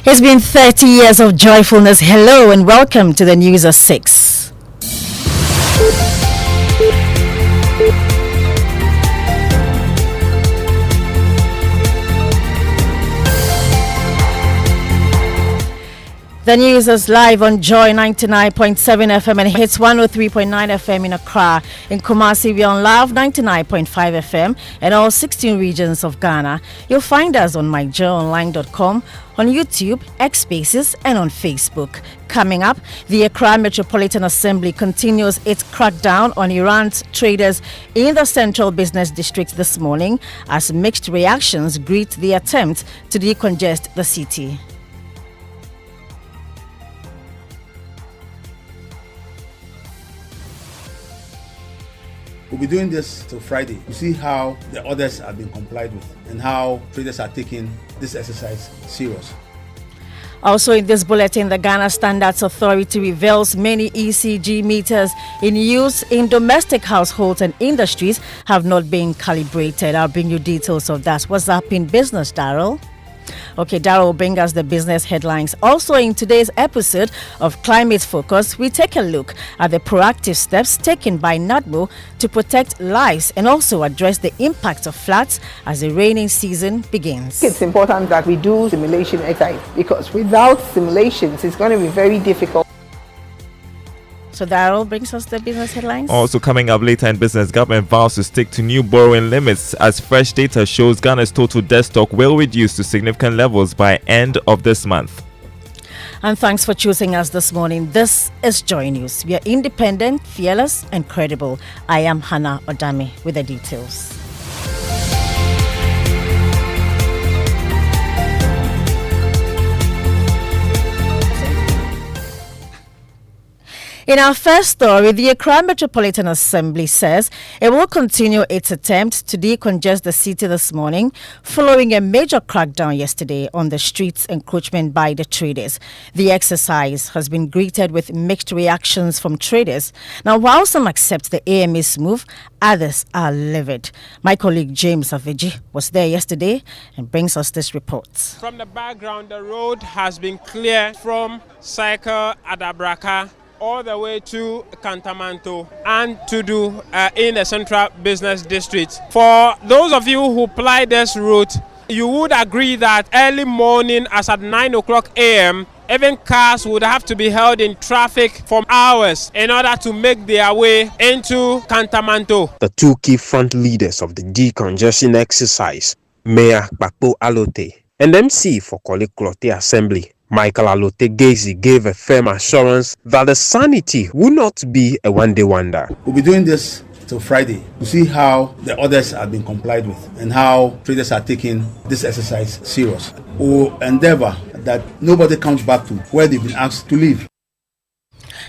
It's been 30 years of joyfulness. Hello and welcome to the News at 6. The news is live on Joy 99.7 FM and hits 103.9 FM in Accra. In Kumasi, we are on Love 99.5 FM and all 16 regions of Ghana. You'll find us on myjoyonline.com, on YouTube, X Spaces, and on Facebook. Coming up, the Accra Metropolitan Assembly continues its crackdown on Iran's traders in the Central Business District this morning as mixed reactions greet the attempt to decongest the city. We'll be doing this till Friday to see how the orders have been complied with and how traders are taking this exercise serious. Also in this bulletin, the Ghana Standards Authority reveals many ECG meters in use in domestic households and industries have not been calibrated. I'll bring you details of that. What's up in business, Daryl? Okay, Daryl will bring us the business headlines. Also in today's episode of Climate Focus, we take a look at the proactive steps taken by NADMO to protect lives and also address the impact of floods as the rainy season begins. It's important that we do simulation exercise because without simulations, it's going to be very difficult. So Daryl brings us the business headlines. Also coming up later in business, government vows to stick to new borrowing limits as fresh data shows Ghana's total debt stock will reduce to significant levels by end of this month. And thanks for choosing us this morning. This is Joy News. We are independent, fearless, and credible. I am Hannah Odami with the details. In our first story, the Accra Metropolitan Assembly says it will continue its attempt to decongest the city this morning following a major crackdown yesterday on the streets encroachment by the traders. The exercise has been greeted with mixed reactions from traders. Now, while some accept the AMA's move, others are livid. My colleague James Aveji was there yesterday and brings us this report. From the background, the road has been cleared from Cycle Adabraka all the way to Kantamanto and to do in the Central Business District. For those of you who ply this route, you would agree that early morning as at 9 o'clock a.m., even cars would have to be held in traffic for hours in order to make their way into Kantamanto. The two key front leaders of the decongestion exercise, Mayor Bakpo Alote and MC for Koliklote Assembly, Michael Alote Gazi, gave a firm assurance that the sanity will not be a one-day wonder. We'll be doing this till Friday to see how the orders have been complied with and how traders are taking this exercise serious. We'll endeavor that nobody comes back to where they've been asked to leave.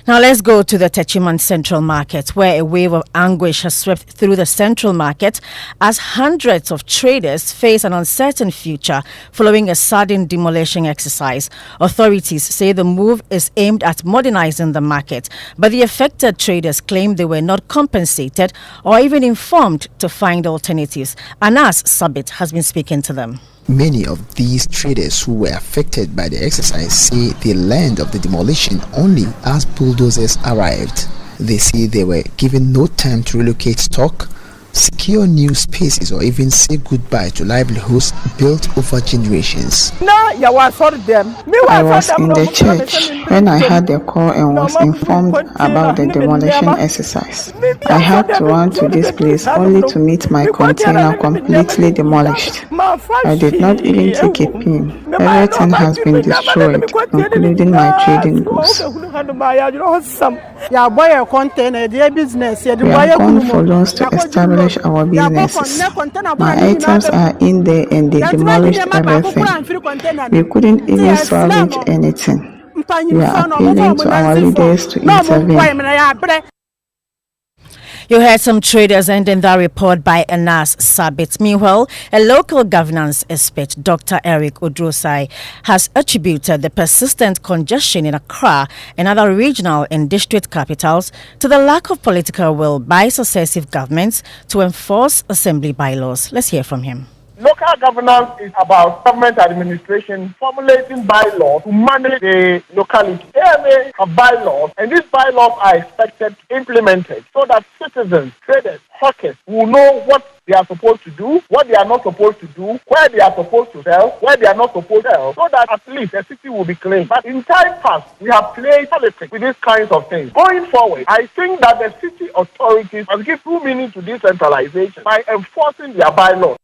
Now let's go to the Techiman Central Market, where a wave of anguish has swept through the central market as hundreds of traders face an uncertain future following a sudden demolition exercise. Authorities say the move is aimed at modernizing the market, but the affected traders claim they were not compensated or even informed to find alternatives. Anas Sabit has been speaking to them. Many of these traders who were affected by the exercise say they learned of the demolition only as bulldozers arrived. They say they were given no time to relocate stock, secure new spaces, or even say goodbye to livelihoods built over generations. I was in the church when I had the call and was informed about the demolition exercise. I had to run to this place only to meet my container completely demolished. I did not even take a pin. Everything has been destroyed, including my trading goods. We are going for loans to establish our businesses. My items are in there and they demolished everything. We couldn't even salvage anything. We are appealing to our leaders to intervene. You heard some traders ending that report by Anas Sabit. Meanwhile, a local governance expert, Dr. Eric Odrosai, has attributed the persistent congestion in Accra and other regional and district capitals to the lack of political will by successive governments to enforce assembly bylaws. Let's hear from him. Local Local governance is about government administration formulating bylaws to manage the locality. AMA have bylaws, and these bylaws are expected to be implemented so that citizens, traders, hawkers will know what they are supposed to do, what they are not supposed to do, where they are supposed to sell, where they are not supposed to sell, so that at least the city will be clean. But in time past, we have played politics with these kinds of things. Going forward, I think that the city authorities must give full meaning to decentralization by enforcing their bylaws.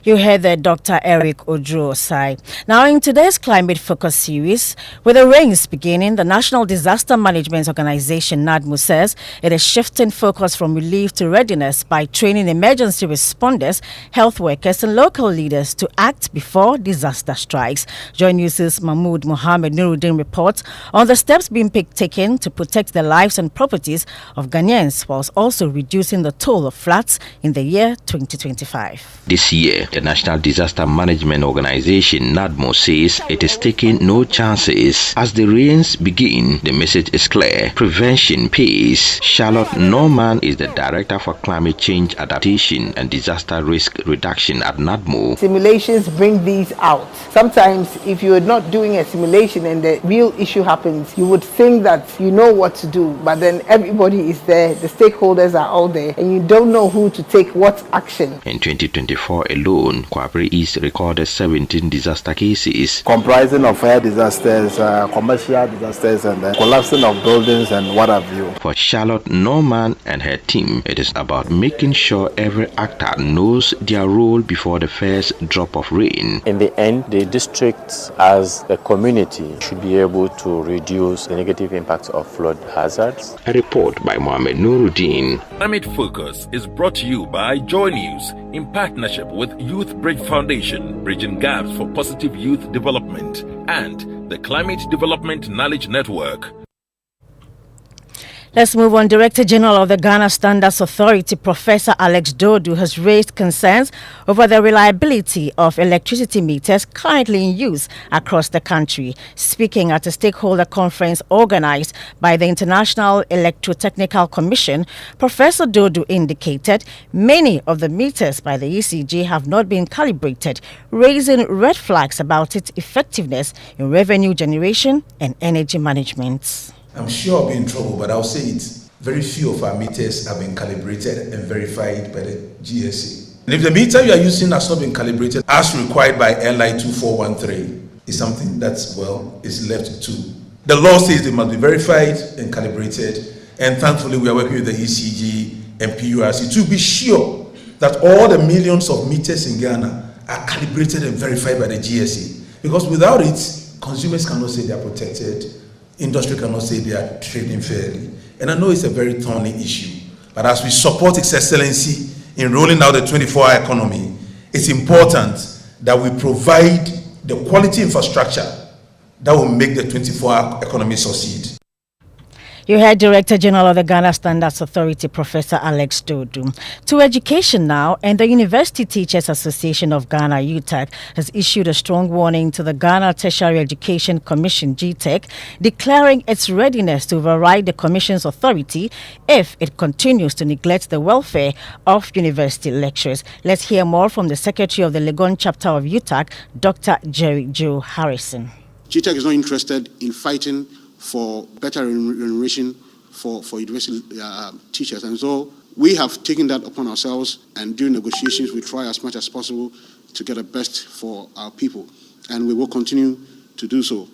You heard that Dr. Eric Odro-Osai. Now, in today's Climate Focus series, with the rains beginning, the National Disaster Management Organization, NADMO, says it is shifting focus from relief to readiness by training emergency responders, health workers, and local leaders to act before disaster strikes. Join News' Mahmoud Mohammed Nuruddin reports on the steps being taken to protect the lives and properties of Ghanaians, whilst also reducing the toll of floods in the year 2025. This year, the National Disaster Management Organization, NADMO, says it is taking no chances. As the rains begin, the message is clear. Prevention pays. Charlotte Norman is the Director for Climate Change Adaptation and Disaster Risk Reduction at NADMO. Simulations bring these out. Sometimes if you are not doing a simulation and the real issue happens, you would think that you know what to do, but then everybody is there, the stakeholders are all there, and you don't know who to take what action. In 2024 alone, Kwabri East recorded 17 disaster cases, comprising of fire disasters, commercial disasters, and collapsing of buildings and what have you. For Charlotte Norman and her team, it is about making sure every actor knows their role before the first drop of rain. In the end, the districts as a community should be able to reduce the negative impacts of flood hazards. A report by Mohammed Nuruddin. Climate Focus is brought to you by Joy News in partnership with Youth Bridge Foundation, bridging gaps for positive youth development, and the Climate Development Knowledge Network. Let's move on. Director General of the Ghana Standards Authority, Professor Alex Dodu, has raised concerns over the reliability of electricity meters currently in use across the country. Speaking at a stakeholder conference organized by the International Electrotechnical Commission, Professor Dodu indicated many of the meters by the ECG have not been calibrated, raising red flags about its effectiveness in revenue generation and energy management. I'm sure I'll be in trouble, but I'll say it. Very few of our meters have been calibrated and verified by the GSA. And if the meter you are using has not been calibrated as required by LI 2413, it's something that's, is left to. The law says they must be verified and calibrated, and thankfully we are working with the ECG and PURC to be sure that all the millions of meters in Ghana are calibrated and verified by the GSA. Because without it, consumers cannot say they are protected. Industry cannot say they are trading fairly. And I know it's a very thorny issue, but as we support Its Excellency in rolling out the 24-hour economy, it's important that we provide the quality infrastructure that will make the 24-hour economy succeed. You heard Director General of the Ghana Standards Authority, Professor Alex Dodu. To education now, and the University Teachers Association of Ghana, UTAG, has issued a strong warning to the Ghana Tertiary Education Commission, GTEC, declaring its readiness to override the Commission's authority if it continues to neglect the welfare of university lecturers. Let's hear more from the Secretary of the Legon chapter of UTAG, Dr. Jerry Joe Harrison. GTEC is not interested in fighting for better remuneration for university teachers. And so we have taken that upon ourselves, and during negotiations we try as much as possible to get the best for our people. And we will continue to do so.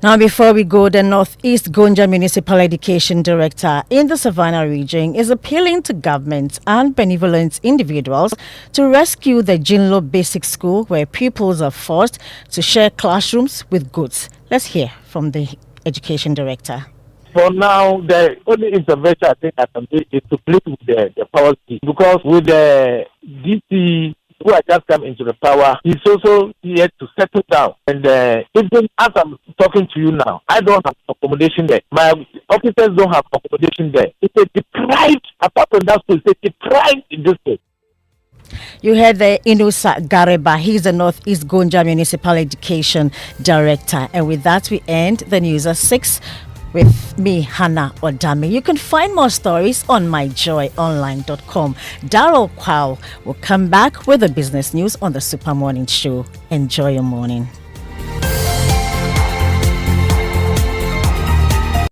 Now, before we go, the Northeast Gonja Municipal Education Director in the Savannah region is appealing to government and benevolent individuals to rescue the Jinlo Basic School, where pupils are forced to share classrooms with goats. Let's hear from the Education Director. For now, the only intervention I think I can do is to plead with the power team, because with the DC who has just come into the power, he's also here to settle down. And even as I'm talking to you now, I don't have accommodation there. My officers don't have accommodation there. It's a deprived, apart from that school, it's a deprived district. You heard the Inusa Gareba. He's the Northeast Gonja Municipal Education Director. And with that, we end the news at 6. with me, Hannah Odami. You can find more stories on myjoyonline.com. Daryl Kwao will come back with the business news on the Super Morning Show. Enjoy your morning.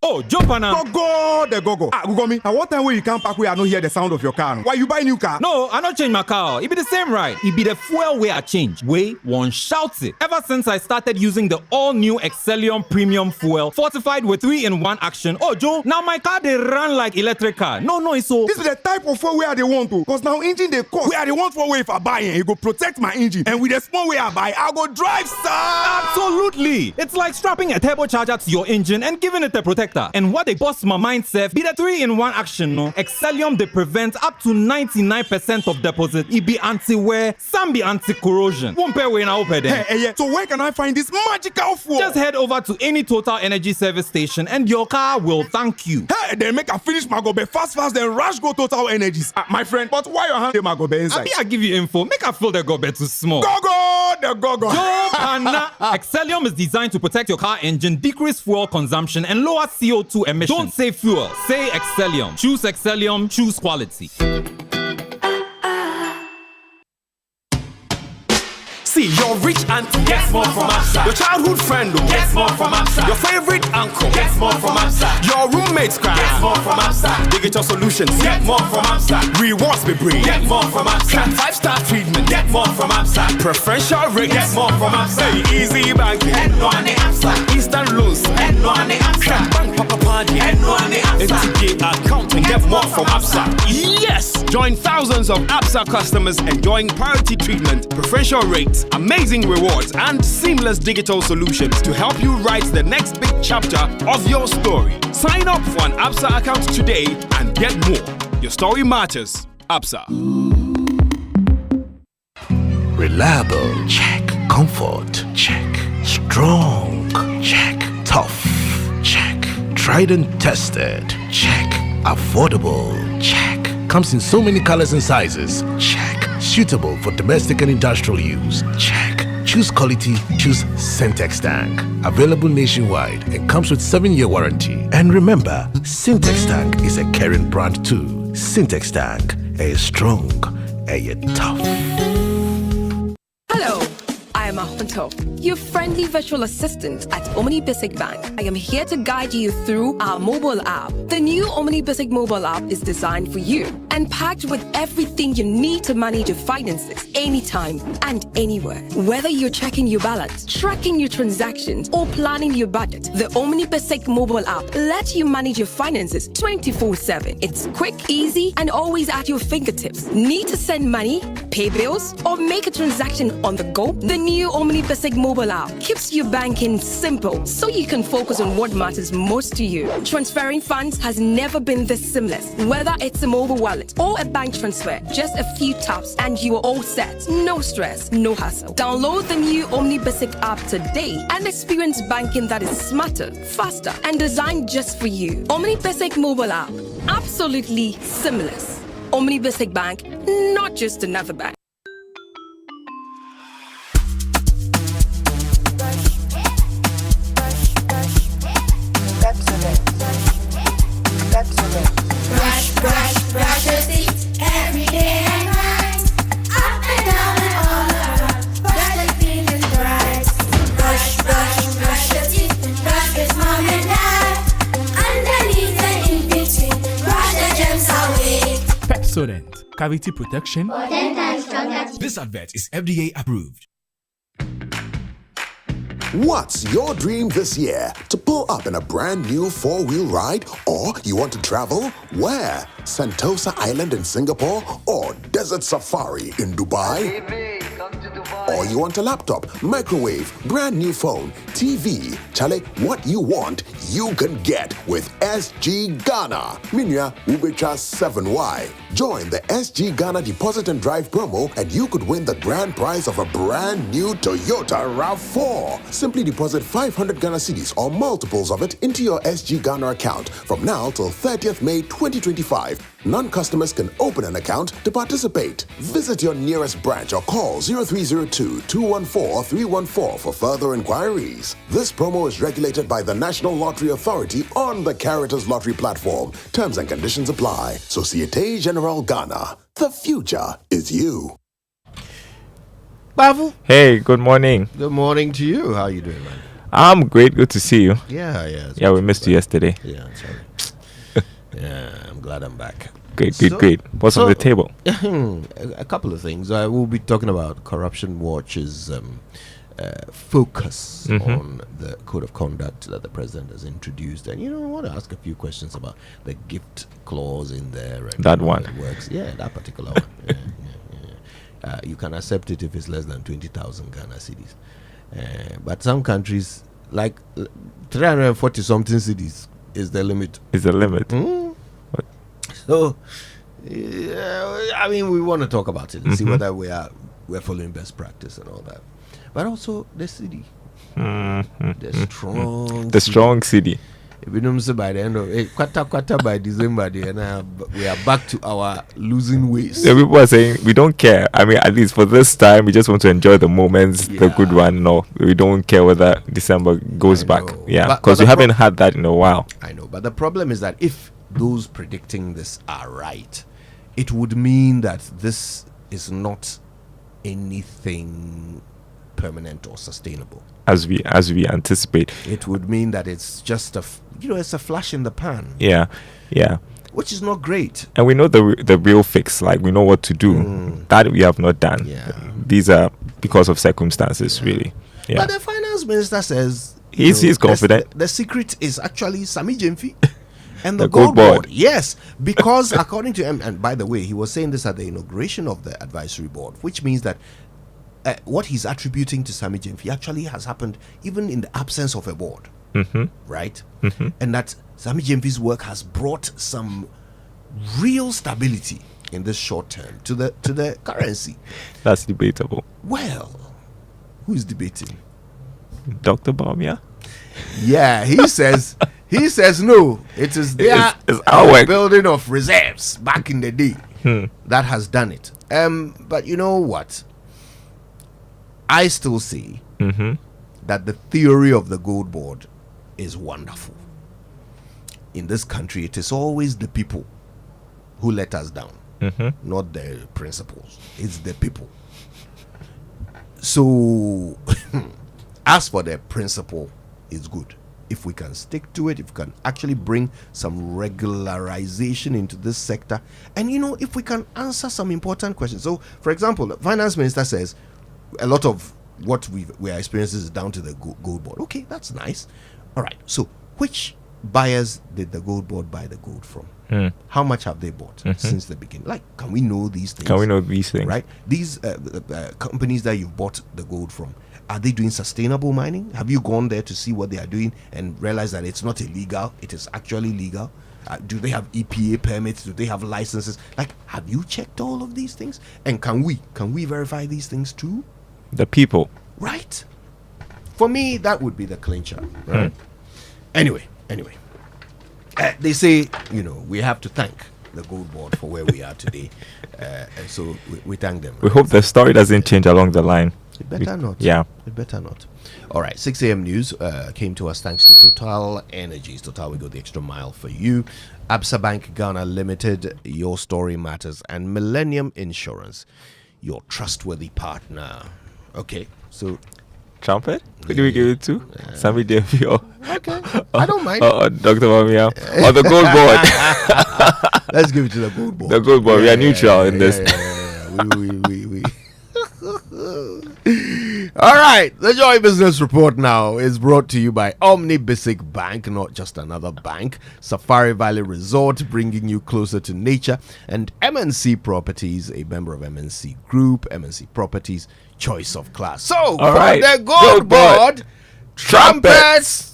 Oh, jump on now. Go. Google me. At what time when you come back where I don't hear the sound of your car? Why you buy new car? No, I not change my car. It be the same ride. It be the fuel way I change. Way one shouts it. Ever since I started using the all-new Excellium Premium Fuel, fortified with 3-in-1 action. Oh, Joe, now my car they run like electric car. No, it's so. This is the type of fuel where they want to. Cause now engine they cost. Where they want for way if I buy it, it go protect my engine. And with the small way I buy, I go drive, sir. Absolutely. It's like strapping a turbocharger to your engine and giving it a protector. And what they bust my mind, Seth, be the 3-in-1 action, no? Excellium, they prevent up to 99% of deposit. It be anti-wear, some be anti-corrosion. One pair way now, Hey, so where can I find this magical fuel? Just head over to any Total Energy service station and your car will thank you. Hey, then make a finish my gobe fast, then rush go Total Energies. My friend, but why your hand my gobe inside? I give you info. Make a fill the gobe too small. Go. Excellium is designed to protect your car engine, decrease fuel consumption, and lower CO2 emissions. Don't say fuel, say Excellium. Choose Excellium, choose quality. See, your rich auntie gets more from Absa. Your childhood friend gets more from Absa. Your favorite uncle gets more from Absa. Your roommates gets more from Absa. Digital solutions get more from Absa. Rewards be bring get more from Absa. 5-star treatment get more from Absa. Preferential rate get more from Absa. Easy banking and no ane Absa. Instant loans and no ane Absa. Bank papa party and no ane Absa. NTK accounting get more from Absa. Yes! Join thousands of Absa customers enjoying priority treatment, preferential rates, amazing rewards, and seamless digital solutions to help you write the next big chapter of your story. Sign up for an Absa account today and get more. Your story matters. Absa. Reliable, check. Comfort, check. Strong, check. Tough, check. Tried and tested, check. Affordable, check. Comes in so many colors and sizes, check. Suitable for domestic and industrial use, check. Choose quality, choose Syntex Tank. Available nationwide and comes with 7-year warranty. And remember, Syntex Tank is a caring brand too. Syntex Tank, a strong, a tough. Hello, I am Akoto, your friendly virtual assistant at Omni Basic Bank. I am here to guide you through our mobile app. The new Omni Basic mobile app is designed for you and packed with everything you need to manage your finances anytime and anywhere. Whether you're checking your balance, tracking your transactions, or planning your budget, the Omni Basic mobile app lets you manage your finances 24/7. It's quick, easy, and always at your fingertips. Need to send money, pay bills, or make a transaction on the go? The new Omni Basic mobile app keeps your banking simple so you can focus on what matters most to you. Transferring funds has never been this seamless. Whether it's a mobile wallet or a bank transfer, just a few taps and you are all set. No stress, no hassle. Download the new Omni Basic app today and experience banking that is smarter, faster, and designed just for you. Omni Basic mobile app, absolutely seamless. Omni Basic Bank, not just another bank. Brush your teeth every day and night. Up and down and all around. Brush like feeling bright. Brush your teeth. Brush with mom and dad. Underneath and in between. Brush the germs away. Pepsodent, cavity protection. For 10 times stronger. This advert is FDA approved. What's your dream this year? To pull up in a brand new 4-wheel ride? Or you want to travel? Where? Sentosa Island in Singapore? Or Desert Safari in Dubai? Or you want a laptop, microwave, brand new phone, TV? Chale, what you want, you can get with SG Ghana. Minya Ubecha 7Y. Join the SG Ghana Deposit and Drive promo and you could win the grand prize of a brand new Toyota RAV4. Simply deposit 500 Ghana cedis or multiples of it into your SG Ghana account from now till 30th May 2025. Non-customers can open an account to participate. Visit your nearest branch or call 0302-214-314 for further inquiries. This promo is regulated by the National Lottery Authority on the Caritas Lottery platform. Terms and conditions apply. Societe Generale Ghana. The future is you. Bavu. Hey, good morning. Good morning to you. How you doing, man? I'm great. Good to see you. Yeah. We missed you yesterday. Yeah, sorry. Yeah, I'm glad I'm back. Great. What's on the table? A couple of things. I will be talking about Corruption Watch's focus on the code of conduct that the president has introduced, and I want to ask a few questions about the gift clause in there. And that one it works. Yeah, that particular one. Yeah. You can accept it if it's less than 20,000 Ghana cedis. But some countries, like 340 something cedis, is the limit. So, we want to talk about it and see whether we're following best practice and all that. But also the cedi, the strong cedi. If we don't say by the end of quarter by December, we are back to our losing ways. Yeah, people are saying we don't care. At least for this time, we just want to enjoy the moments, the good one. No, we don't care whether December goes back. Yeah, because we haven't had that in a while. I know, but the problem is that if those predicting this are right, it would mean that this is not anything permanent or sustainable. As we anticipate, it would mean that it's just it's a flash in the pan. Yeah, which is not great. And we know the real fix. Like, we know what to do. That we have not done. Yeah, these are because of circumstances, really. Yeah. But the finance minister says he's confident. The secret is actually Sami Gyamfi and the gold board. Yes, because according to him, and by the way, he was saying this at the inauguration of the advisory board, which means that what he's attributing to Sami Gyamfi actually has happened even in the absence of a board, right? And that Sami Gyamfi's work has brought some real stability in this short term to the currency. That's debatable. Well, who is debating? Dr. Bawumia? Yeah, he says no. It is their building of reserves back in the day that has done it. But you know what? I still see that the theory of the gold board is wonderful. In this country, it is always the people who let us down, not the principles. It's the people. So, as for the principle, it's good. If we can stick to it, if we can actually bring some regularization into this sector, and if we can answer some important questions. So, for example, the finance minister says, a lot of what we are experiencing is down to the gold board. Okay, that's nice. All right. So, which buyers did the gold board buy the gold from? How much have they bought since the beginning? Like, can we know these things? Right? These companies that you've bought the gold from, are they doing sustainable mining? Have you gone there to see what they are doing and realize that it's not illegal? It is actually legal. Do they have EPA permits? Do they have licenses? Like, have you checked all of these things? And can we verify these things too? The people. Right. For me, that would be the clincher. Right. Anyway. They say, we have to thank the gold board for where we are today. And so we thank them. We hope the story doesn't change along the line. It better not. Yeah. It better not. All right. 6 a.m. news came to us thanks to Total Energies. Total, we go the extra mile for you. Absa Bank Ghana Limited, your story matters. And Millennium Insurance, your trustworthy partner. Okay. So, trumpet? Who do we give it to? Sami Gyamfi. Okay. I don't mind. Dr. Bawumia. Or the gold board. Let's give it to the gold board. The gold board. We are neutral in this. We. All right, the Joy Business Report now is brought to you by Omni Basic Bank, not just another bank, Safari Valley Resort, bringing you closer to nature, and MNC Properties, a member of MNC Group, MNC Properties, choice of class. So, all for right, the gold board, trumpets!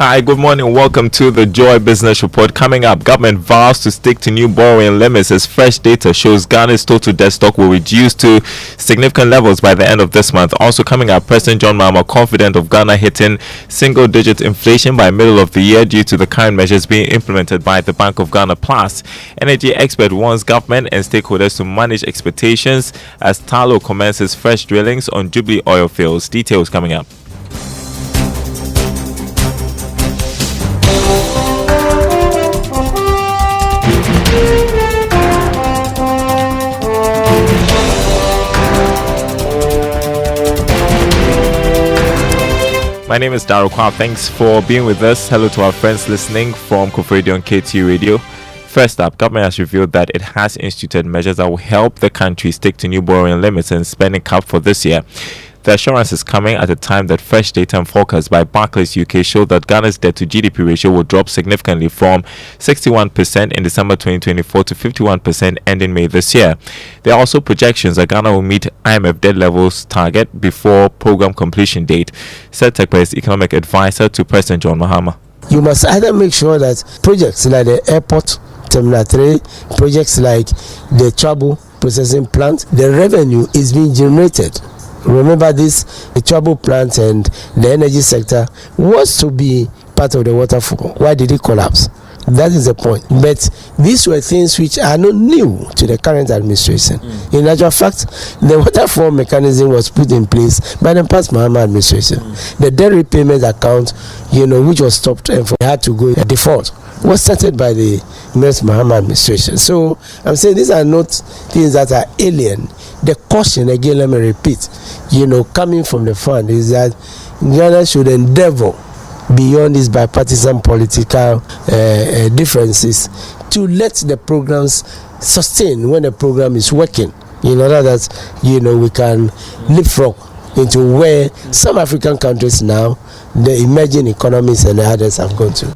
Hi, good morning. Welcome to the Joy Business Report. Coming up, government vows to stick to new borrowing limits as fresh data shows Ghana's total debt stock will reduce to significant levels by the end of this month. Also coming up, President John Mahama confident of Ghana hitting single-digit inflation by middle of the year due to the current measures being implemented by the Bank of Ghana. Plus, energy expert warns government and stakeholders to manage expectations as Talo commences fresh drillings on Jubilee oil fields. Details coming up. My name is Daryl Kwab. Thanks for being with us. Hello to our friends listening from Kofi Radio and KTU Radio. First up, government has revealed that it has instituted measures that will help the country stick to new borrowing limits and spending cap for this year. The assurance is coming at a time that fresh data and forecasts by Barclays UK show that Ghana's debt to GDP ratio will drop significantly from 61% in December 2024 to 51% ending May this year. There are also projections that Ghana will meet IMF debt levels target before program completion date, said TechPay's economic advisor to President John Mahama. You must either make sure that projects like the airport, Terminal 3, projects like the trouble processing plant, the revenue is being generated. Remember this, the trouble plant and the energy sector was to be part of the waterfall. Why did it collapse? That is the point. But these were things which are not new to the current administration. In actual fact, the waterfall mechanism was put in place by the past Mahama administration. The debt repayment account, which was stopped and had to go in default, was started by the next Mahama administration. So I'm saying these are not things that are alien. The caution, again, let me repeat, coming from the fund is that Ghana should endeavor beyond these bipartisan political differences to let the programs sustain when the program is working, in order that we can leapfrog into where some African countries now, the emerging economies and the others have gone to.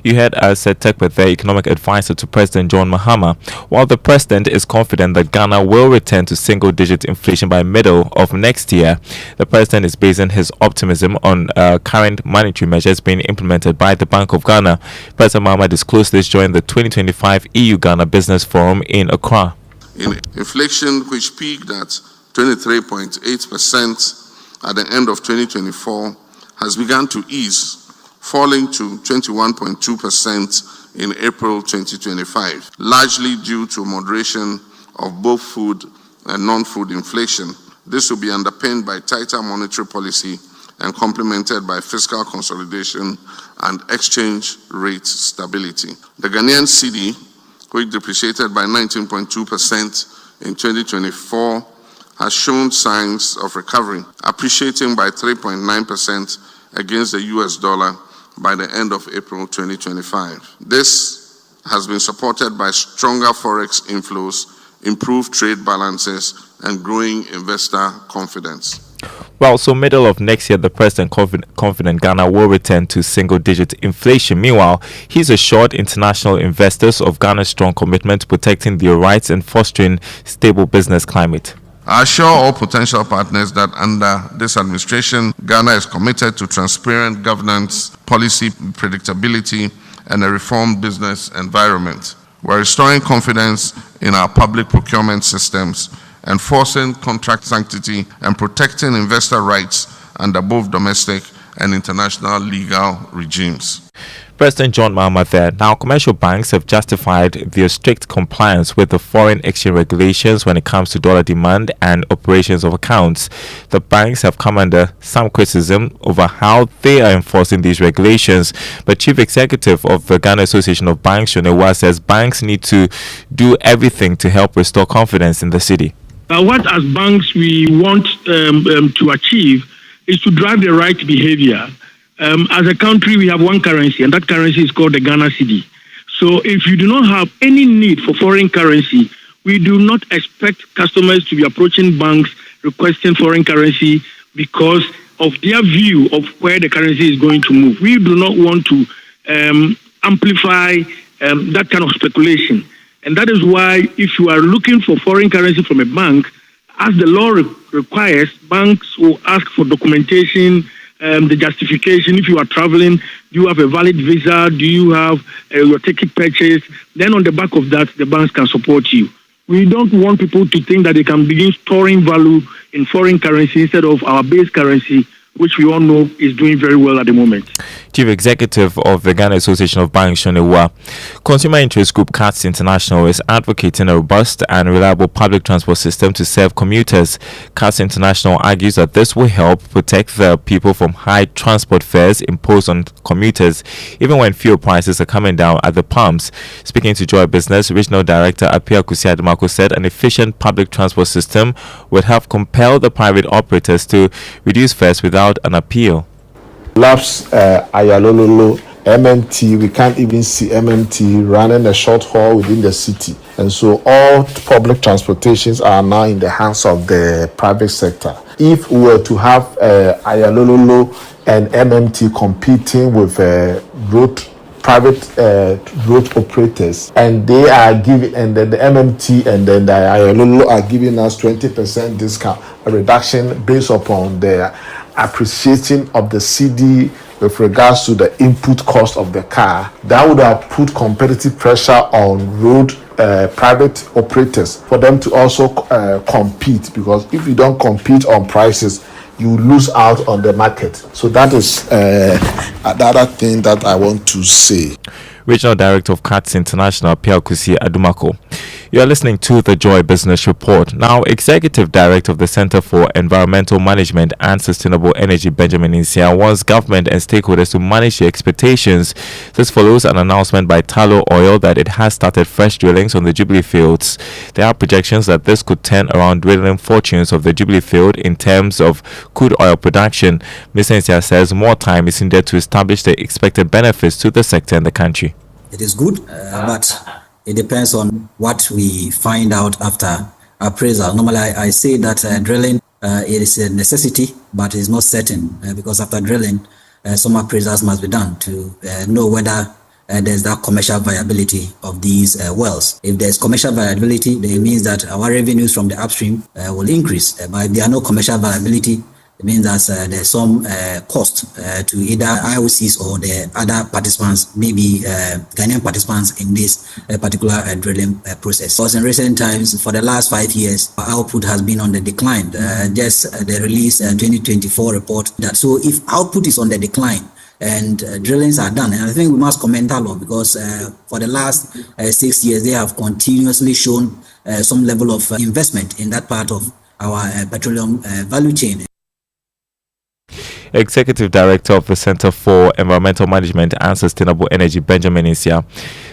You heard said TechPay, the economic advisor to President John Mahama. While the president is confident that Ghana will return to single-digit inflation by middle of next year, the president is basing his optimism on current monetary measures being implemented by the Bank of Ghana. President Mahama disclosed this during the 2025 EU-Ghana Business Forum in Accra. Inflation, which peaked at 23.8% at the end of 2024, has begun to ease, falling to 21.2% in April 2025, largely due to moderation of both food and non-food inflation. This will be underpinned by tighter monetary policy and complemented by fiscal consolidation and exchange rate stability. The Ghanaian cedi, which depreciated by 19.2% in 2024, has shown signs of recovery, appreciating by 3.9% against the US dollar by the end of April 2025. This has been supported by stronger forex inflows, improved trade balances, and growing investor confidence. Well, so middle of next year, the president confident Ghana will return to single-digit inflation. Meanwhile, he's assured international investors of Ghana's strong commitment to protecting their rights and fostering stable business climate. I assure all potential partners that under this administration, Ghana is committed to transparent governance, policy predictability, and a reformed business environment. We're restoring confidence in our public procurement systems, enforcing contract sanctity, and protecting investor rights under both domestic and international legal regimes. President John Mahama there. Now, commercial banks have justified their strict compliance with the foreign exchange regulations when it comes to dollar demand and operations of accounts. The banks have come under some criticism over how they are enforcing these regulations. But Chief Executive of the Ghana Association of Banks, Shonewa, says banks need to do everything to help restore confidence in the city. What as banks we want to achieve is to drive the right behavior. As a country, we have one currency, and that currency is called the Ghana cedi. So if you do not have any need for foreign currency, we do not expect customers to be approaching banks requesting foreign currency because of their view of where the currency is going to move. We do not want to amplify that kind of speculation. And that is why if you are looking for foreign currency from a bank, as the law requires, banks will ask for documentation, the justification if you are traveling Do you have a valid visa? Do you have your ticket purchase? Then on the back of that, the banks can support you. We don't want people to think that they can begin storing value in foreign currency instead of our base currency, which we all know is doing very well at the moment. Chief Executive of the Ghana Association of Banks, Amoah, Consumer Interest Group CATS International is advocating a robust and reliable public transport system to serve commuters. CATS International argues that this will help protect the people from high transport fares imposed on commuters, even when fuel prices are coming down at the pumps. Speaking to Joy Business, Regional Director Apia Kusiadumako said an efficient public transport system would have compelled the private operators to reduce fares without an appeal. Labs Ayalololo, MMT, we can't even see MMT running a short haul within the city. And so all public transportations are now in the hands of the private sector. If we were to have Ayalololo and MMT competing with private road operators, and they are giving, and then the MMT and then the Ayalololo are giving us 20% discount, a reduction based upon their appreciation of the cedi with regards to the input cost of the car, that would have put competitive pressure on road private operators for them to also compete, because if you don't compete on prices, you lose out on the market. So that is another thing that I want to say. Regional Director of CATS International, Pierre Kusi Adumako. You are listening to the Joy Business Report. Now, Executive Director of the Center for Environmental Management and Sustainable Energy, Benjamin Insia, wants government and stakeholders to manage their expectations. This follows an announcement by Tullow Oil that it has started fresh drillings on the Jubilee fields. There are projections that this could turn around drilling fortunes of the Jubilee field in terms of crude oil production. Mr. Insia says more time is needed to establish the expected benefits to the sector and the country. It is good, but it depends on what we find out after appraisal. Normally, I say that drilling it is a necessity, but it's not certain because after drilling, some appraisals must be done to know whether there's that commercial viability of these wells. If there's commercial viability, then it means that our revenues from the upstream will increase. But if there are no commercial viability, it means that there's some cost to either IOCs or the other participants, maybe Ghanaian participants in this particular drilling process. Because in recent times, for the last 5 years, our output has been on the decline. Just the release 2024 report that so if output is on the decline and drillings are done, and I think we must commend Tullow because for the last 6 years, they have continuously shown some level of investment in that part of our petroleum value chain. Executive Director of the Center for Environmental Management and Sustainable Energy, Benjamin Insia.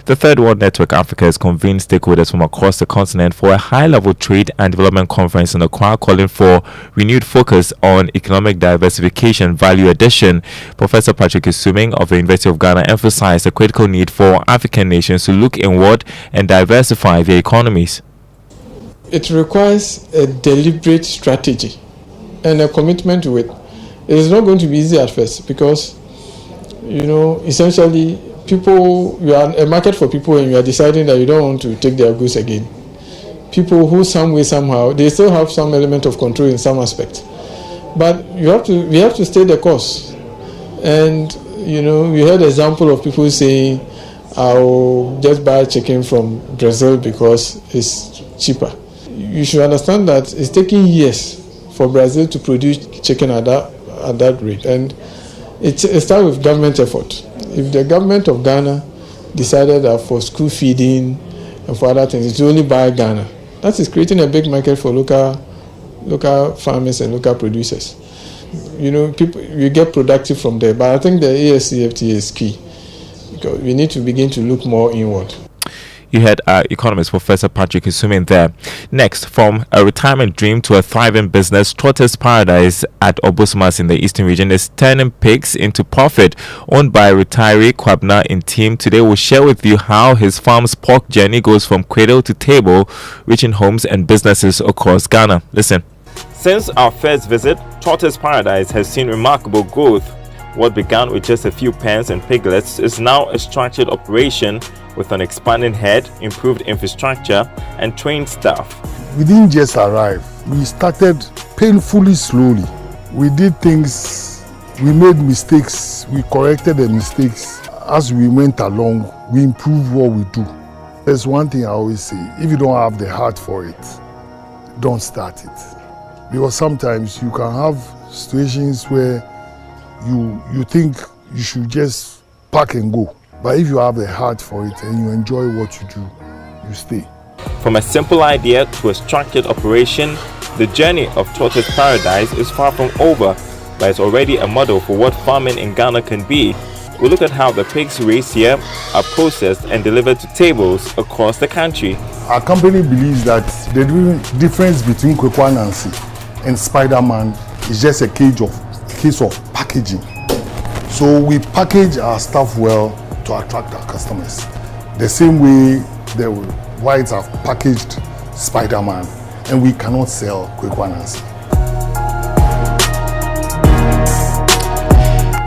The Third World Network Africa has convened stakeholders from across the continent for a high-level trade and development conference in Accra, calling for renewed focus on economic diversification value addition. Professor Patrick Isuming of the University of Ghana emphasized the critical need for African nations to look inward and diversify their economies. It requires a deliberate strategy and a commitment to it. It is not going to be easy at first because, essentially, you are a market for people and you are deciding that you don't want to take their goods again. People who some way, somehow, they still have some element of control in some aspect. But we have to stay the course. And, we heard an example of people saying, I'll just buy chicken from Brazil because it's cheaper. You should understand that it's taking years for Brazil to produce chicken at that rate, and it starts with government effort. If the government of Ghana decided that for school feeding and for other things, it's only buy Ghana, that is creating a big market for local farmers and local producers. People, you get productive from there. But I think the ASCFTA is key because we need to begin to look more inward. You had economist Professor Patrick Isuming there. Next, from a retirement dream to a thriving business, Trotter's Paradise at Obusumas in the Eastern region is turning pigs into profit. Owned by retiree Kwabna in team, today we'll share with you how his farm's pork journey goes from cradle to table, reaching homes and businesses across Ghana. Listen. Since our first visit, Trotter's Paradise has seen remarkable growth. What began with just a few pens and piglets is now a structured operation with an expanding head, improved infrastructure, and trained staff. We didn't just arrive. We started painfully slowly. We did things We made mistakes, we corrected the mistakes. As we went along, we improved what we do. There's one thing I always say, if you don't have the heart for it, don't start it. Because sometimes you can have situations where you think you should just pack and go. But if you have the heart for it and you enjoy what you do, you stay. From a simple idea to a structured operation, the journey of Tortoise Paradise is far from over, but it's already a model for what farming in Ghana can be. We look at how the pigs raised here are processed and delivered to tables across the country. Our company believes that the difference between Kwekwa Nancy and Spider-Man is just a case of packaging. So we package our stuff well to attract our customers. The same way the whites have packaged Spider-Man, and we cannot sell Kwekwa Nancy.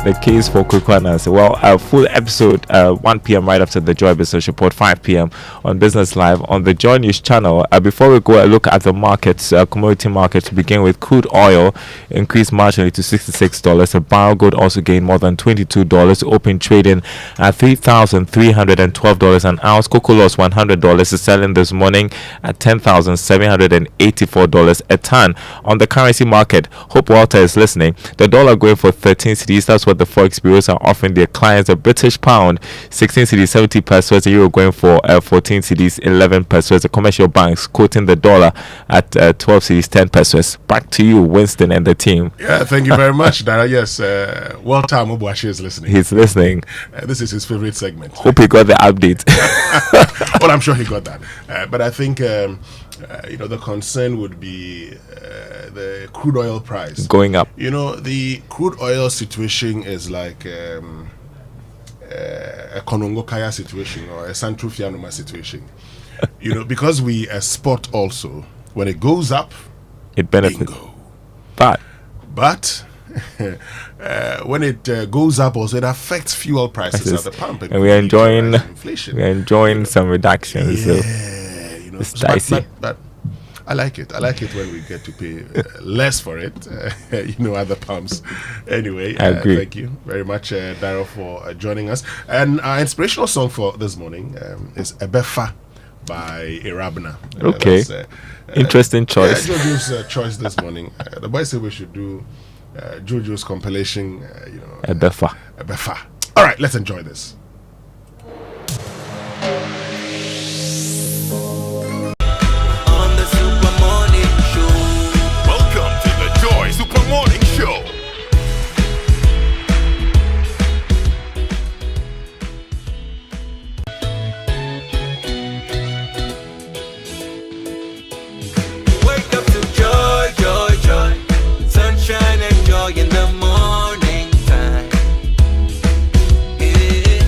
The case for Kwekwa Nancy. Well, a full episode 1 p.m. right after the Joy Business Report, 5 p.m. on Business Live on the Joy News channel. Before we go look at the markets, commodity markets, to begin with, crude oil increased marginally to $66. A barrel gold also gained more than $22. Open trading at $3,312 an ounce. Cocoa lost $100, is selling this morning at $10,784 a ton. On the currency market, Hope Walter is listening. The dollar going for 13 cedis. That's what the forex bureaus are offering their clients. A British pound 16 cedis 70 pesos. The euro going for 14 cedis 11 pesos. The commercial banks quoting the dollar at 12 cedis 10 pesos. Back to you, Winston, and the team. Yeah, thank you very much, Dara. Yes, Walter Amoah is listening. He's listening. This is his favorite segment. Hope he got the update. Well, I'm sure he got that. But I think the concern would be the crude oil price going up. The crude oil situation is like a Konongo Kaya situation or a Santrofianoma situation. Because we export also, when it goes up, it benefits. Bingo. But when it goes up also, it affects fuel prices at the pump. And we are enjoying some reductions. Yeah, so it's dicey. But I like it. I like it when we get to pay less for it, at the pumps. Anyway, I agree. Thank you very much, Daryl, for joining us. And our inspirational song for this morning is Ebefa by Irabna. Okay. Interesting choice. Yeah, Jojo's choice this morning. The boys say we should do Jojo's compilation, Ebefa. All right, let's enjoy this. Morning Show. Wake up to joy, joy, joy. Sunshine and joy in the morning time. Yeah.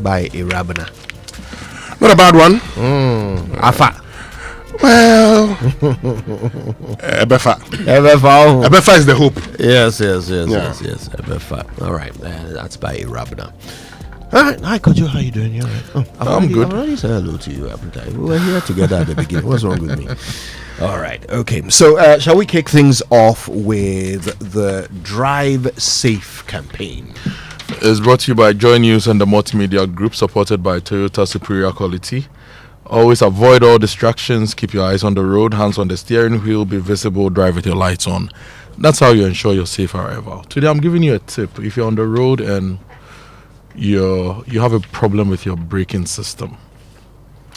by a Rabana. Not a bad one. Afa. Well, Ebefa. Ebefa is the hope. Yes. Ebefa. All right, that's by a Rabana. All right, hi Kojo, how you doing? You all right? I'm good. I've already said hello to you. We were here together at the beginning. What's wrong with me? All right, okay. So, shall we kick things off with the Drive Safe campaign? It's brought to you by Joy News and the Multimedia Group, supported by Toyota Superior Quality. Always avoid all distractions. Keep your eyes on the road, hands on the steering wheel, be visible, drive with your lights on. That's how you ensure your safe arrival. Today, I'm giving you a tip. If you're on the road and you have a problem with your braking system,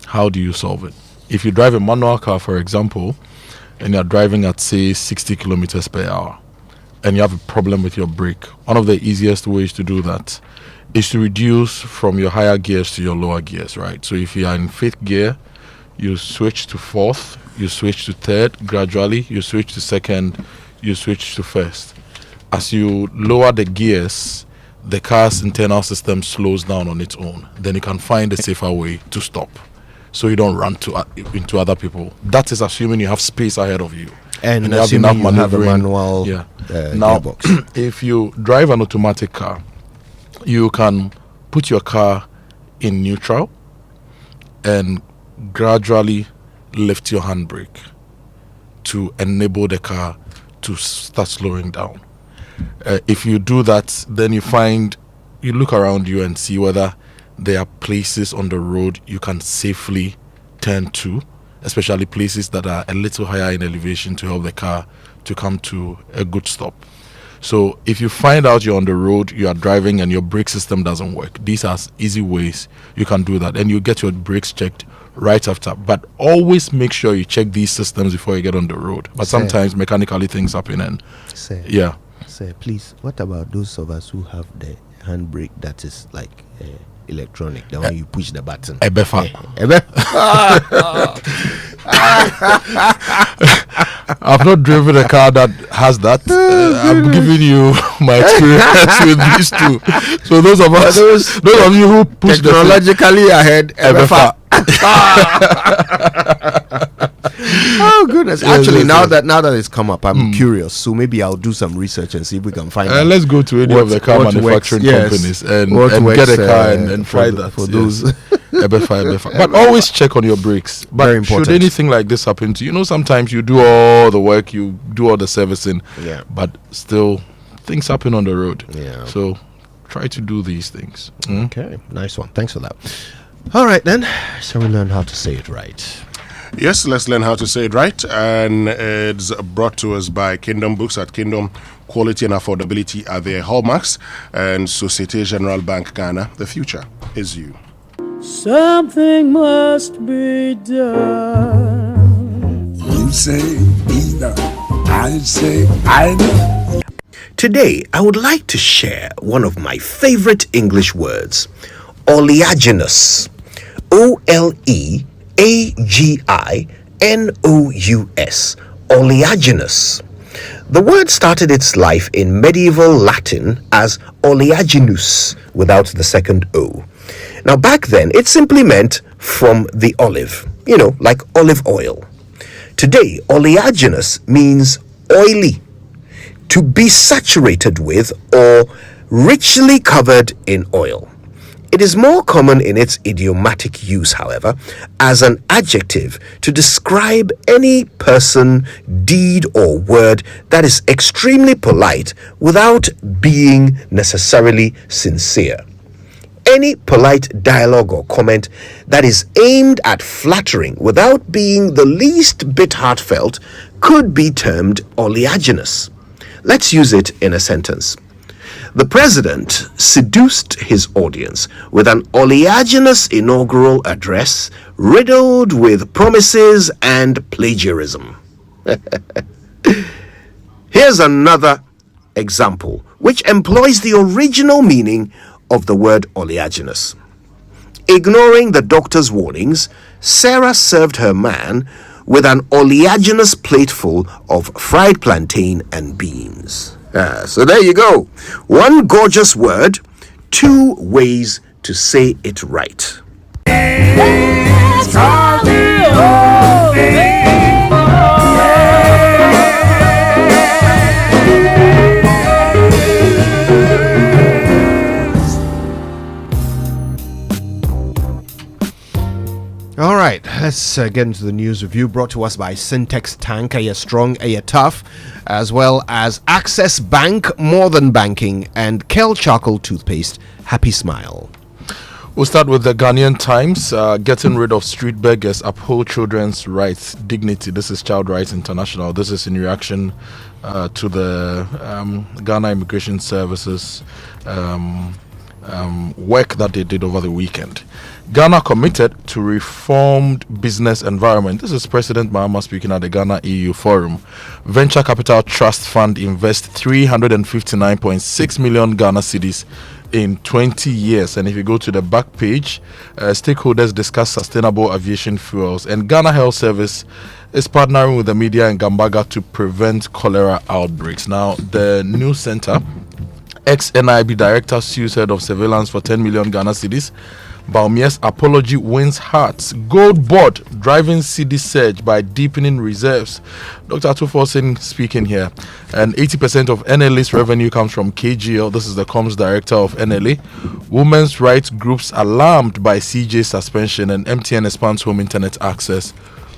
how do you solve it? If you drive a manual car, for example, and you're driving at, say, 60 kilometers per hour, and you have a problem with your brake, one of the easiest ways to do that is to reduce from your higher gears to your lower gears, right? So if you are in 5th gear, you switch to 4th, you switch to 3rd, gradually, you switch to 2nd, you switch to 1st. As you lower the gears, the car's internal system slows down on its own. Then you can find a safer way to stop, so you don't run into other people. That is assuming you have space ahead of you. And you have enough maneuvering. Manual now, gearbox. If you drive an automatic car, you can put your car in neutral and gradually lift your handbrake to enable the car to start slowing down. If you do that, then you look around you and see whether there are places on the road you can safely turn to, especially places that are a little higher in elevation, to help the car to come to a good stop. So if you find out you're on the road, you are driving and your brake system doesn't work, these are easy ways you can do that, and you get your brakes checked right after. But always make sure you check these systems before you get on the road. But sometimes mechanically things happen, and please, what about those of us who have the handbrake that is like electronic, the one you push the button? I've not driven a car that has that. I'm giving you my experience with these two. So those of us, those of you who push technologically ahead, oh goodness! Actually, now that it's come up, I'm curious. So maybe I'll do some research and see if we can find out. Let's go to any of the car manufacturing companies and get a car and try that for those. But always check on your brakes. But very important. Should anything like this happen to you, sometimes you do all the work, you do all the servicing, but still things happen on the road. So try to do these things. Okay, nice one. Thanks for that. All right then, so we learn how to say it right. Yes, let's learn how to say it right. And it's brought to us by Kingdom Books. At Kingdom, quality and affordability are their hallmarks. And Societe Generale Bank Ghana, the future is you. Something must be done. You say either, I say either. Today, I would like to share one of my favorite English words, oleaginous. Oleaginous. Oleaginous. The word started its life in medieval Latin as oleaginous without the second O. Now back then, it simply meant from the olive, like olive oil. Today, oleaginous means oily, to be saturated with or richly covered in oil. It is more common in its idiomatic use, however, as an adjective to describe any person, deed, or word that is extremely polite without being necessarily sincere. Any polite dialogue or comment that is aimed at flattering without being the least bit heartfelt could be termed oleaginous. Let's use it in a sentence. The president seduced his audience with an oleaginous inaugural address riddled with promises and plagiarism. Here's another example which employs the original meaning of the word oleaginous. Ignoring the doctor's warnings, Sarah served her man with an oleaginous plateful of fried plantain and beans. So there you go. One gorgeous word, two ways to say it right. All right, let's get into the news review brought to us by Syntex Tank, a strong, a tough, as well as Access Bank, More Than Banking, and Kel Charcoal Toothpaste, Happy Smile. We'll start with the Ghanaian Times. Getting rid of street beggars, uphold children's rights, dignity. This is Child Rights International. This is in reaction to the Ghana Immigration Services work that they did over the weekend. Ghana committed to reformed business environment. This is President Mahama speaking at the Ghana EU Forum. Venture Capital Trust Fund invests 359.6 million Ghana cedis in 20 years. And if you go to the back page, stakeholders discuss sustainable aviation fuels. And Ghana Health Service is partnering with the media in Gambaga to prevent cholera outbreaks. Now, the news center, ex-NIB director sues head of surveillance for 10 million Ghana cedis. Baumia's apology wins hearts. Gold board driving cedi surge by deepening reserves. Dr. Atufosin speaking here. And 80% of NLA's revenue comes from KGL. This is the comms director of NLA. Women's rights groups alarmed by CJ suspension, and MTN expands home internet access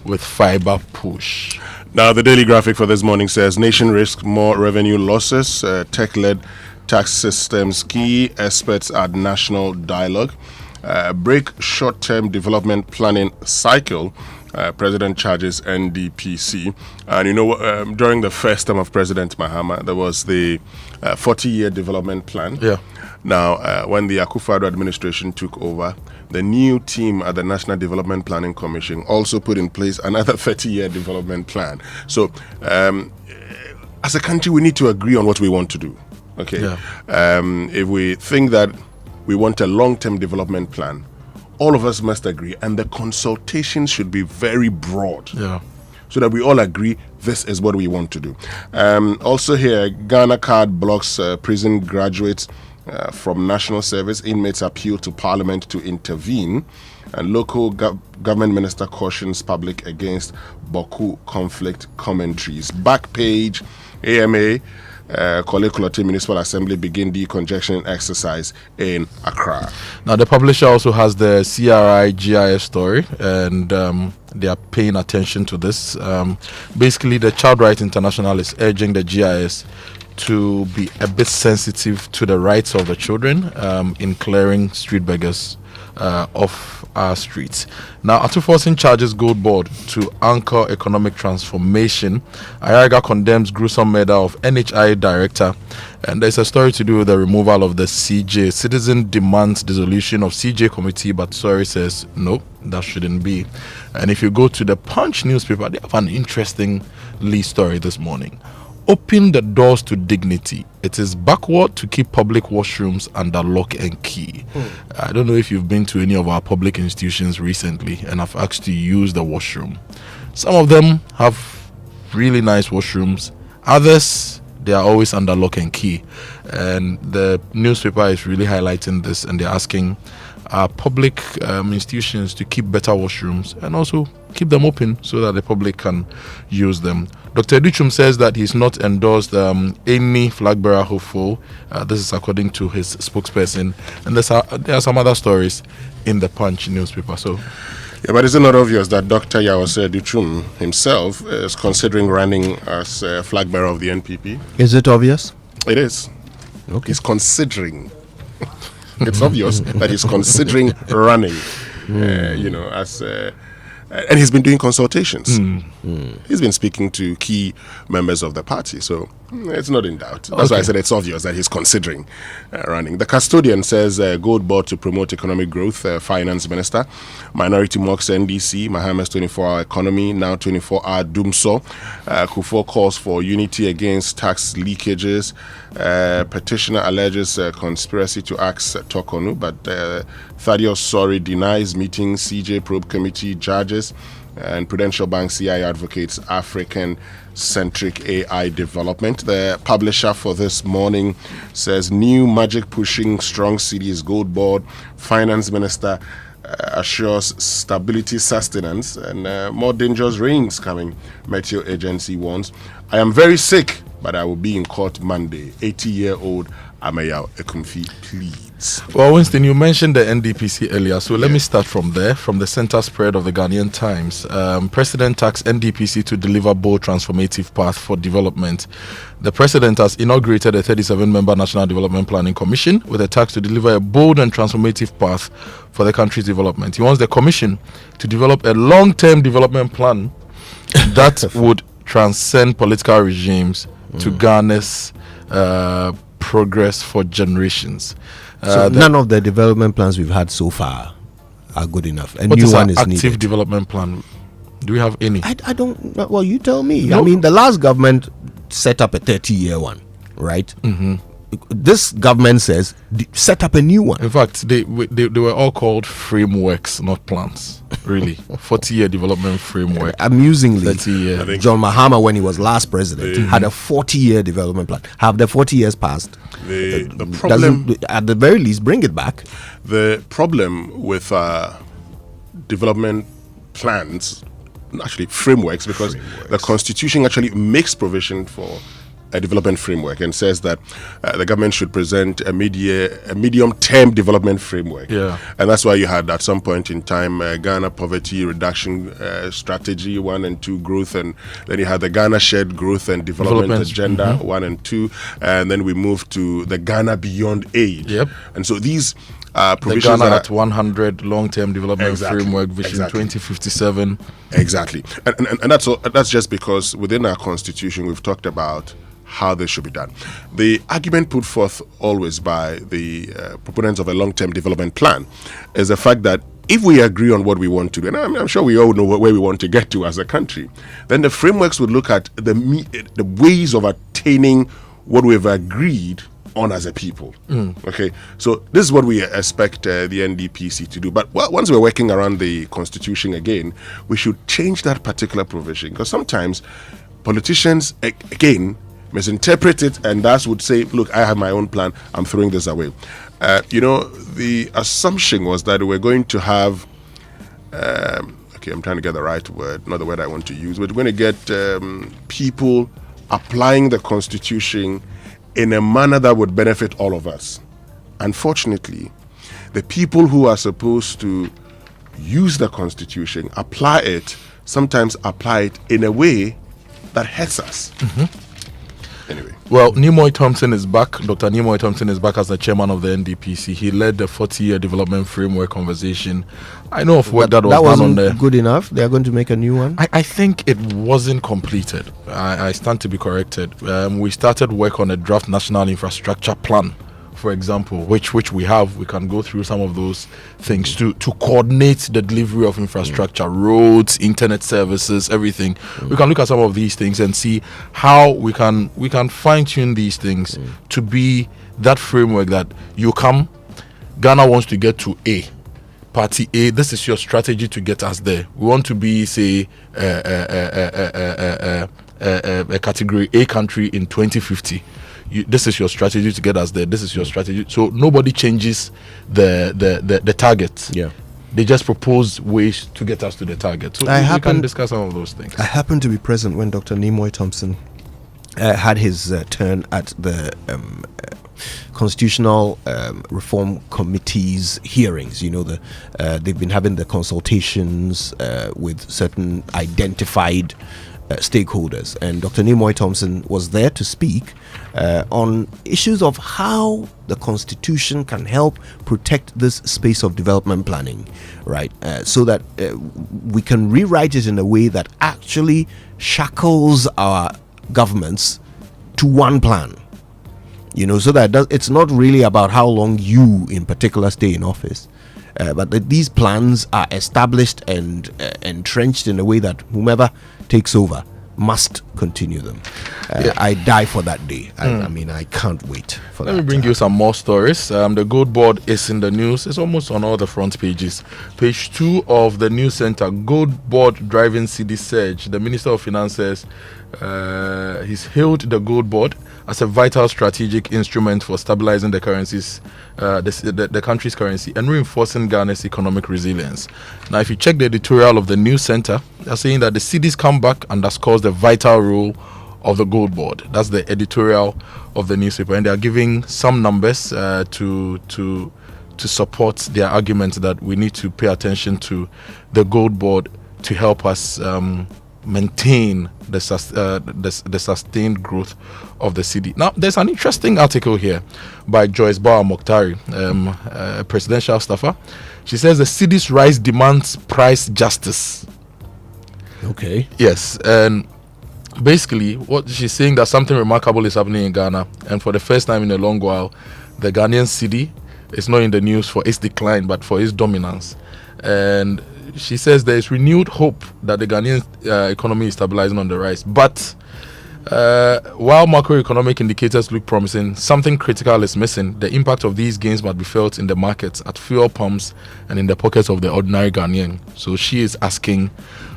with fiber push. Now, the daily graphic for this morning says nation risks more revenue losses. Tech-led tax systems key experts at national dialogue. Break short-term development planning cycle. President charges NDPC. And during the first term of President Mahama, there was the 40-year development plan. Yeah. Now, when the Akufo-Addo administration took over, the new team at the National Development Planning Commission also put in place another 30-year development plan. So, as a country, we need to agree on what we want to do. Okay. Yeah. If we think that we want a long-term development plan, all of us must agree, and the consultation should be very broad. Yeah. So that we all agree this is what we want to do. Also here, Ghana card blocks prison graduates from national service. Inmates appeal to Parliament to intervene. And local government minister cautions public against Boku conflict commentaries. Back page, AMA, Korle Kulote Municipal Assembly begin decongestion exercise in Accra. Now, the publisher also has the CRI GIS story, and they are paying attention to this. Basically, the Child Rights International is urging the GIS to be a bit sensitive to the rights of the children in clearing street beggars off our streets. Now, Atufosin charges Gold Board to anchor economic transformation. Ayaga condemns gruesome murder of NHI director. And there's a story to do with the removal of the CJ. Citizen demands dissolution of CJ committee, but Sorry says no, that shouldn't be. And if you go to the Punch newspaper, they have an interesting lead story this morning. Open the doors to dignity. It is backward to keep public washrooms under lock and key. I don't know if you've been to any of our public institutions recently and have asked to use the washroom. Some of them have really nice washrooms. Others, they are always under lock and key. And the newspaper is really highlighting this, and they're asking public institutions to keep better washrooms and also keep them open so that the public can use them. Dr. Duchum says that he's not endorsed any flag bearer hopeful. This is according to his spokesperson. And there are some other stories in the Punch newspaper. So, yeah, but is it not obvious that Dr. Yawase Duchum himself is considering running as flag bearer of the NPP? Is it obvious? It is. Okay. He's considering. It's obvious that he's considering running, as... and he's been doing consultations. He's been speaking to key members of the party, so it's not in doubt. That's why I said it's obvious that he's considering running. The custodian says Gold Board to promote economic growth. Finance Minister, Minority mocks NDC, Mahama's 24-hour economy, now 24-hour doomsaw. Kufo calls for unity against tax leakages. Petitioner alleges conspiracy to axe Tokonu, but Thaddeus Sorry denies meeting CJ probe committee judges. And Prudential Bank CI advocates African-centric AI development. The publisher for this morning says new magic pushing strong cities gold board. Finance Minister assures stability sustenance, and more dangerous rains coming. Meteo Agency warns. I am very sick, but I will be in court Monday. 80-year-old Amoah Ekumfi pleads. Well, Winston, you mentioned the NDPC earlier, so let me start from there, from the center spread of the Ghanaian Times. President tasked NDPC to deliver bold transformative path for development. The president has inaugurated a 37-member National Development Planning Commission with a task to deliver a bold and transformative path for the country's development. He wants the commission to develop a long-term development plan that would transcend political regimes to Ghana's progress for generations. So none of the development plans we've had so far are good enough. A what new is one an is active needed. development plan? Do we have any? I don't know. Well, you tell me. No. I mean, the last government set up a 30-year one, right? Mm-hmm. This government says set up a new one. In fact, they were all called frameworks, not plans. Really, 40-year development framework. Amusingly, 30-year. John Mahama, when he was last president, had a 40-year development plan. Have the 40 years passed? The problem, at the very least, bring it back. The problem with development plans, actually frameworks, because the Constitution actually makes provision for a development framework and says that the government should present a medium-term development framework. Yeah. And that's why you had at some point in time Ghana Poverty Reduction Strategy 1 and 2 growth, and then you had the Ghana Shared Growth and Development Agenda 1 and 2, and then we moved to the Ghana Beyond Aid. Yep. And so these the provisions Ghana are at 100 long-term development framework vision 2057. Exactly. And that's just because within our constitution we've talked about how this should be done. The argument put forth always by the proponents of a long-term development plan is the fact that if we agree on what we want to do, and I'm sure we all know where we want to get to as a country, then the frameworks would look at the ways of attaining what we've agreed on as a people. Okay, so this is what we expect the NDPC to do. But once we're working around the constitution again, we should change that particular provision, because sometimes politicians again misinterpret it, and that would say, look, I have my own plan, I'm throwing this away. The assumption was that we're going to have I'm trying to get the right word, not the word I want to use. We're going to get people applying the constitution in a manner that would benefit all of us. Unfortunately, the people who are supposed to use the constitution, sometimes apply it in a way that hurts us. Anyway. Well, Nimoy Thompson is back. Dr. Nimoy Thompson is back as the chairman of the NDPC. He led the 40-year development framework conversation. I know of what that was done on there. Good enough. They are going to make a new one. I think it wasn't completed. I stand to be corrected. We started work on a draft national infrastructure plan, for example, which we have. We can go through some of those things to coordinate the delivery of infrastructure, roads, internet services, everything. We can look at some of these things and see how we can fine tune these things to be that framework that you come. Ghana wants to get to A. Party A, this is your strategy to get us there. We want to be, say, a category A country in 2050. This is your strategy to get us there. This is your strategy. So nobody changes the target. Yeah. They just propose ways to get us to the target. So we can discuss some of those things. I happened to be present when Dr. Nimoy Thompson had his turn at the Constitutional Reform Committee's hearings. They've been having the consultations with certain identified stakeholders, and Dr. Nimoy Thompson was there to speak on issues of how the Constitution can help protect this space of development planning, right? So that we can rewrite it in a way that actually shackles our governments to one plan. So that it's not really about how long you in particular stay in office, but that these plans are established and entrenched in a way that whomever takes over must continue them. I die for that day. I mean, I can't wait for that. Let me bring you some more stories. The Gold Board is in the news. It's almost on all the front pages. Page 2 of the news center, Gold Board driving cedi surge. The Minister of Finance says he's hailed the Gold Board as a vital strategic instrument for stabilizing the currencies, the country's currency, and reinforcing Ghana's economic resilience. Now, if you check the editorial of the news center, they're saying that the cedi's comeback underscores the vital role of the Gold Board. That's the editorial of the newspaper, and they are giving some numbers to support their argument that we need to pay attention to the Gold Board to help us maintain the sustained growth of the cedi. Now, there's an interesting article here by Joyce Bauer Mokhtari, a presidential staffer. She says the cedi's rise demands price justice. Okay. Yes, and basically what she's saying, that something remarkable is happening in Ghana, and for the first time in a long while, the Ghanaian cedi is not in the news for its decline but for its dominance. And she says there is renewed hope that the Ghanaian economy is stabilizing on the rise. But while macroeconomic indicators look promising, something critical is missing. The impact of these gains must be felt in the markets, at fuel pumps, and in the pockets of the ordinary Ghanaian. So she is asking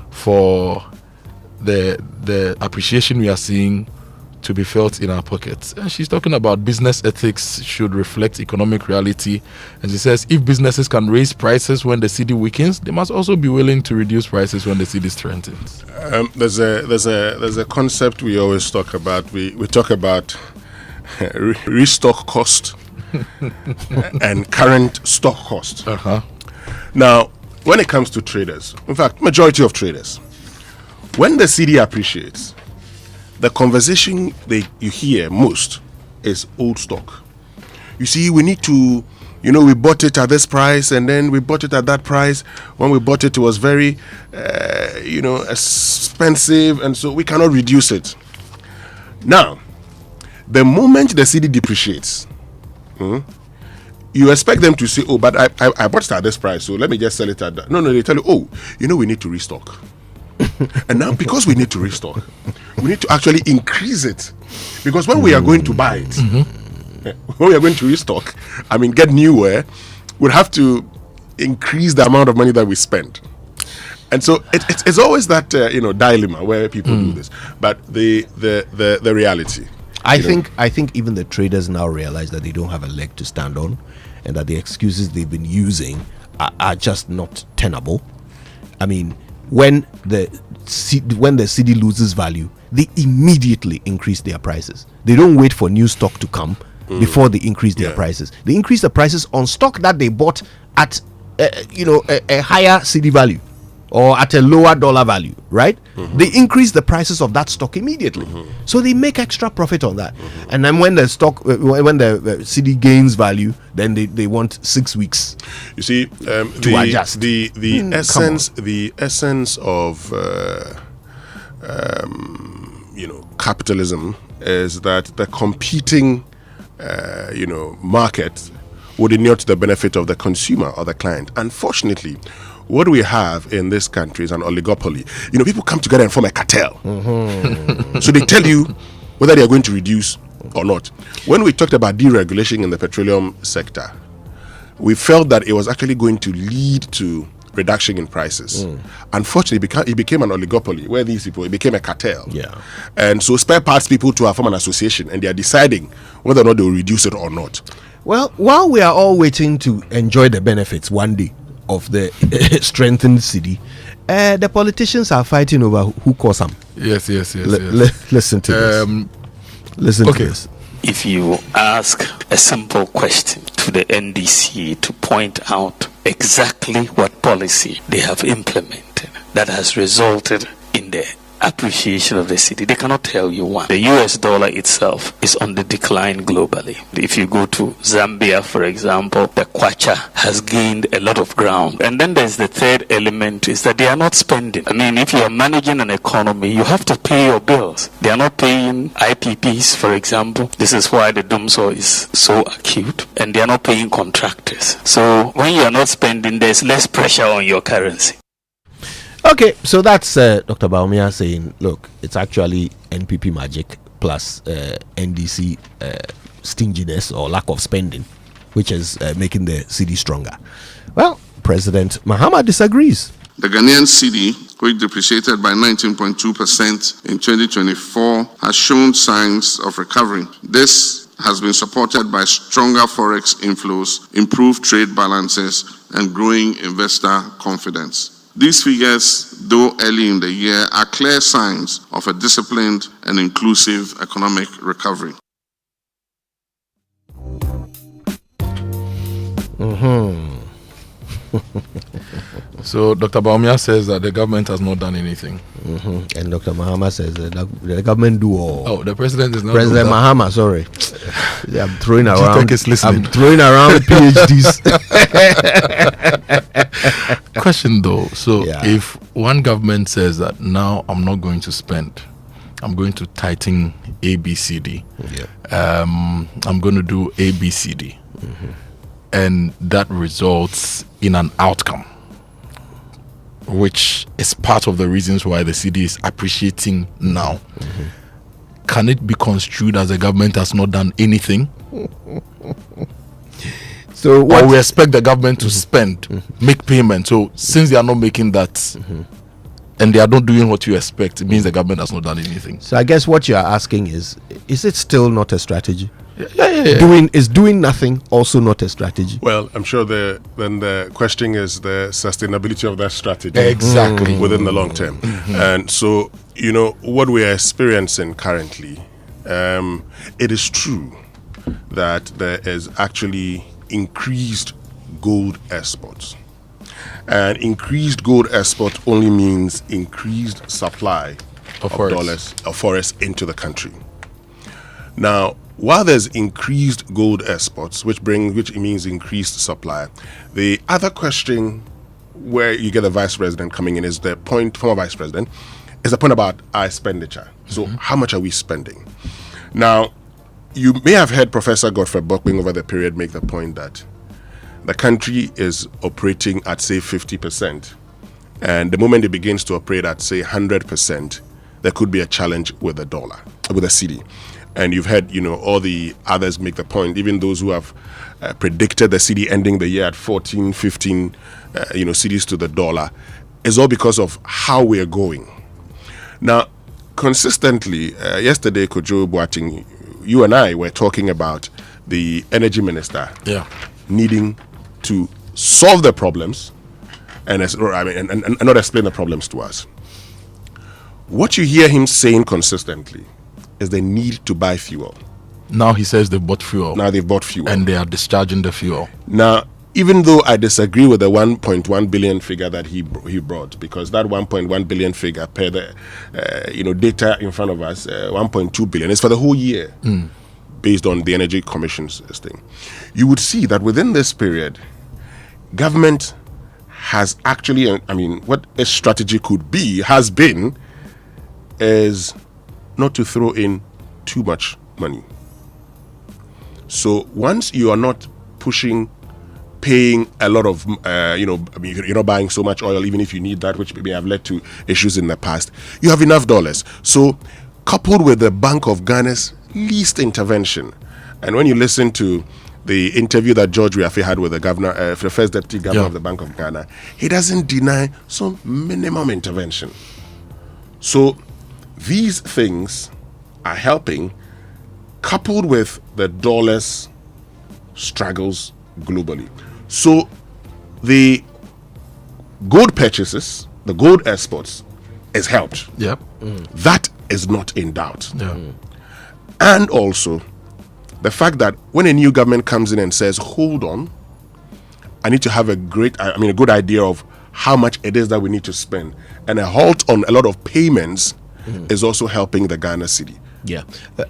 for the appreciation we are seeing to be felt in our pockets. And she's talking about business ethics should reflect economic reality. And she says if businesses can raise prices when the cedi weakens, they must also be willing to reduce prices when the cedi strengthens. There's a concept we always talk about. We talk about restock cost and current stock cost. Now, when it comes to traders, in fact, majority of traders, when the cedi appreciates, the conversation you hear most is old stock. You see, we need to, we bought it at this price, and then we bought it at that price. When we bought it, it was very, expensive, and so we cannot reduce it. Now, the moment the cedi depreciates, you expect them to say, oh, but I bought it at this price, so let me just sell it at that. No, they tell you, oh, we need to restock. And now, because we need to restock, we need to actually increase it. Because when we are going to buy it, when we are going to restock, get newer, we'll have to increase the amount of money that we spend. And so it's always that dilemma where people do this. But the reality, I think even the traders now realize that they don't have a leg to stand on, and that the excuses they've been using are just not tenable. When the cedi loses value, they immediately increase their prices. They don't wait for new stock to come before they increase their prices. They increase the prices on stock that they bought at a higher cedi value or at a lower dollar value, right? They increase the prices of that stock immediately. So they make extra profit on that. And then when the cedi gains value, then they want 6 weeks. You see, to adjust. The essence of capitalism is that the competing market would inure to the benefit of the consumer or the client. Unfortunately, what we have in this country is an oligopoly. People come together and form a cartel. So they tell you whether they are going to reduce or not. When we talked about deregulation in the petroleum sector, we felt that it was actually going to lead to reduction in prices. Unfortunately, it became an oligopoly where it became a cartel. And so spare parts people to form an association, and they are deciding whether or not they will reduce it or not. Well, while we are all waiting to enjoy the benefits one day of the strengthened cedi, the politicians are fighting over who caused them. Yes. Listen to this. Listen to this. If you ask a simple question to the NDC to point out exactly what policy they have implemented that has resulted in the appreciation of the cedi, they cannot tell you one. The US dollar itself is on the decline globally. If you go to Zambia, for example, the kwacha has gained a lot of ground. And then there's the third element, is that they are not spending. If you are managing an economy, you have to pay your bills. They are not paying IPPs, for example. This is why the dumsor is so acute. And they are not paying contractors. So when you are not spending, there's less pressure on your currency. Okay, so that's Dr. Baumia saying, look, it's actually NPP magic plus NDC stinginess or lack of spending, which is making the cedi stronger. Well, President Mahama disagrees. The Ghanaian cedi, which depreciated by 19.2% in 2024, has shown signs of recovery. This has been supported by stronger forex inflows, improved trade balances, and growing investor confidence. These figures, though early in the year, are clear signs of a disciplined and inclusive economic recovery. So Dr. Baumia says that the government has not done anything. And Dr. Mahama says the government do all. Oh, the president is not. President Mahama, sorry. I'm throwing around. I'm throwing around PhDs. Question though. So if one government says that now I'm not going to spend, I'm going to tighten ABCD. I'm going to do ABCD. And that results in an outcome, which is part of the reasons why the cedi is appreciating now. Can it be construed as the government has not done anything? So or we expect the government to spend, make payment. So since they are not making that, and they are not doing what you expect, it means the government has not done anything. So I guess what you are asking is it still not a strategy? Yeah. Doing nothing also not a strategy? Well, I'm sure then the question is the sustainability of that strategy exactly within the long term. And so, what we are experiencing currently, it is true that there is actually increased gold exports. And increased gold export only means increased supply of dollars of forex into the country. Now, while there's increased gold exports, which means increased supply, the other question where you get the vice president coming in is the point, former vice president, is the point about our expenditure. So how much are we spending? Now, you may have heard Professor Godfrey Boateng over the period make the point that the country is operating at, say, 50%. And the moment it begins to operate at, say, 100%, there could be a challenge with the dollar, with the cedi. And you've heard, all the others make the point, even those who have predicted the cedi ending the year at 14, 15, cedis to the dollar, is all because of how we're going. Now, consistently, yesterday, Kojo Boateng, you and I were talking about the energy minister needing to solve the problems and not explain the problems to us. What you hear him saying consistently is the need to buy fuel. Now he says they've bought fuel. Now they've bought fuel. And they are discharging the fuel. Now, even though I disagree with the 1.1 billion figure that he brought, because that 1.1 billion figure per the data in front of us, 1.2 billion is for the whole year, based on the Energy Commission's thing. You would see that within this period, government has actually, what a strategy could be, has been, is not to throw in too much money. So once you are not paying a lot of, you're not buying so much oil, even if you need that, which may have led to issues in the past, you have enough dollars. So coupled with the Bank of Ghana's least intervention, and when you listen to the interview that George Riafe had with the governor, the first deputy governor of the Bank of Ghana, he doesn't deny some minimum intervention. So these things are helping, coupled with the dollar's struggles globally. So the gold purchases, the gold exports, is helped. That is not in doubt. And also the fact that when a new government comes in and says, hold on, I need to have a good idea of how much it is that we need to spend, and a halt on a lot of payments is also helping the Ghana cedi.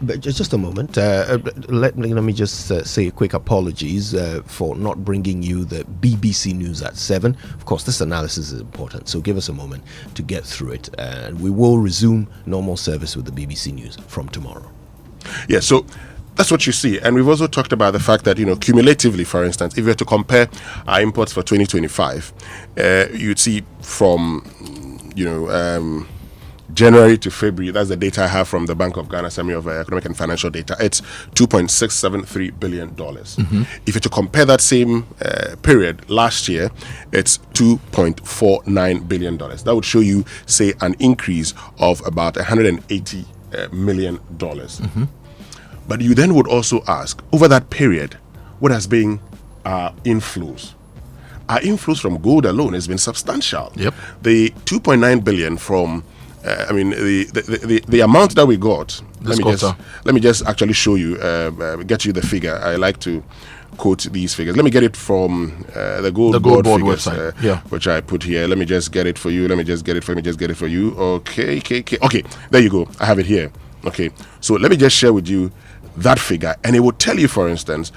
But just a moment. Let me just say quick apologies for not bringing you the BBC News at 7. Of course, this analysis is important, so give us a moment to get through it. And we will resume normal service with the BBC News from tomorrow. So that's what you see. And we've also talked about the fact that, cumulatively, for instance, if you were to compare our imports for 2025, you'd see from January to February, that's the data I have from the Bank of Ghana Summary of Economic and Financial Data, it's $2.673 billion. If you to compare that same period last year, it's $2.49 billion. That would show you, say, an increase of about $180 million. But you then would also ask, over that period, what has been our inflows? Our inflows from gold alone has been substantial. The 2.9 billion from the amount that we got. Let me just actually show you, get you the figure. I like to quote these figures. Let me get it from the Gold Board figures, website, which I put here. Let me just get it for you. Okay, there you go. I have it here. Okay, so let me just share with you that figure, and it will tell you, for instance,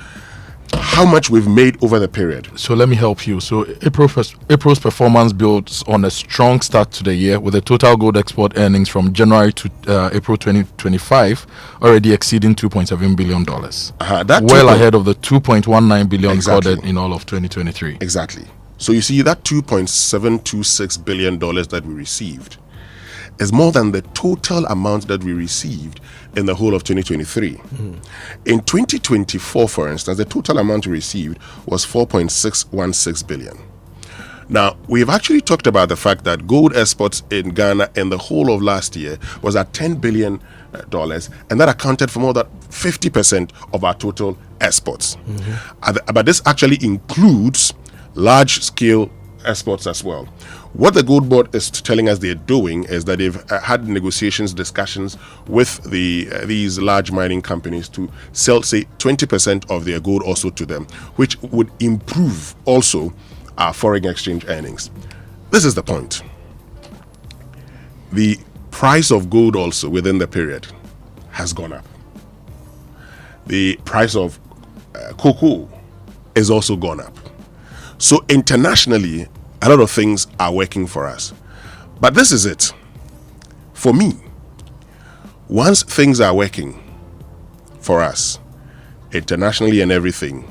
how much we've made over the period. So let me help you. So April's performance builds on a strong start to the year, with the total gold export earnings from January to April 2025 already exceeding $2.7 billion. Well ahead of the $2.19 billion recorded in all of 2023. Exactly. So you see, that $2.726 billion that we received is more than the total amount that we received in the whole of 2023. In 2024, for instance, the total amount we received was $4.616 billion. Now, we've actually talked about the fact that gold exports in Ghana in the whole of last year was at $10 billion, and that accounted for more than 50% of our total exports. But this actually includes large-scale exports as well. What the Gold Board is telling us they're doing is that they've had discussions with these large mining companies to sell, say, 20% of their gold also to them, which would improve also our foreign exchange earnings. This is the point. The price of gold also within the period has gone up. The price of cocoa is also gone up. So internationally, a lot of things are working for us. But this is it. For me, once things are working for us, internationally and everything,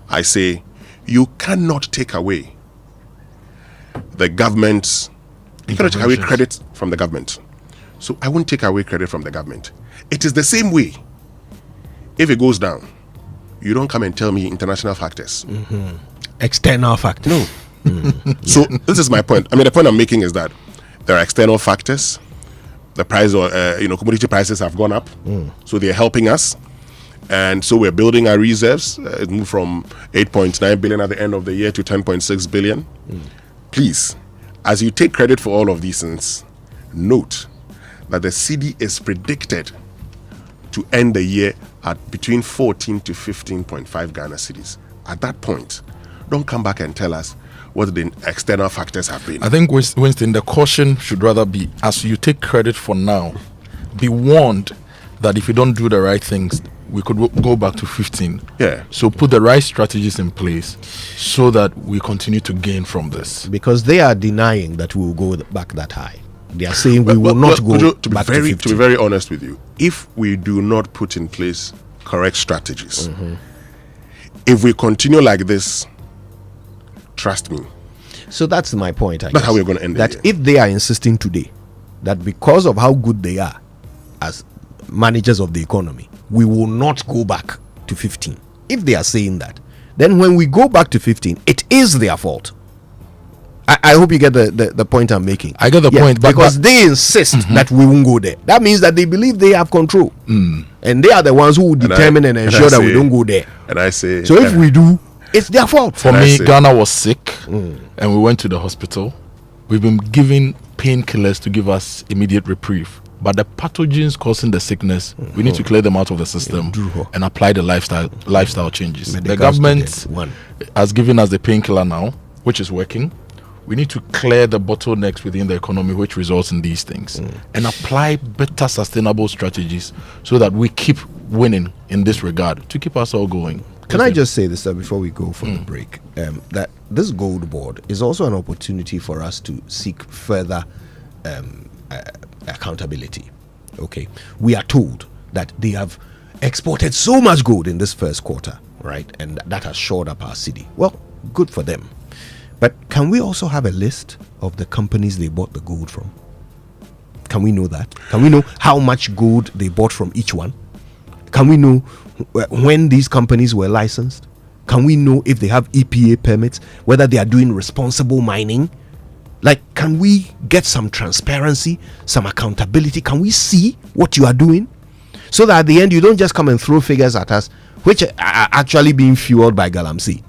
I say, you cannot take away the government's, you cannot take away credit from the government. So I won't take away credit from the government. It is the same way. If it goes down, you don't come and tell me international factors. External factors. No. So this is my point. The point I'm making is that there are external factors. The price of commodity prices have gone up, so they're helping us, and so we're building our reserves. It moved from 8.9 billion at the end of the year to 10.6 billion. Please, as you take credit for all of these things, note that the cedi is predicted to end the year at between 14 to 15.5 Ghana cedis. At that point, don't come back and tell us what the external factors have been. I think, Winston, the caution should rather be, as you take credit for now, be warned that if you don't do the right things, we could go back to 15. Yeah. So put the right strategies in place so that we continue to gain from this. Because they are denying that we will go back that high. They are saying we will not go back to 15. To be very honest with you, if we do not put in place correct strategies, if we continue like this, trust me. So that's my point. That's how we're going to end that. If they are insisting today that because of how good they are as managers of the economy, we will not go back to 15. If they are saying that, then when we go back to 15, it is their fault. I hope you get the point I'm making. I get the point. Because they insist that we won't go there. That means that they believe they have control. And they are the ones who will determine and ensure that we don't go there. And I say, so if we do, it's their fault. For me, Ghana was sick and we went to the hospital. We've been given painkillers to give us immediate reprieve. But the pathogens causing the sickness, we need to clear them out of the system and apply the lifestyle changes. The government has given us the painkiller now, which is working. We need to clear the bottlenecks within the economy, which results in these things, and apply better sustainable strategies so that we keep winning in this regard to keep us all going. Can I just say this before we go for the break? That this Gold Board is also an opportunity for us to seek further accountability. Okay, we are told that they have exported so much gold in this first quarter, right? And that has shored up our cedi. Well, good for them. But can we also have a list of the companies they bought the gold from? Can we know that? Can we know how much gold they bought from each one? Can we know when these companies were licensed? Can we know if they have EPA permits, whether they are doing responsible mining? Like, can we get some transparency, some accountability? Can we see what you are doing? So that at the end, you don't just come and throw figures at us, which are actually being fueled by Galamsey.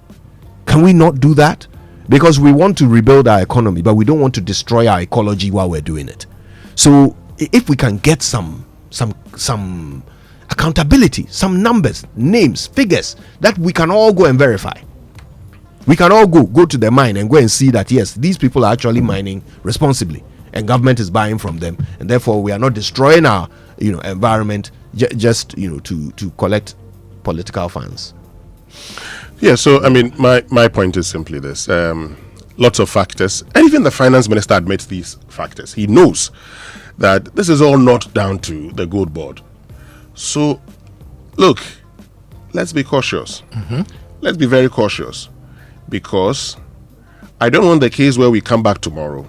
Can we not do that? Because we want to rebuild our economy, but we don't want to destroy our ecology while we're doing it. So if we can get some accountability, some numbers, names, figures that we can all go and verify. We can all go to the mine and go and see that yes, these people are actually mining responsibly, and government is buying from them, and therefore we are not destroying our environment just to collect political funds. Yeah, so I mean, my point is simply this: lots of factors, and even the finance minister admits these factors. He knows that this is all not down to the gold board. So, look, let's be cautious. Let's be very cautious, because I don't want the case where we come back tomorrow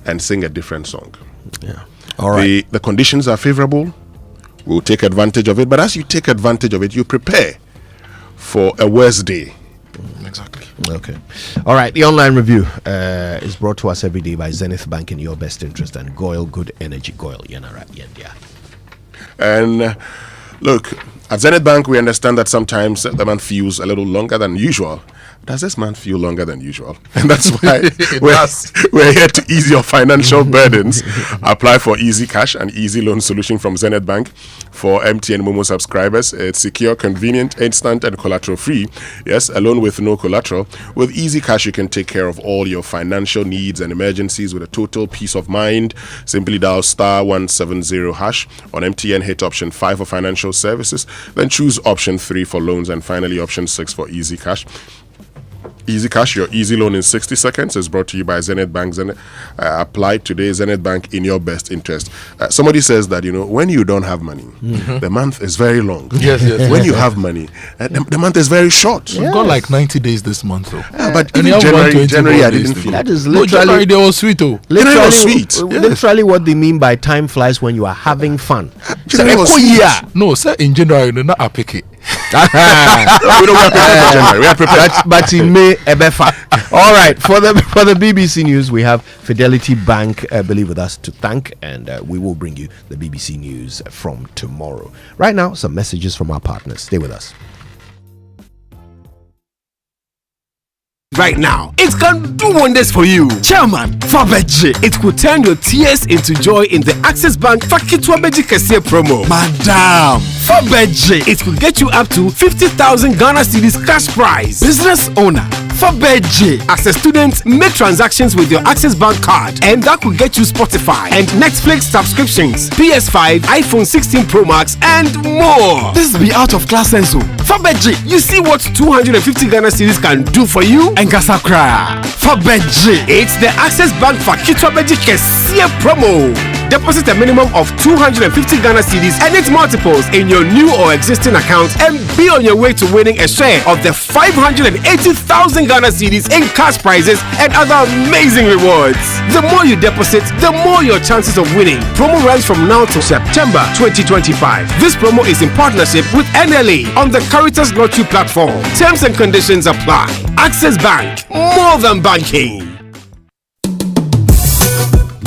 and sing a different song. Yeah. All right. The conditions are favorable. We'll take advantage of it. But as you take advantage of it, you prepare for a worse day. Exactly. Okay. All right. The online review is brought to us every day by Zenith Bank in your best interest and Goyle Good Energy. Goyle. Yeah. And look, at Zenith Bank, we understand that sometimes the month feels a little longer than usual. Does this month feel longer than usual? And that's why we're here to ease your financial burdens. Apply for Easy Cash, an easy loan solution from Zenith Bank for MTN Momo subscribers. It's secure, convenient, instant, and collateral free. Yes, a loan with no collateral. With Easy Cash, you can take care of all your financial needs and emergencies with a total peace of mind. Simply dial *170# on MTN, hit option 5 for financial services, then choose option 3 for loans, and finally option 6 for Easy Cash. Easy Cash, your easy loan in 60 seconds, is brought to you by Zenith Bank. Apply today, Zenith Bank, in your best interest. Somebody says that, when you don't have money, the month is very long. Yes. When you have money, the month is very short. We've got like 90 days this month, though. But even January, I didn't feel that is literally. January, they were sweet, though. Literally what they mean by time flies when you are having fun. No, sir, in January, not a pick it. We are prepared for January. We are prepared. But in May, Ebefa. All right. For the BBC News, we have Fidelity Bank, believe with us, to thank, and we will bring you the BBC News from tomorrow. Right now, some messages from our partners. Stay with us. Right now, it can do wonders for you. Chairman, Fabeji, it could turn your tears into joy in the Access Bank Fakitwa Beji Kese promo. Madam, Fabeji, it could get you up to 50,000 Ghana cedis cash prize. Business owner, Fabeji, as a student, make transactions with your Access Bank card, and that could get you Spotify and Netflix subscriptions, PS5, iPhone 16 Pro Max, and more. This be out of class senso. Fabeji, you see what 250 Ghana cedis can do for you? And Accra. Fabeji, it's the Access Bank Fakitwa Beji Kese promo. Deposit a minimum of 250 Ghana cedis and its multiples in your new or existing account, and be on your way to winning a share of the 580,000 Ghana cedis in cash prizes and other amazing rewards. The more you deposit, the more your chances of winning. Promo runs from now to September 2025. This promo is in partnership with NLA on the Caritas Lottery platform. Terms and conditions apply. Access Bank, more than banking.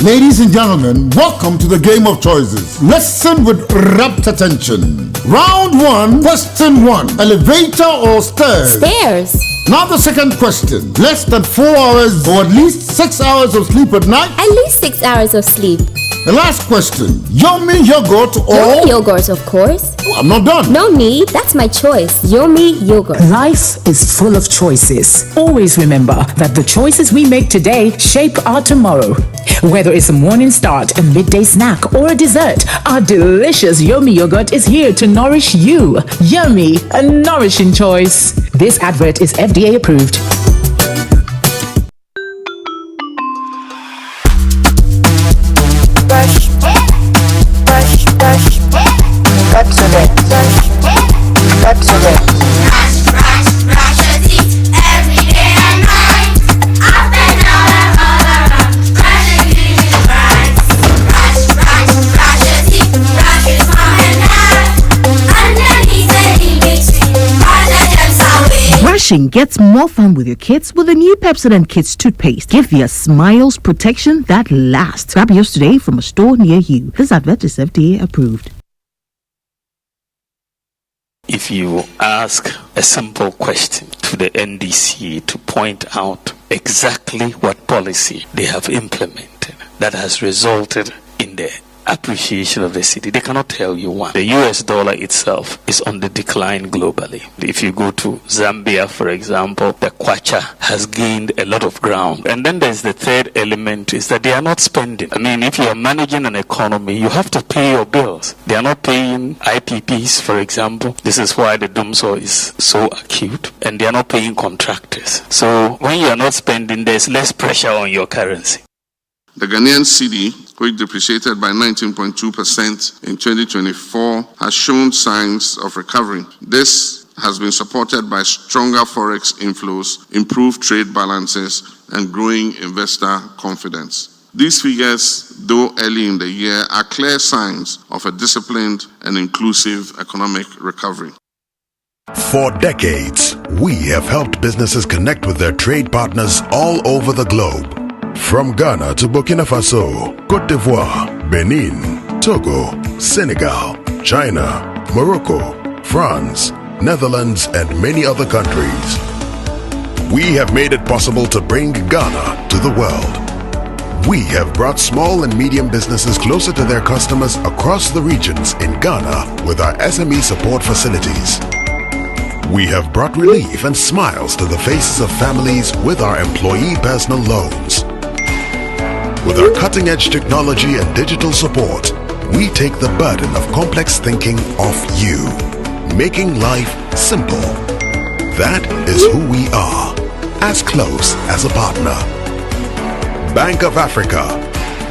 Ladies and gentlemen, welcome to the game of choices. Listen with rapt attention. Round 1, question 1. Elevator or stairs? Stairs. Now the second question. Less than 4 hours or at least 6 hours of sleep at night? At least 6 hours of sleep. The last question. Yomi yogurt or... Yomi yogurt, of course. Oh, I'm not done. No need, that's my choice. Yomi yogurt. Life is full of choices. Always remember that the choices we make today shape our tomorrow. Whether it's a morning start, a midday snack, or a dessert, our delicious Yomi yogurt is here to nourish you. Yummy, a nourishing choice. This advert is FDA approved. Brush your teeth every day and night. Up and down and all around. Brushing gets more fun with your kids with the new Pepsodent Kids toothpaste. Give your smiles protection that lasts. Grab yours today from a store near you. This advert is FDA approved. If you ask a simple question to the NDC to point out exactly what policy they have implemented that has resulted in the appreciation of the cedi, they cannot tell you one. The US dollar itself is on the decline globally. If you go to Zambia, for example, the kwacha has gained a lot of ground. And then there's the third element is that they are not spending. I mean, if you are managing an economy, you have to pay your bills. They are not paying IPPs, for example. This is why the doomsaw is so acute. And they are not paying contractors. So when you are not spending, there's less pressure on your currency. The Ghanaian cedi, which depreciated by 19.2% in 2024, has shown signs of recovery. This has been supported by stronger forex inflows, improved trade balances, and growing investor confidence. These figures, though early in the year, are clear signs of a disciplined and inclusive economic recovery. For decades, we have helped businesses connect with their trade partners all over the globe. From Ghana to Burkina Faso, Côte d'Ivoire, Benin, Togo, Senegal, China, Morocco, France, Netherlands, and many other countries. We have made it possible to bring Ghana to the world. We have brought small and medium businesses closer to their customers across the regions in Ghana with our SME support facilities. We have brought relief and smiles to the faces of families with our employee personal loans. With our cutting-edge technology and digital support, we take the burden of complex thinking off you, making life simple. That is who we are, as close as a partner. Bank of Africa.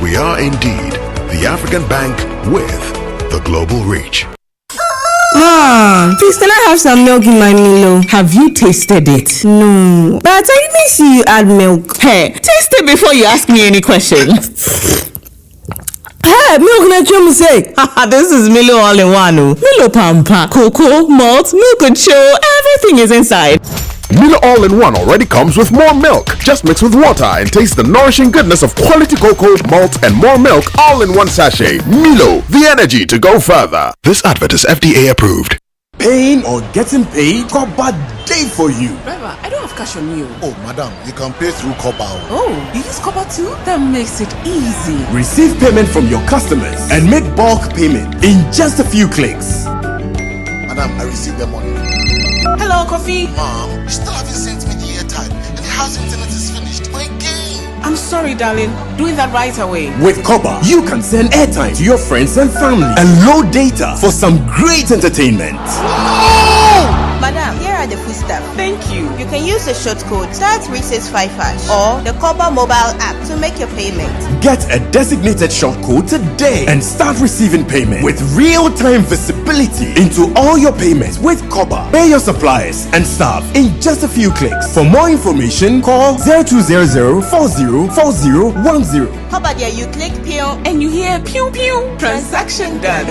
We are indeed the African bank with the global reach. Mom, please can I have some milk in my Milo? Have you tasted it? No. But I didn't see you add milk. Hey, taste it before you ask me any questions. Hey, milk na chum say. This is Milo all in one. Milo Pampa, cocoa, malt, milk and show, everything is inside. Milo All-in-One already comes with more milk. Just mix with water and taste the nourishing goodness of quality cocoa, malt, and more milk all in one sachet. Milo, the energy to go further. This advert is FDA approved. Paying or getting paid? Koba day for you. Driver, I don't have cash on you. Oh, madam, you can pay through Koba. Oh, you use Koba too? That makes it easy. Receive payment from your customers and make bulk payment in just a few clicks. Madam, I received the money. Hello, Coffee. Mom, you still haven't sent me the airtime, and the house internet is finished. My game. I'm sorry, darling. Doing that right away. With Koba, you can send airtime to your friends and family and load data for some great entertainment. Madam, here are the food stuff. Thank you. You can use the short code *365# or the Koba mobile app to make your payment. Get a designated short code today and start receiving payment with real-time visibility into all your payments with Koba. Pay your suppliers and staff in just a few clicks. For more information, call 0200 404010. Koba there, you click pew and you hear pew pew. Transaction done.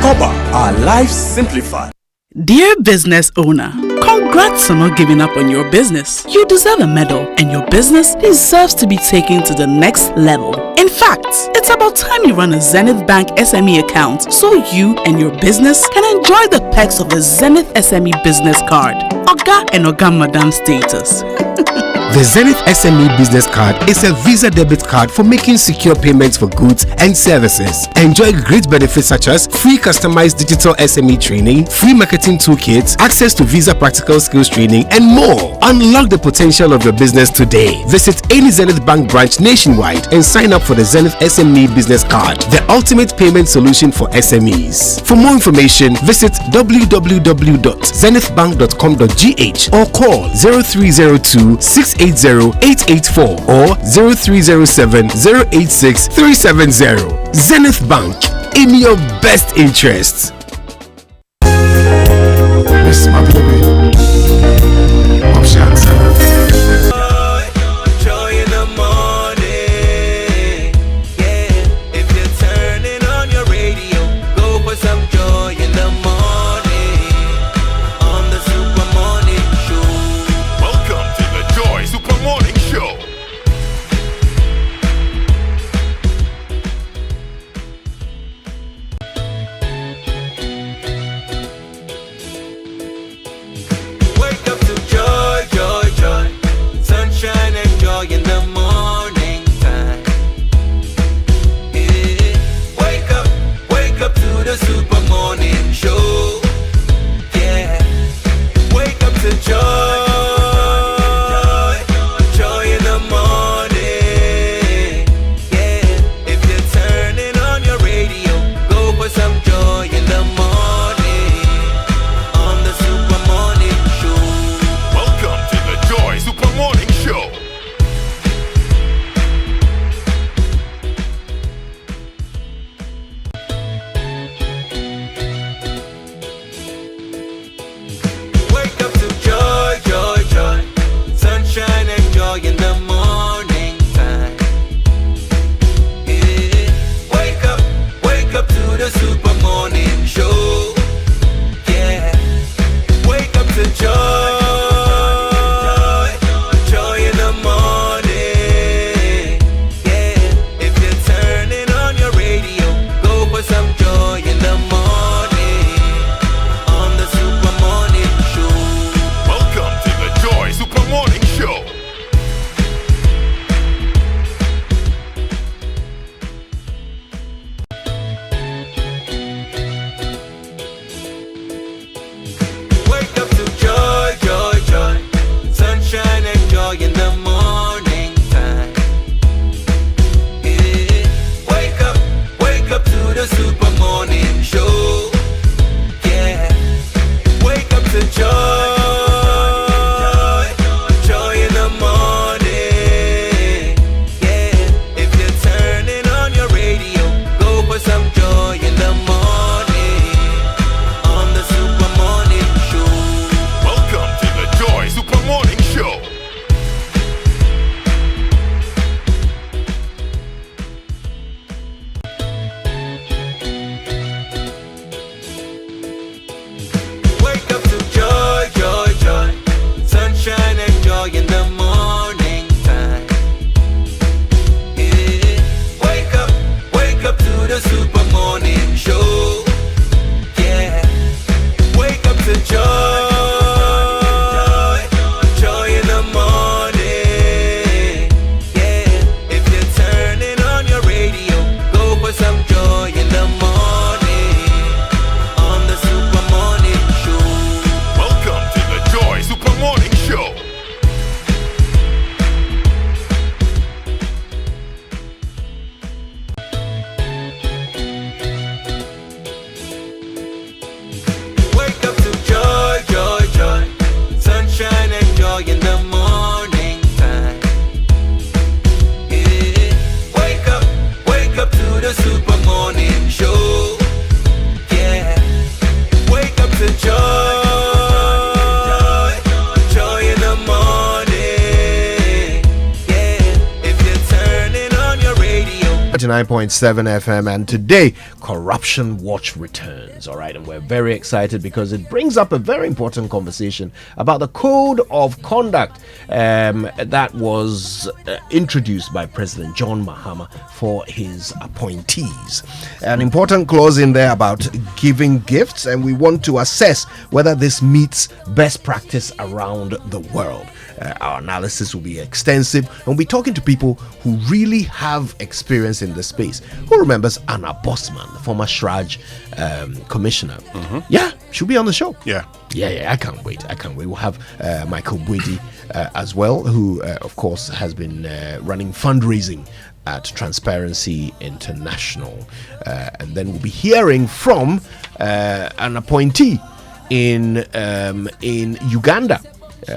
Koba, our life simplified. Dear business owner, congrats on not giving up on your business. You deserve a medal, and your business deserves to be taken to the next level. In fact, it's about time you run a Zenith Bank SME account so you and your business can enjoy the perks of the Zenith SME Business Card. Oga and Oga Madam status. The Zenith SME Business Card is a Visa debit card for making secure payments for goods and services. Enjoy great benefits such as free customized digital SME training, free marketing toolkits, access to Visa practical skills training, and more. Unlock the potential of your business today. Visit any Zenith Bank branch nationwide and sign up for the Zenith SME Business Card, the ultimate payment solution for SMEs. For more information, visit www.zenithbank.com.gh or call 0302 680-884 or 0307-086-370. Zenith Bank, in your best interests. Miss my baby. Joy in the morning. Yeah, if you're turning on your radio, go for some joy in the morning. On the Super Morning Show. 99.7 FM, and today Corruption Watch returns. All right, and we're very excited because it brings up a very important conversation about the code of conduct that was introduced by President John Mahama for his appointees. An important clause in there about giving gifts, and we want to assess whether this meets best practice around the world. Our analysis will be extensive, and we'll be talking to people who really have experience in this space. Who remembers Anna Bosman, the former Shraj commissioner? Yeah, she'll be on the show. Yeah, I can't wait. We'll have Michael Bwedi as well, who, of course, has been running fundraising at Transparency International. And then we'll be hearing from an appointee in Uganda,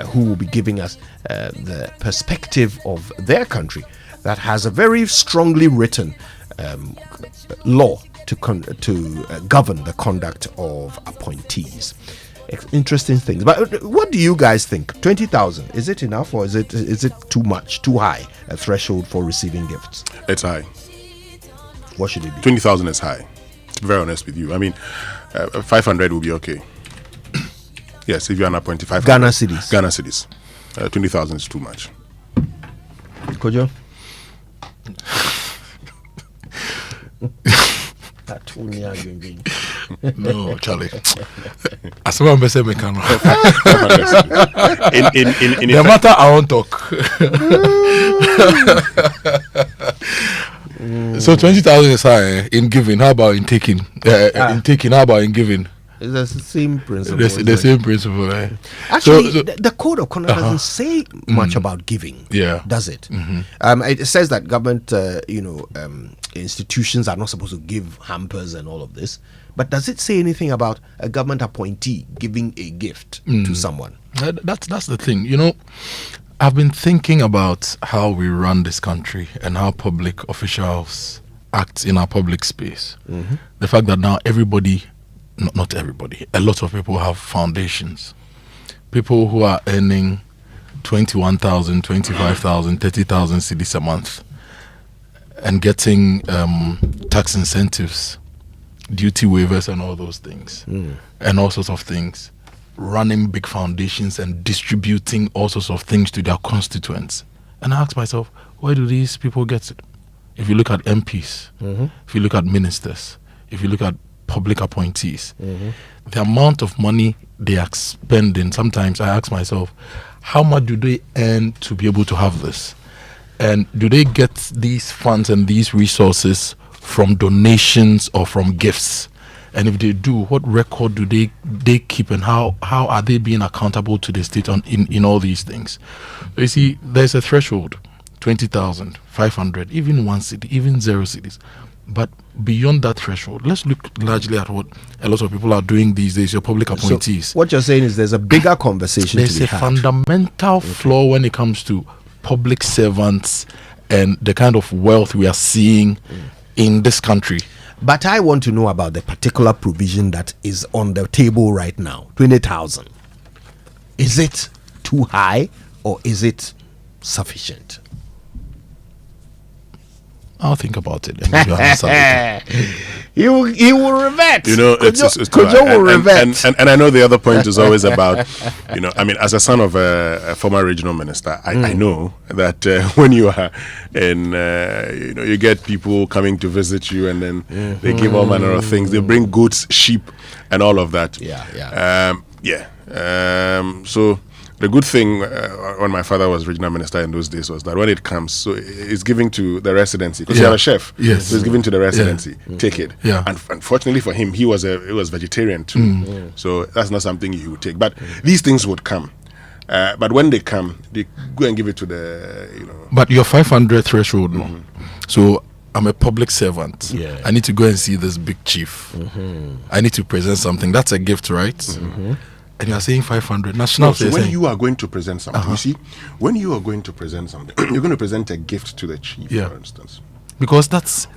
who will be giving us the perspective of their country that has a very strongly written law to govern the conduct of appointees. Interesting things. But what do you guys think? 20,000, is it enough, or is it too much, too high a threshold for receiving gifts? It's high. What should it be? 20,000 is high, to be very honest with you. I mean, 500 will be okay. Yes, if you're an appointee, 500. Ghana cedis. 20,000 is too much. Kojo? No, Charlie. As long as I'm in the matter, I won't talk. So 20,000 is high in giving. How about in taking? In taking, how about in giving? It's the same principle. The same principle. Actually, the code of conduct doesn't say much about giving. Yeah, does it? It says that government, institutions are not supposed to give hampers and all of this. But does it say anything about a government appointee giving a gift to someone? That's the thing. You know, I've been thinking about how we run this country and how public officials act in our public space. The fact that now everybody. Not everybody. A lot of people have foundations. People who are earning 21,000, 25,000, 30,000 cedis a month and getting tax incentives, duty waivers and all those things and all sorts of things, running big foundations and distributing all sorts of things to their constituents. And I ask myself, where do these people get it? If you look at MPs, if you look at ministers, if you look at public appointees, the amount of money they are spending, sometimes I ask myself, how much do they earn to be able to have this? And do they get these funds and these resources from donations or from gifts? And if they do, what record do they keep, and how are they being accountable to the state in all these things? So you see, there's a threshold, 20,000, 500, even 1 cedi, even 0 cedis. But beyond that threshold, let's look largely at what a lot of people are doing these days, your public appointees. So what you're saying is there's a bigger conversation there's to be a had. fundamental flaw when it comes to public servants and the kind of wealth we are seeing in this country. But I want to know about the particular provision that is on the table right now, 20,000. Is it too high or is it sufficient? I'll think about it and give you an answer later. He will revert. You know, Kojo will revert. And I know the other point is always about, you know, I mean, as a son of a former regional minister, I know that when you are in, you know, you get people coming to visit you, and then they give all manner of things. They bring goats, sheep, and all of that. So the good thing when my father was regional minister in those days was that when it comes, so it's giving to the residency, because you have a chef. Yes. So it's giving to the residency. Take it. Yeah. And unfortunately for him, he was vegetarian too. So that's not something he would take. But these things would come. But when they come, they go and give it to the, you know. But your 500 threshold, no. So I'm a public servant. Yeah. I need to go and see this big chief. I need to present something. That's a gift, right? And you are saying 500. National. No, so when you are going to present something, you see, when you are going to present something, you're going to present a gift to the chief, for instance. Because that's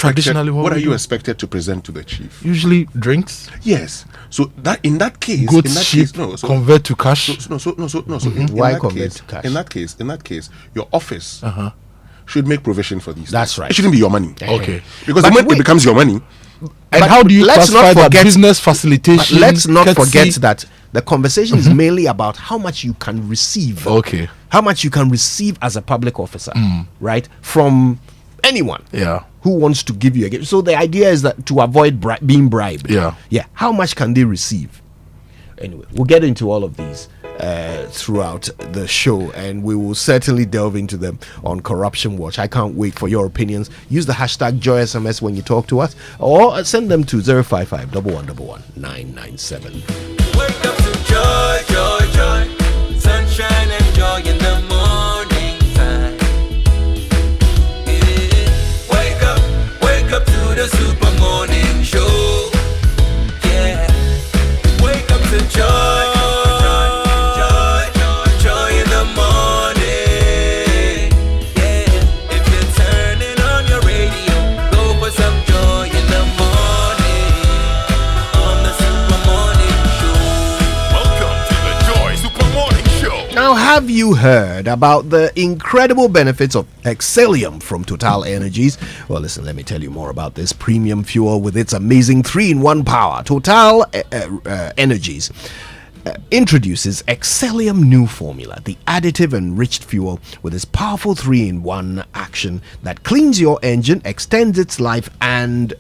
traditionally what are you expected to present to the chief? Usually drinks. Yes. So that in that case, convert to cash. Why convert to cash? In that case, your office should make provision for these. That's things. right. It shouldn't be your money. Okay. Because But the moment wait. it becomes your money, And But how do you let's not classify that forget- business But facilitation? let's not courtesy- forget that the conversation is mainly about how much you can receive. Okay. How much you can receive as a public officer, right? From anyone. Yeah. Who wants to give you a gift. So the idea is that to avoid being bribed. Yeah. Yeah. How much can they receive? Anyway, we'll get into all of these throughout the show, and we will certainly delve into them on Corruption Watch. I can't wait for your opinions. Use the hashtag JoySMS when you talk to us, or send them to 055 1111 997. Wake up to joy, joy, joy. Sunshine and joy in the morning time. Yeah. Wake up to the super morning show. Yeah. Wake up to joy. Joy in the morning. Yeah. If you're turning on your radio, go for some joy in the morning. On the super morning show. Welcome to the Joy Super Morning Show. Now, have you heard about the incredible benefits of Excellium from Total Energies? Well, listen, let me tell you more about this premium fuel with its amazing 3-in-1 power. Total Energies introduces Excellium new formula, the additive enriched fuel with its powerful 3-in-1 action that cleans your engine, extends its life, and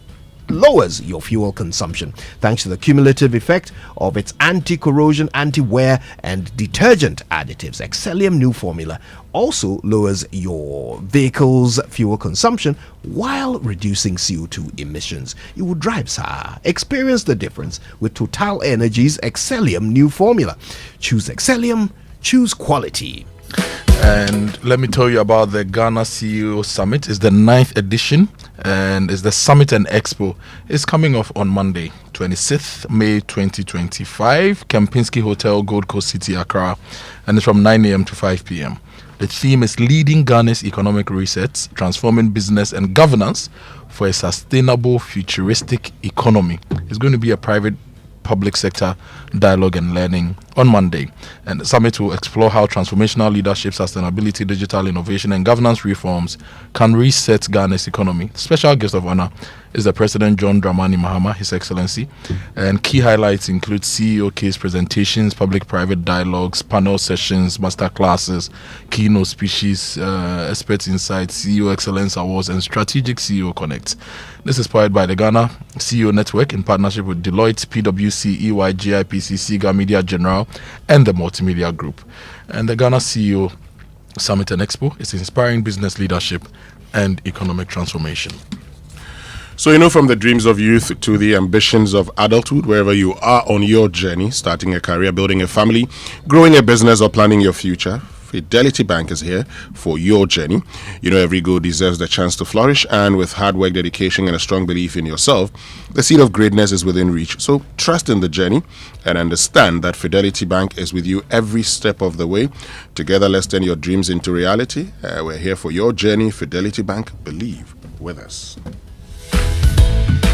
lowers your fuel consumption thanks to the cumulative effect of its anti-corrosion, anti-wear, and detergent additives. Excellium new formula also lowers your vehicle's fuel consumption while reducing CO2 emissions. You will drive, sir. Experience the difference with Total Energies Excellium new formula. Choose Excellium, choose quality. And let me tell you about the Ghana CEO Summit. It's the 9th edition, and it's the Summit and Expo. It's coming off on Monday, 26th May 2025, Kempinski Hotel, Gold Coast City, Accra, and it's from 9 a.m. to 5 p.m. The theme is Leading Ghana's Economic Resets, Transforming Business and Governance for a Sustainable Futuristic Economy. It's going to be a private public sector dialogue and learning on Monday, and the summit will explore how transformational leadership, sustainability, digital innovation, and governance reforms can reset Ghana's economy. Special guest of honor is the President John Dramani Mahama, His Excellency, and key highlights include CEO case presentations, public-private dialogues, panel sessions, master classes, keynote speeches, expert insights, CEO Excellence Awards, and strategic CEO Connect. This is powered by the Ghana CEO Network in partnership with Deloitte, PwC, EY, GIPC, SIGA Media General, and the Multimedia Group. And the Ghana CEO Summit and Expo is inspiring business leadership and economic transformation. So, from the dreams of youth to the ambitions of adulthood, wherever you are on your journey, starting a career, building a family, growing a business, or planning your future, Fidelity Bank is here for your journey. Every goal deserves the chance to flourish, and with hard work, dedication, and a strong belief in yourself, the seed of greatness is within reach. So trust in the journey and understand that Fidelity Bank is with you every step of the way. Together, let's turn your dreams into reality. We're here for your journey. Fidelity Bank, believe with us.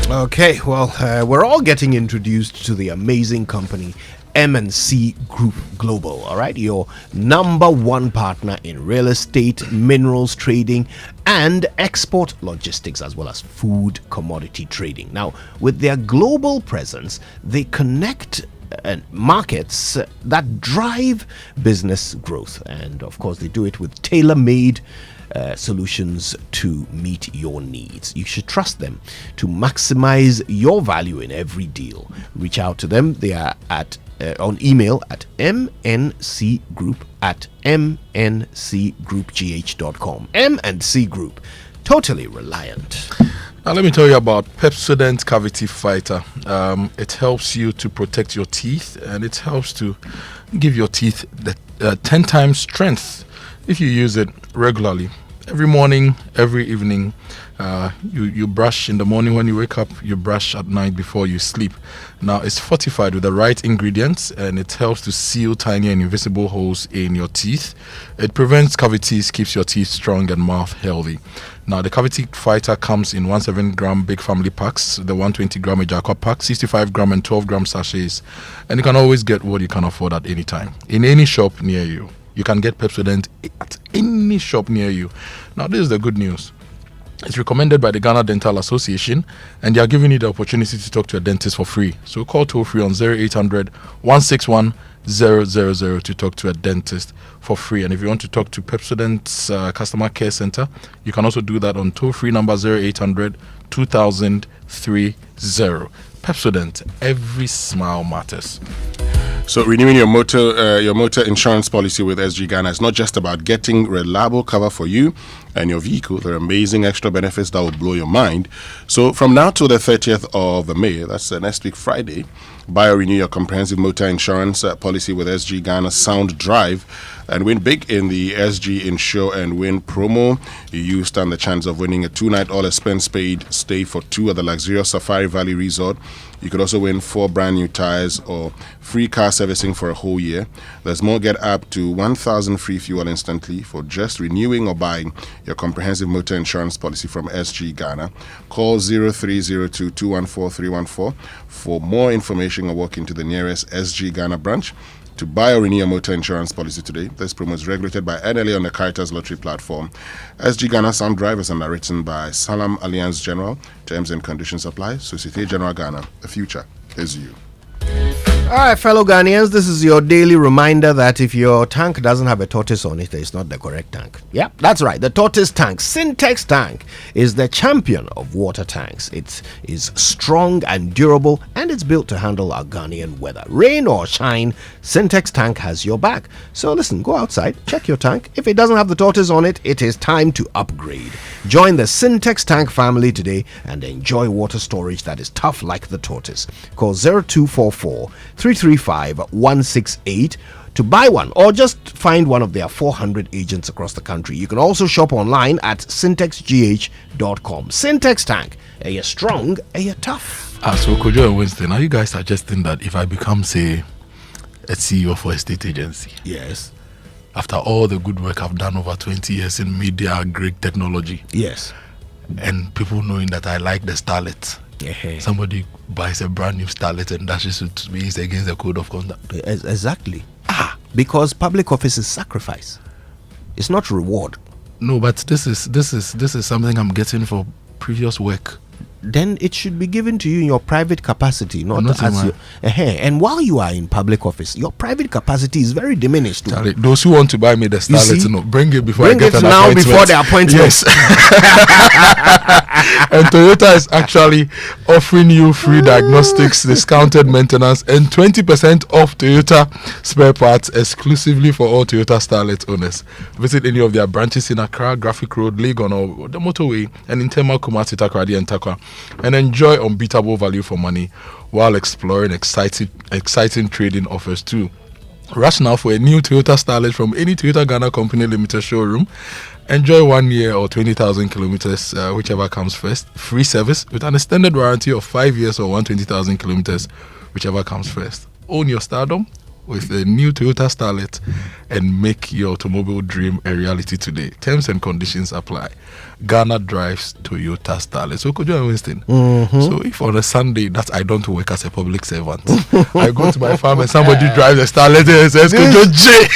Okay, well, we're all getting introduced to the amazing company M&C Group Global, all right, your number one partner in real estate, minerals trading, and export logistics, as well as food commodity trading. Now, with their global presence, they connect markets that drive business growth, and of course, they do it with tailor-made solutions to meet your needs. You should trust them to maximize your value in every deal. Reach out to them. They are on email at mncgroup@mncgroupgh.com. M&C Group, totally reliant. Now let me tell you about Pepsodent Cavity Fighter. It helps you to protect your teeth, and it helps to give your teeth the 10 times strength if you use it regularly. Every morning, every evening, you brush in the morning when you wake up, you brush at night before you sleep. Now, it's fortified with the right ingredients, and it helps to seal tiny and invisible holes in your teeth. It prevents cavities, keeps your teeth strong and mouth healthy. Now, the Cavity Fighter comes in 170-gram big family packs, the 120-gram Ejaka pack, 65-gram and 12-gram sachets, and you can always get what you can afford at any time, in any shop near you. You can get Pepsodent at any shop near you. Now, this is the good news. It's recommended by the Ghana Dental Association, and they are giving you the opportunity to talk to a dentist for free. So call toll free on 0800 161 000 to talk to a dentist for free. And if you want to talk to Pepsodent's customer care center, you can also do that on toll free number 0800 2030. Pepsodent, every smile matters. So renewing your motor insurance policy with SG Ghana is not just about getting reliable cover for you and your vehicle. There are amazing extra benefits that will blow your mind. So from now till the 30th of May, that's next week Friday, buy or renew your comprehensive motor insurance policy with SG Ghana Sound Drive and win big in the SG Insure and Win promo. You stand the chance of winning a 2-night all-expense-paid stay for 2 at the luxurious Safari Valley Resort. You could also win 4 brand new tires or free car servicing for a whole year. There's more. Get up to 1,000 free fuel instantly for just renewing or buying your comprehensive motor insurance policy from SG Ghana. Call 0302 214 314 for more information or walk into the nearest SG Ghana branch to buy or renew a motor insurance policy today. This promo is regulated by NLA on the Caritas Lottery platform. SG Ghana Sound Drive is underwritten by Salam Alliance General. Terms and conditions apply. Societe Generale Ghana. The future is you. All right, fellow Ghanaians, this is your daily reminder that if your tank doesn't have a tortoise on it, it's not the correct tank. Yeah, that's right. The tortoise tank, Syntex tank, is the champion of water tanks. It is strong and durable, and it's built to handle our Ghanaian weather. Rain or shine, Syntex tank has your back. So listen, go outside, check your tank. If it doesn't have the tortoise on it, it is time to upgrade. Join the Syntex tank family today and enjoy water storage that is tough like the tortoise. Call 0244 335 168 to buy one, or just find one of their 400 agents across the country. You can also shop online at syntexgh.com. Syntex tank, are you strong, are you tough? So Kojo and Winston, are you guys suggesting that if I become, say, a CEO for a state agency, yes, after all the good work I've done over 20 years in media, great technology, yes, and people knowing that I like the starlet, somebody buys a brand new starlet and dashes it to me, it's against the code of conduct? Exactly. Because public office is sacrifice, it's not reward. No, but this is something I'm getting for previous work. Then it should be given to you in your private capacity, not as your. And while you are in public office, your private capacity is very diminished. Charlie, those who want to buy me the starlet, bring it before bring I get it an now appointment. before the appointment. Yes. And Toyota is actually offering you free diagnostics, discounted maintenance, and 20% off Toyota spare parts exclusively for all Toyota Starlet owners. Visit any of their branches in Accra, Graphic Road, Legon, or the motorway, and in Tema, Kumasi, Takoradi, and Takwa, and enjoy unbeatable value for money while exploring exciting trading offers too. Rush now for a new Toyota Starlet from any Toyota Ghana Company Limited showroom. Enjoy 1 year or 20,000 kilometers, whichever comes first. Free service with an extended warranty of 5 years or 120,000 kilometers, whichever comes first. Own your stardom with the new Toyota Starlet and make your automobile dream a reality today. Terms and conditions apply. Ghana drives Toyota Starlet. So Kojo and Winston. So if on a Sunday that I don't work as a public servant, I go to my farm and somebody drives a Starlet and says, Kojo J.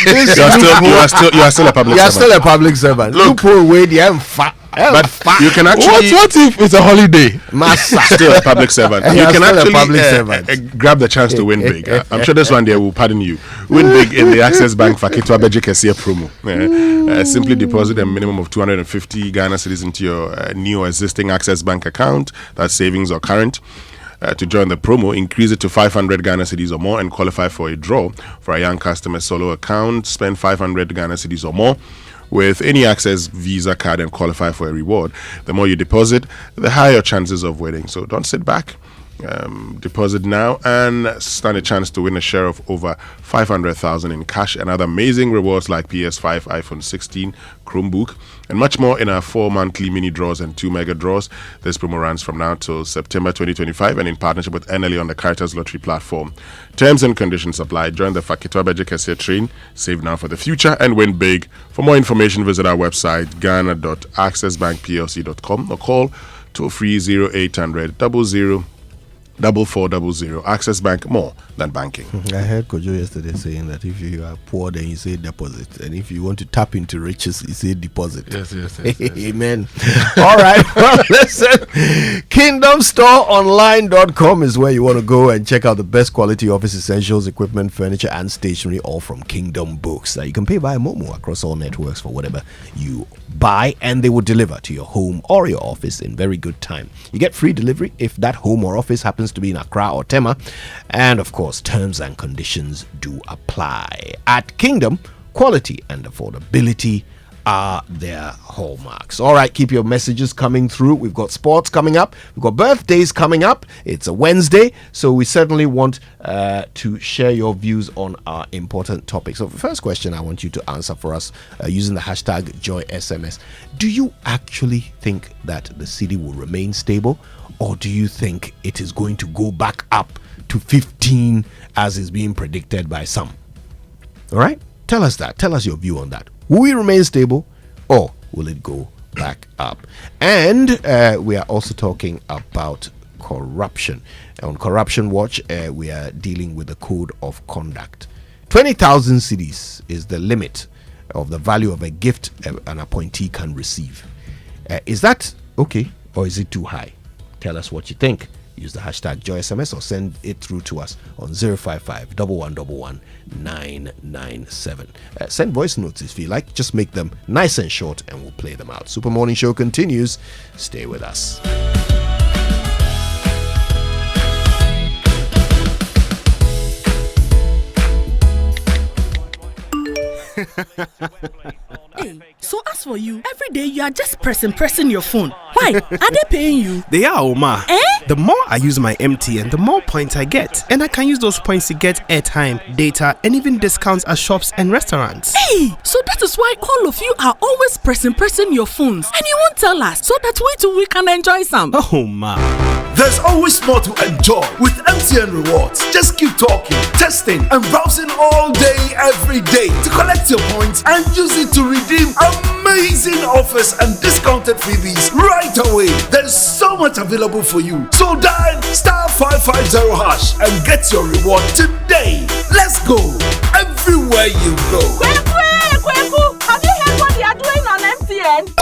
You are still a public servant. You are still a public servant. Look, you pull away the M5. But you can actually. What if it's a holiday? Still a public servant. You can actually grab the chance to win big. I'm sure this one day will pardon you. Win big in the Access Bank Fakitwa Beji Kesia promo. Simply deposit a minimum of 250 Ghana cedis into your new or existing Access Bank account, that's savings or current. To join the promo, increase it to 500 Ghana cedis or more and qualify for a draw for a young customer solo account. Spend 500 Ghana cedis or more with any Access Visa card and qualify for a reward. The more you deposit, the higher your chances of winning. So don't sit back. Deposit now and stand a chance to win a share of over 500,000 in cash and other amazing rewards like PS5, iPhone 16, Chromebook, and much more in our 4 monthly mini draws and 2 mega draws. This promo runs from now till September 2025 and in partnership with NLA on the Caritas Lottery platform. Terms and conditions apply. Join the Fakitwa Beji Kesia train. Save now for the future and win big. For more information, visit our website ghana.accessbankplc.com or call toll free 0800 00 4400. Access Bank, more than banking. I heard Kojo yesterday saying that if you are poor, then you say deposit, and if you want to tap into riches, you say deposit. Yes. Amen. All right. Well, listen, KingdomStoreOnline.com is where you want to go and check out the best quality office essentials, equipment, furniture, and stationery, all from Kingdom Books. You can pay by Momo across all networks for whatever you buy, and they will deliver to your home or your office in very good time. You get free delivery if that home or office happens to be in Accra or Tema, and of course, terms and conditions do apply. At Kingdom, quality and affordability are their hallmarks. All right, keep your messages coming through. We've got sports coming up. We've got birthdays coming up. It's a Wednesday, so we certainly want to share your views on our important topics. So the first question I want you to answer for us using the hashtag JoySMS. Do you actually think that the cedi will remain stable, or do you think it is going to go back up to 15 as is being predicted by some? All right, tell us that. Tell us your view on that. Will it remain stable, or will it go back up? And we are also talking about corruption. On Corruption Watch, we are dealing with the code of conduct. 20,000 cedis is the limit of the value of a gift an appointee can receive. Is that okay, or is it too high? Tell us what you think. Use the hashtag JoySMS or send it through to us on 055 1111 997. Send voice notes if you like. Just make them nice and short and we'll play them out. Super Morning Show continues. Stay with us. Hey, so as for you, every day you are just pressing your phone. Why? Are they paying you? They are, Oma. Eh? The more I use my MTN, the more points I get. And I can use those points to get airtime, data, and even discounts at shops and restaurants. Hey, so that is why all of you are always pressing your phones. And you won't tell us, so that we too we can enjoy some. Oh, ma. There's always more to enjoy with MTN Rewards. Just keep talking, testing, and browsing all day, every day to collect your points and use it to redeem amazing offers and discounted freebies right away. There's so much available for you. So dial *550# and get your reward today. Let's go everywhere you go. Kweku, have you heard what they are doing on MTN?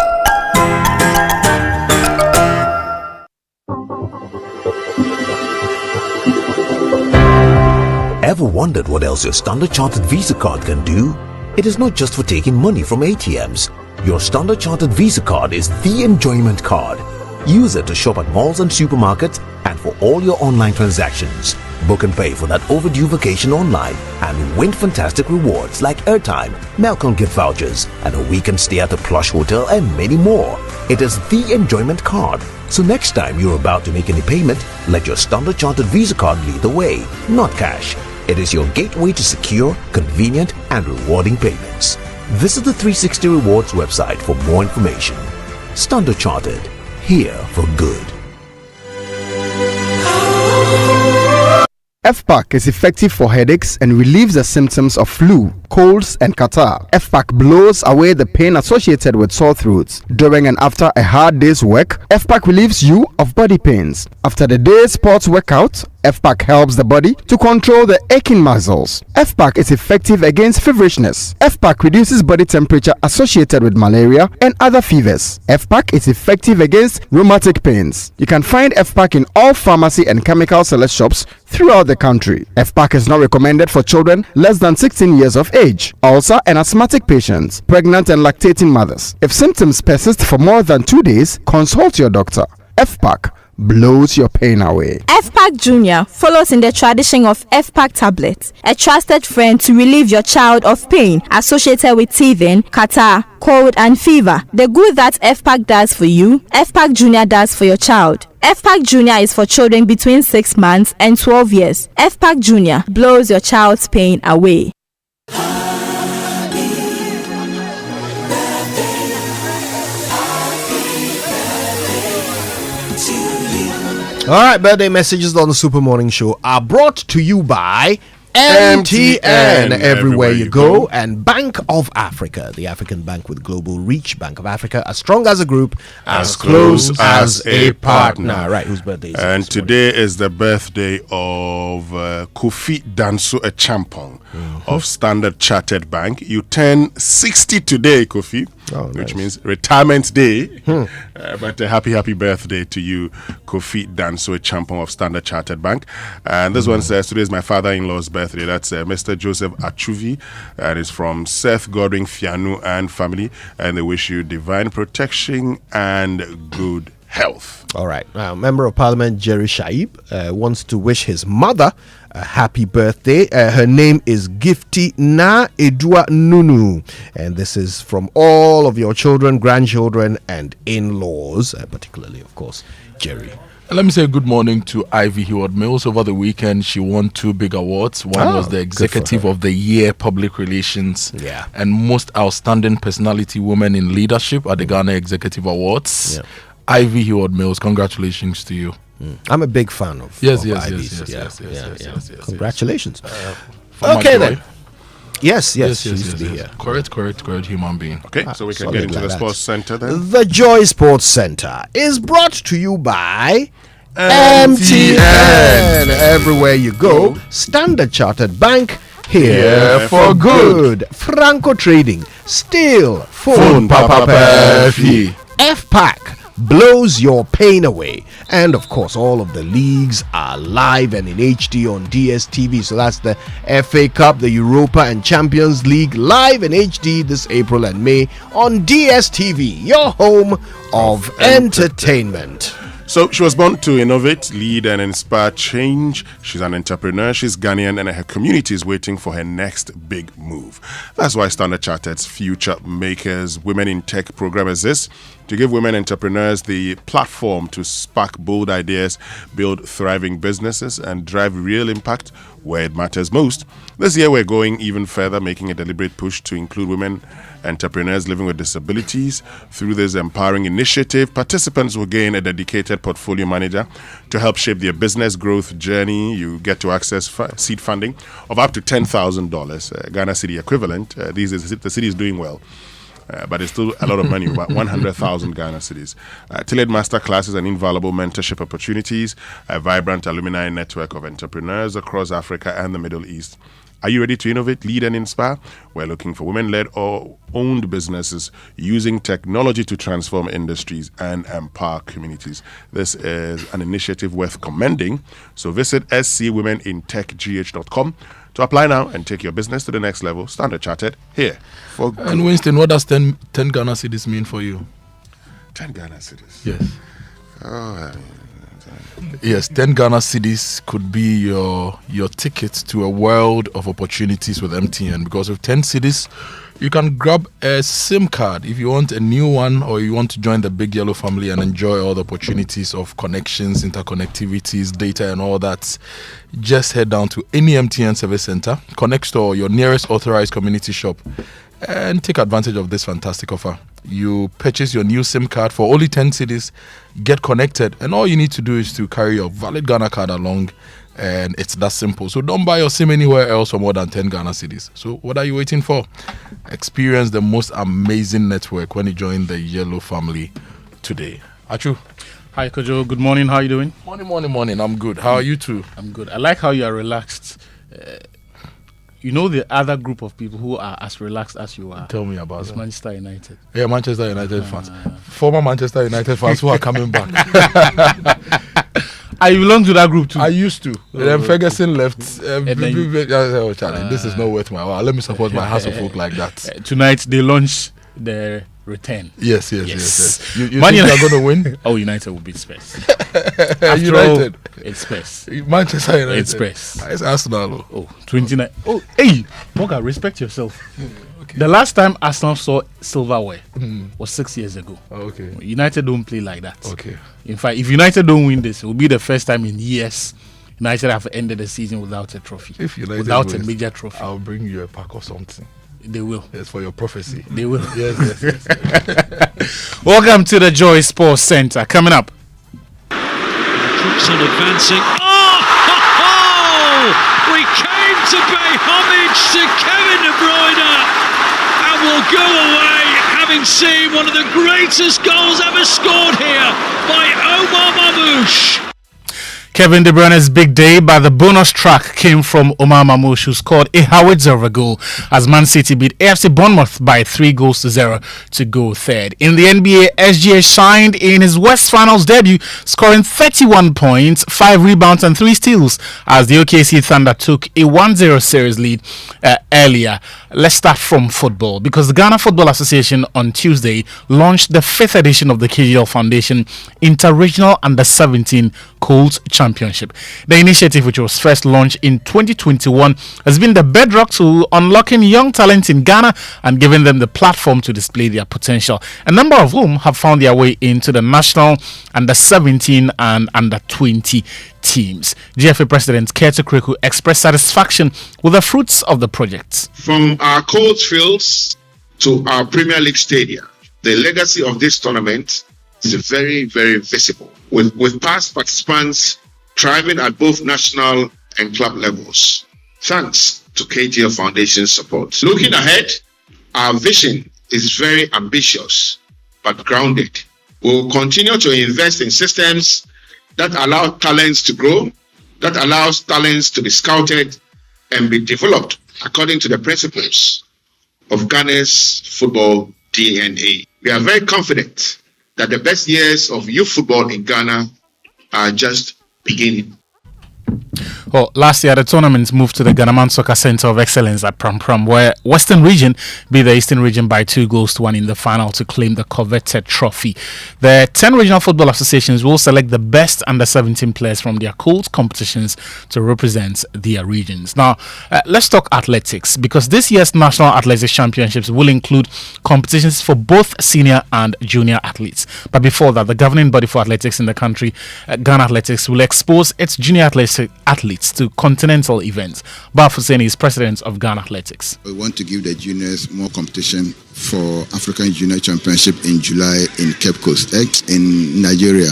Ever wondered what else your Standard Chartered Visa card can do? It is not just for taking money from ATMs. Your Standard Chartered Visa card is the enjoyment card. Use it to shop at malls and supermarkets and for all your online transactions. Book and pay for that overdue vacation online and win fantastic rewards like airtime, Melcom gift vouchers, and a weekend stay at a plush hotel and many more. It is the enjoyment card. So next time you're about to make any payment, let your Standard Chartered Visa card lead the way, not cash. It is your gateway to secure, convenient, and rewarding payments. Visit the 360 Rewards website for more information. Standard Chartered, here for good. FPAC is effective for headaches and relieves the symptoms of flu, colds, and catarrh. FPAC blows away the pain associated with sore throats. During and after a hard day's work, FPAC relieves you of body pains. After the day's sports workout, FPAC helps the body to control the aching muscles. FPAC is effective against feverishness. FPAC reduces body temperature associated with malaria and other fevers. FPAC is effective against rheumatic pains. You can find FPAC in all pharmacy and chemical select shops throughout the country. FPAC is not recommended for children less than 16 years of age, ulcer and asthmatic patients, pregnant and lactating mothers. If symptoms persist for more than 2 days, consult your doctor. FPAC blows your pain away. FPAC Junior follows in the tradition of FPAC tablets, a trusted friend to relieve your child of pain associated with teething, catarrh, cold and fever. The good that FPAC does for you, FPAC Junior does for your child. FPAC Junior is for children between 6 months and 12 years. FPAC Junior blows your child's pain away. All right, birthday messages on the Super Morning Show are brought to you by MTN everywhere you go, and Bank of Africa, the African bank with global reach. Bank of Africa, as strong as a group, as close as a partner. Right, whose birthday is it? And today is the birthday of Kofi Danso Echampong of Standard Chartered Bank. You turn 60 today, Kofi. Which means retirement day. But a happy birthday to you, Kofi Danso Echampong of Standard Chartered Bank. And this one says today is my father-in-law's birthday. That's Mr. Joseph Achuvi, and it's from Seth Godwin Fianu and family. And they wish you divine protection and good health. All right. Member of Parliament Jerry Shaib wants to wish his mother a happy birthday. Her name is Gifty Na Edua Nunu, and this is from all of your children, grandchildren, and in-laws, particularly, of course, Jerry. Let me say good morning to Ivy Heward Mills. Over the weekend, she won 2 big awards. One was the Executive of the Year Public Relations and Most Outstanding Personality Woman in Leadership at the Ghana Executive Awards. Ivy Heward Mills, congratulations to you. I'm a big fan of yes. Congratulations. Okay then. Yes. Correct human being. Okay, so we can get into the sports center then. The Joy Sports Center is brought to you by MTN. Everywhere you go, Standard Chartered Bank, here for good. Franco Trading, still phone Papa Perfy. FPAC blows your pain away, and of course all of the leagues are live and in HD on DSTV. So that's the FA Cup, the Europa and Champions League, live in HD this April and May on DSTV, your home of entertainment. So she was born to innovate, lead, and inspire change. She's an entrepreneur, she's Ghanaian, and her community is waiting for her next big move. That's why Standard Chartered's Future Makers Women in Tech program exists, to give women entrepreneurs the platform to spark bold ideas, build thriving businesses, and drive real impact where it matters most. This year we're going even further, making a deliberate push to include women entrepreneurs living with disabilities. Through this empowering initiative, participants will gain a dedicated portfolio manager to help shape their business growth journey. You get to access seed funding of up to $10,000 Ghana cedi equivalent. The city is doing well. But it's still a lot of money, about 100,000 Ghana cedis. Tailored masterclasses and invaluable mentorship opportunities, a vibrant alumni network of entrepreneurs across Africa and the Middle East. Are you ready to innovate, lead, and inspire? We're looking for women-led or owned businesses using technology to transform industries and empower communities. This is an initiative worth commending. So visit scwomenintechgh.com to apply now and take your business to the next level. Standard Chartered, here for good. And Winston, what does 10 Ghana cedis mean for you? 10 Ghana cedis? Yes. Yes, 10 Ghana cedis could be your ticket to a world of opportunities with MTN, because with 10 cedis, you can grab a SIM card if you want a new one, or you want to join the big yellow family and enjoy all the opportunities of connections, interconnectivities, data, and all that. Just head down to any MTN service center, Connect Store, your nearest authorized community shop, and take advantage of this fantastic offer. You purchase your new SIM card for only 10 cedis, get connected, and all you need to do is to carry your valid Ghana card along, and it's that simple. So don't buy your SIM anywhere else for more than 10 Ghana cedis. So what are you waiting for? Experience the most amazing network when you join the yellow family today. Achu. Hi Kojo, good morning, how are you doing? Morning, I'm good. How are you too? I'm good. I like how you are relaxed. You know the other group of people who are as relaxed as you are. Tell me about it. Manchester United. Yeah, Manchester United fans. Former Manchester United fans who are coming back. I belong to that group too. I used to. Then Ferguson left. This is not worth my while. Let me support my house of folk like that. Tonight they launch the return. Yes. You think you are going to win? Oh, United will beat Spurs. United. It's Spurs. Manchester United. It's Spurs. It's Arsenal. Oh, 29. Oh, hey, Morgan, respect yourself. Okay. The last time Arsenal saw silverware was 6 years ago. Okay. United don't play like that. Okay. In fact, if United don't win this, it will be the first time in years United have ended the season without a trophy. If United without wins, a major trophy. I'll bring you a pack or something. They will. Yes, for your prophecy. They will. Yes. Welcome to the Joy Sports Center. Coming up. Trumpson advancing. We came to pay homage to Kevin De Bruyne and will go away having seen one of the greatest goals ever scored here by Omar Mamouche. Kevin De Bruyne's big day, but the bonus track came from Omar Mamouche, who scored a howitzer goal as Man City beat AFC Bournemouth by 3-0 to go third. In the NBA, SGA shined in his West Finals debut, scoring 31 points, 5 rebounds and 3 steals as the OKC Thunder took a 1-0 series lead earlier. Let's start from football, because the Ghana Football Association on Tuesday launched the 5th edition of the KGL Foundation Inter-Regional Under-17 Colts Championship. The initiative, which was first launched in 2021, has been the bedrock to unlocking young talent in Ghana and giving them the platform to display their potential, a number of whom have found their way into the national Under-17 and Under-20 teams. GFA President Keto Kreku expressed satisfaction with the fruits of the project. From our coach fields to our Premier League stadia, the legacy of this tournament is very, very visible, with past participants thriving at both national and club levels, thanks to KGL Foundation's support. Looking ahead, our vision is very ambitious but grounded. We will continue to invest in systems that allow talents to grow, that allows talents to be scouted and be developed according to the principles of Ghana's football DNA. We are very confident that the best years of youth football in Ghana are just beginning. Well, last year the tournament moved to the Ghanaman Soccer Center of Excellence at Pram, where Western Region beat the Eastern Region by 2-1 in the final to claim the coveted trophy. The 10 regional football associations will select the best under-17 players from their Colts competitions to represent their regions. Now, let's talk athletics, because this year's National Athletics Championships will include competitions for both senior and junior athletes. But before that, the governing body for athletics in the country, Ghana Athletics, will expose its junior athletes to continental events. Baf Hussein is president of Ghana Athletics. We want to give the juniors more competition for African Junior Championship in July in Cape Coast, in Nigeria.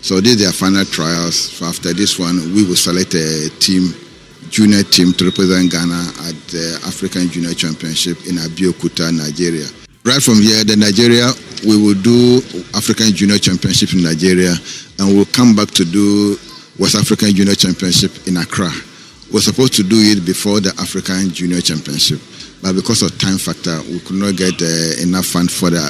So these are their final trials. So after this one, we will select a junior team to represent Ghana at the African Junior Championship in Abeokuta, Nigeria. Right from here, Nigeria, we will do African Junior Championship in Nigeria, and we'll come back to do West African Junior Championship in Accra. We're supposed to do it before the African Junior Championship, but because of time factor, we could not get enough fund for the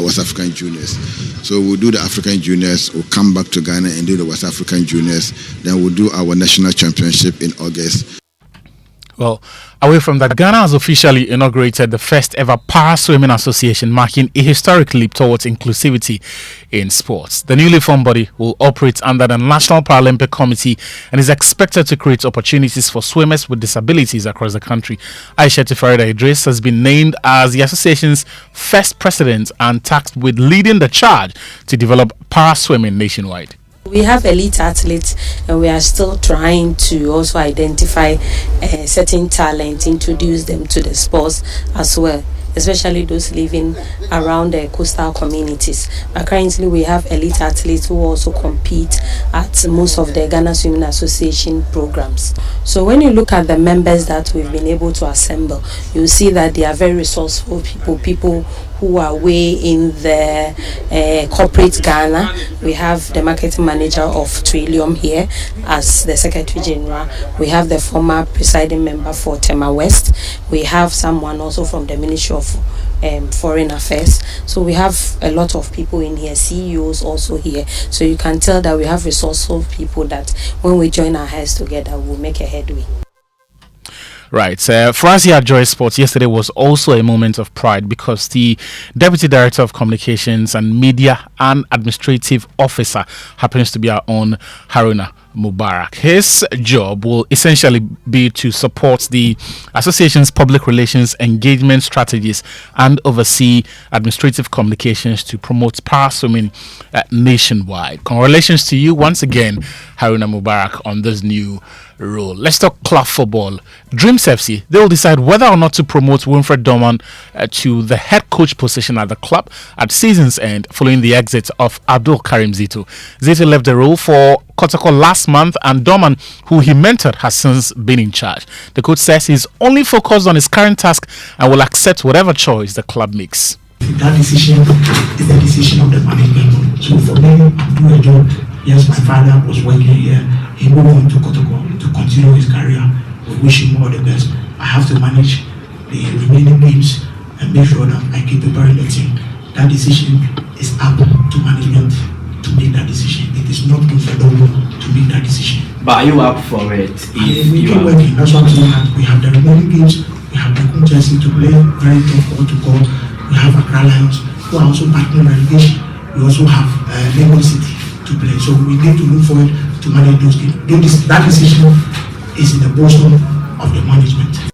West African Juniors. So we'll do the African Juniors, we'll come back to Ghana and do the West African Juniors, then we'll do our national championship in August. Well, away from that, Ghana has officially inaugurated the first ever Para Swimming Association, marking a historic leap towards inclusivity in sports. The newly formed body will operate under the National Paralympic Committee and is expected to create opportunities for swimmers with disabilities across the country. Aisha Farida Idris has been named as the association's first president and tasked with leading the charge to develop para swimming nationwide. We have elite athletes, and we are still trying to also identify certain talent, introduce them to the sports as well, especially those living around the coastal communities. But currently we have elite athletes who also compete at most of the Ghana Swimming Association programs. So when you look at the members that we've been able to assemble, you see that they are very resourceful people who are way in the corporate Ghana. We have the marketing manager of Trillium here as the Secretary General. We have the former presiding member for Tema West. We have someone also from the Ministry of Foreign Affairs. So we have a lot of people in here, CEOs also here. So you can tell that we have resourceful people that when we join our heads together, we'll make a headway. Right. For us here at Joy Sports, yesterday was also a moment of pride because the Deputy Director of Communications and Media and Administrative Officer happens to be our own Haruna Mubarak. His job will essentially be to support the association's public relations engagement strategies and oversee administrative communications to promote para swimming nationwide. Congratulations to you once again, Haruna Mubarak, on this new role. Let's talk club football. Dreams FC, they will decide whether or not to promote Winfred Dorman to the head coach position at the club at season's end following the exit of Abdul Karim Zito. Zito left the role for Kotoko last month, and Dorman, who he mentored, has since been in charge. The coach says he's only focused on his current task and will accept whatever choice the club makes. That decision is the decision of the management. So for me, I'm doing a job. Yes, my father was working here. He moved on to Kotoko to continue his career. We wish him all the best. I have to manage the remaining games and make sure that I keep preparing the team. That decision is up to management to make that decision. It is not good for them to make that decision. But are you up for it? We keep working. That's what I'm saying. We have the remaining games. We have the Chelsea to play. Very tough Protocol. We have Accra Lions, who are also partnering relegation. We also have Lagos City to play. So we need to look forward to manage those games. That decision is in the bosom of the management.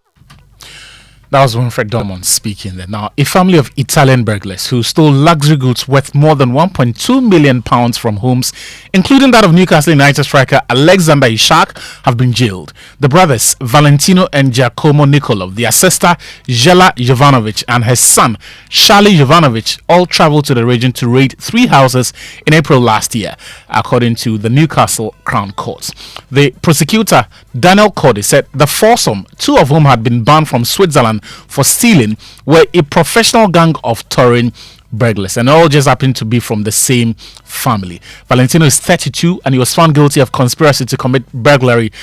That was Winfred Dorman speaking there. Now, a family of Italian burglars who stole luxury goods worth more than £1.2 million from homes, including that of Newcastle United striker Alexander Isak, have been jailed. The brothers, Valentino and Giacomo Nicolov, their sister, Jela Jovanovic, and her son, Charlie Jovanovic, all traveled to the region to raid 3 houses in April last year, according to the Newcastle Crown Court. The prosecutor, Daniel Cordy, said the foursome, 2 of whom had been banned from Switzerland for stealing, were a professional gang of touring burglars, and all just happened to be from the same family. Valentino is 32 and he was found guilty of conspiracy to commit burglary,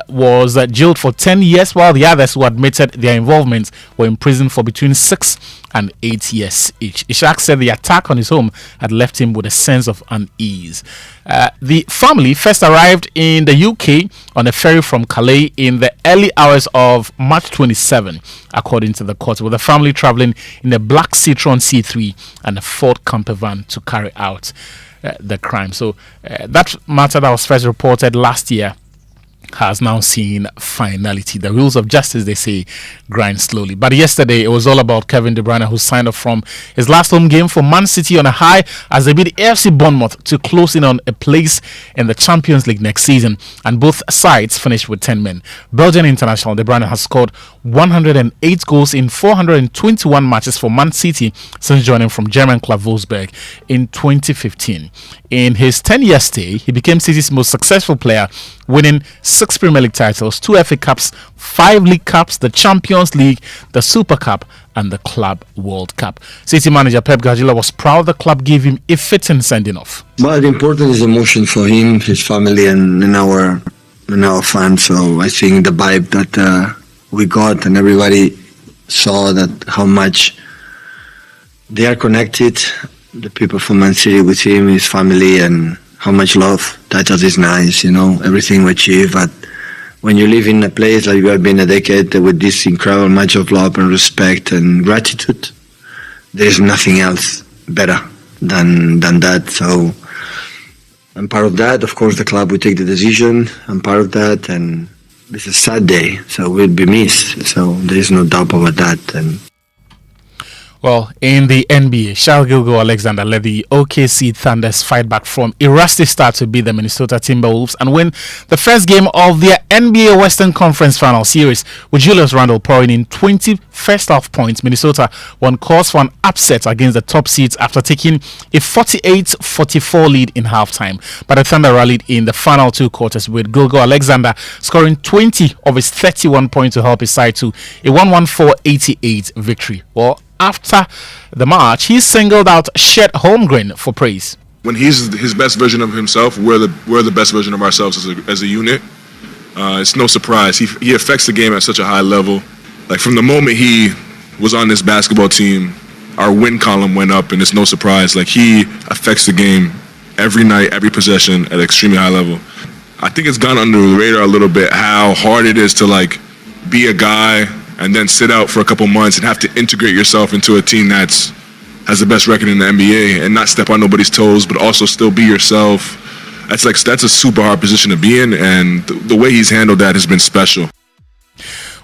was jailed for 10 years, while the others who admitted their involvement were in prison for between 6 and 8 years each. Ishak said the attack on his home had left him with a sense of unease. The family first arrived in the UK on a ferry from Calais in the early hours of March 27, according to the court, with the family traveling in a black Citroen C3 and a Ford camper van to carry out the crime. So that matter that was first reported last year has now seen finality. The wheels of justice, they say, grind slowly. But yesterday, it was all about Kevin De Bruyne, who signed off from his last home game for Man City on a high as they beat AFC Bournemouth to close in on a place in the Champions League next season. And both sides finished with 10 men. Belgian international De Bruyne has scored 108 goals in 421 matches for Man City since joining from German club Wolfsburg in 2015. In his 10-year stay, he became City's most successful player, winning 6 Premier League titles, 2 FA Cups, 5 League Cups, the Champions League, the Super Cup, and the Club World Cup. City manager Pep Guardiola was proud the club gave him a fitting sending off. But the important is emotion for him, his family, and our fans. So I think the vibe that we got and everybody saw that how much they are connected, the people from Man City with him, his family, and how much love. That just is nice, everything we achieve. But when you live in a place like we have been a decade with this incredible much of love and respect and gratitude, there is nothing else better than that. So I'm part of that. Of course, the club will take the decision. I'm part of that, and it's a sad day, so we'll be missed. So there is no doubt about that. And well, in the NBA, Shai Gilgeous-Alexander led the OKC Thunder's fight back from a rusty start to beat the Minnesota Timberwolves and win the first game of their NBA Western Conference Final Series, with Julius Randle pouring in 20 first-half points. Minnesota won cause for an upset against the top seeds after taking a 48-44 lead in halftime. But the Thunder rallied in the final 2 quarters, with Gilgeous-Alexander scoring 20 of his 31 points to help his side to a 114-88 victory. Well, after the match, he singled out Chet Holmgren for praise. When he's his best version of himself, we're the best version of ourselves as a unit. It's no surprise. He affects the game at such a high level. Like from the moment he was on this basketball team, our win column went up, and it's no surprise. Like he affects the game every night, every possession at an extremely high level. I think it's gone under the radar a little bit how hard it is to like be a guy and then sit out for a couple months and have to integrate yourself into a team has the best record in the NBA and not step on nobody's toes, but also still be yourself. That's a super hard position to be in, and the way he's handled that has been special.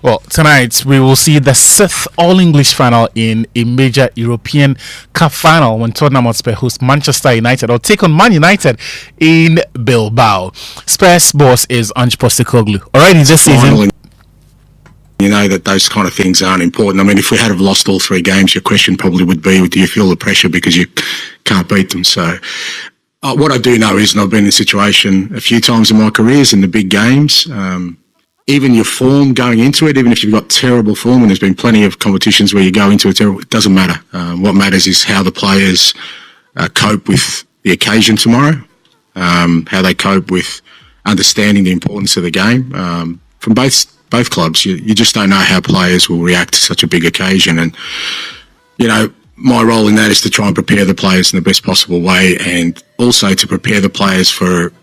Well, tonight we will see the 6th All-English final in a major European Cup final when Tottenham Hotspur host Manchester United or take on Man United in Bilbao. Spurs boss is Ange Postecoglou. Already this season, you know that those kind of things aren't important. I mean, if we had have lost all 3 games, your question probably would be, do you feel the pressure because you can't beat them? So What I do know is, and I've been in a situation a few times in my careers in the big games, even your form going into it, even if you've got terrible form, and there's been plenty of competitions where you go into it doesn't matter. What matters is how the players cope with the occasion tomorrow, how they cope with understanding the importance of the game. From both clubs, you just don't know how players will react to such a big occasion. And, my role in that is to try and prepare the players in the best possible way, and also to prepare the players for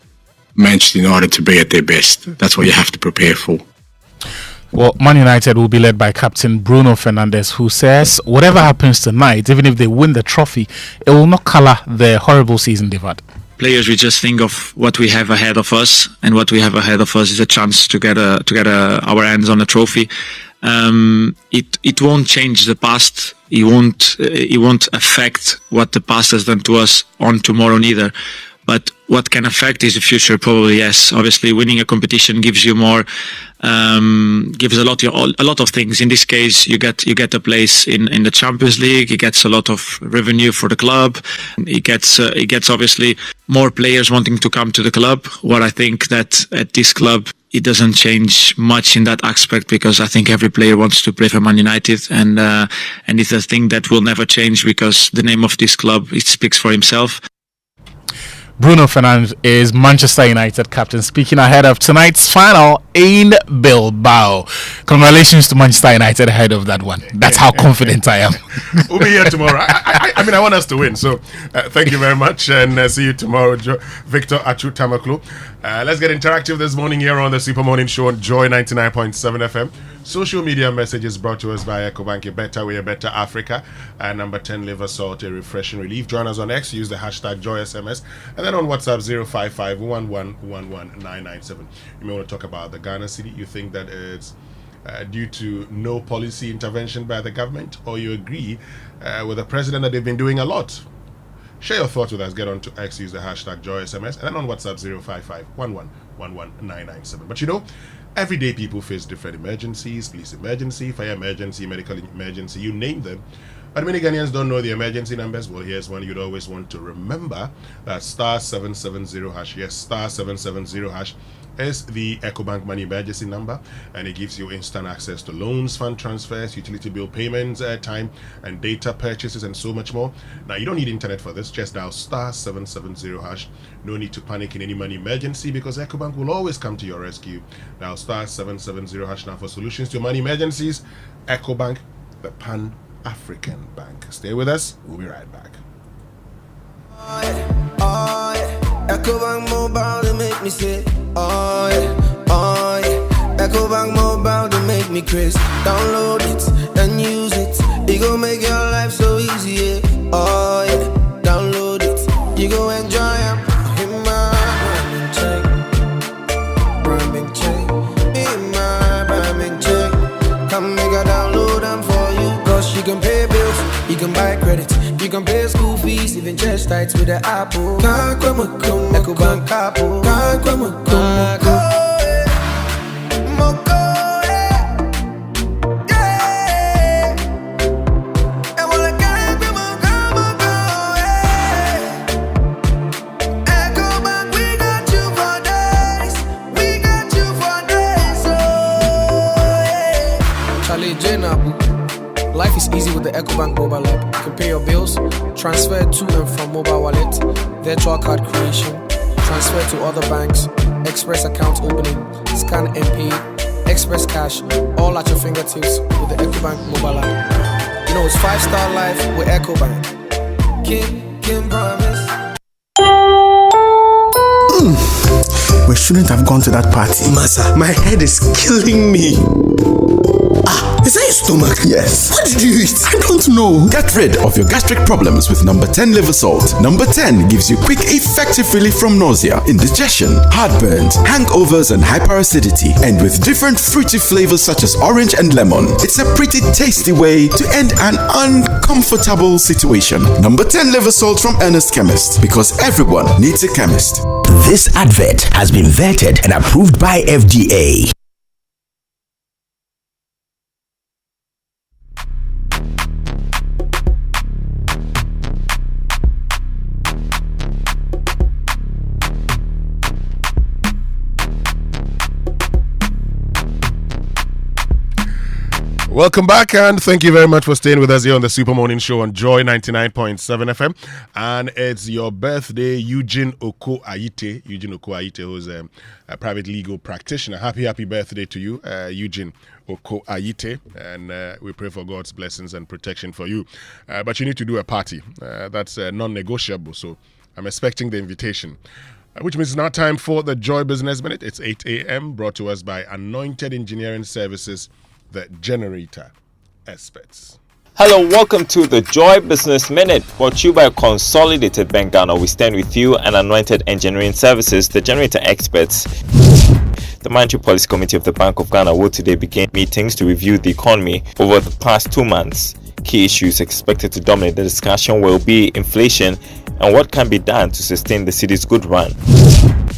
Manchester United to be at their best. That's what you have to prepare for. Well, Man United will be led by Captain Bruno Fernandes, who says whatever happens tonight, even if they win the trophy, it will not colour the horrible season they've had. Players, we just think of what we have ahead of us, and what we have ahead of us is a chance to get our hands on a trophy. It won't change the past. It won't affect what the past has done to us on tomorrow neither. But what can affect is the future, probably, yes. Obviously, winning a competition gives you more, gives a lot of things. In this case, you get a place in the Champions League. It gets a lot of revenue for the club. It gets obviously more players wanting to come to the club. What I think that at this club, it doesn't change much in that aspect, because I think every player wants to play for Man United, and it's a thing that will never change, because the name of this club, it speaks for himself. Bruno Fernandes is Manchester United captain, speaking ahead of tonight's final in Bilbao. Congratulations to Manchester United ahead of that one. That's how confident I am. We'll be here tomorrow. I want us to win. So thank you very much, and see you tomorrow, Victor Achu Tamaklo. Let's get interactive this morning here on the Super Morning Show on Joy 99.7 FM. Social media messages brought to us by EcoBank, a better way, a better Africa. Number 10, liver salt, a refreshing relief. Join us on X, use the hashtag JoySMS, and then on WhatsApp 055-111-11997. You may want to talk about the Ghana cedi. You think that it's due to no policy intervention by the government, or you agree with the president that they've been doing a lot? Share your thoughts with us. Get on to X, use the hashtag JoySMS, and then on WhatsApp 055-111-11997. But everyday people face different emergencies: police emergency, fire emergency, medical emergency, you name them. But many Ghanaians don't know the emergency numbers. Well, here's one you'd always want to remember. That's *770#. Yes, *770# is the EcoBank Money Emergency number, and it gives you instant access to loans, fund transfers, utility bill payments, airtime, and data purchases, and so much more. Now, you don't need internet for this. Just dial *770#. No need to panic in any money emergency, because EcoBank will always come to your rescue. Dial *770# now for solutions to your money emergencies. EcoBank, the Pan-African Bank. Stay with us. We'll be right back. EcoBank Mobile, they make me say, oh yeah. EcoBank Mobile, they make me crazy. Download it and use it. It gon' make your life so easy, yeah. Oh yeah. Download it, you go enjoy it. In my branding check, in my branding check. Come make a download them for you, cause you can pay bills, you can buy credit, you can pay school fees, even chest tights with the Apple. EcoBank Apple. Life is easy with the EcoBank mobile app. You can pay your bills, transfer to and from mobile wallet, virtual card creation, transfer to other banks, express account opening, scan and pay, express cash, all at your fingertips with the EcoBank mobile app. You know, it's 5-star life with EcoBank. Can promise. We shouldn't have gone to that party. Masa, my head is killing me. Is that your stomach? Yes. What did you eat? I don't know. Get rid of your gastric problems with number 10 liver salt. Number 10 gives you quick, effective relief from nausea, indigestion, heartburns, hangovers, and hyperacidity. And with different fruity flavors such as orange and lemon, it's a pretty tasty way to end an uncomfortable situation. Number 10 liver salt from Ernest Chemist, because everyone needs a chemist. This advert has been vetted and approved by FDA. Welcome back, and thank you very much for staying with us here on the Super Morning Show on Joy 99.7 FM. And it's your birthday, Eugene Oko Ayite. Eugene Oko Ayite, who's a private legal practitioner. Happy birthday to you, Eugene Oko Ayite. And we pray for God's blessings and protection for you. But you need to do a party. That's non-negotiable. So I'm expecting the invitation. Which means it's now time for the Joy Business Minute. It's 8 a.m. brought to us by Anointed Engineering Services, the generator experts. Hello, welcome to the Joy Business Minute, brought to you by Consolidated Bank Ghana. We stand with you and Anointed Engineering Services, the generator experts. The Monetary Policy Committee of the Bank of Ghana will today begin meetings to review the economy over the past 2 months. Key issues expected to dominate the discussion will be inflation and what can be done to sustain the city's good run.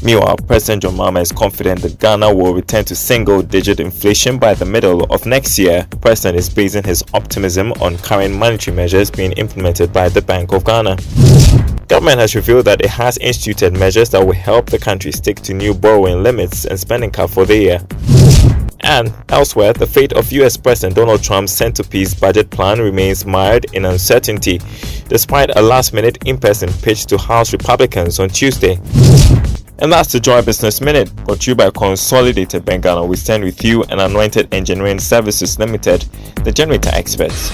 Meanwhile, President John Mahama is confident that Ghana will return to single-digit inflation by the middle of next year. The President is basing his optimism on current monetary measures being implemented by the Bank of Ghana. Government has revealed that it has instituted measures that will help the country stick to new borrowing limits and spending cap for the year. And elsewhere, the fate of US President Donald Trump's centerpiece budget plan remains mired in uncertainty, despite a last-minute in-person pitch to House Republicans on Tuesday. And that's the Joy Business Minute, brought to you by Consolidated Bank Ghana. We stand with you and Anointed Engineering Services Limited, the generator experts.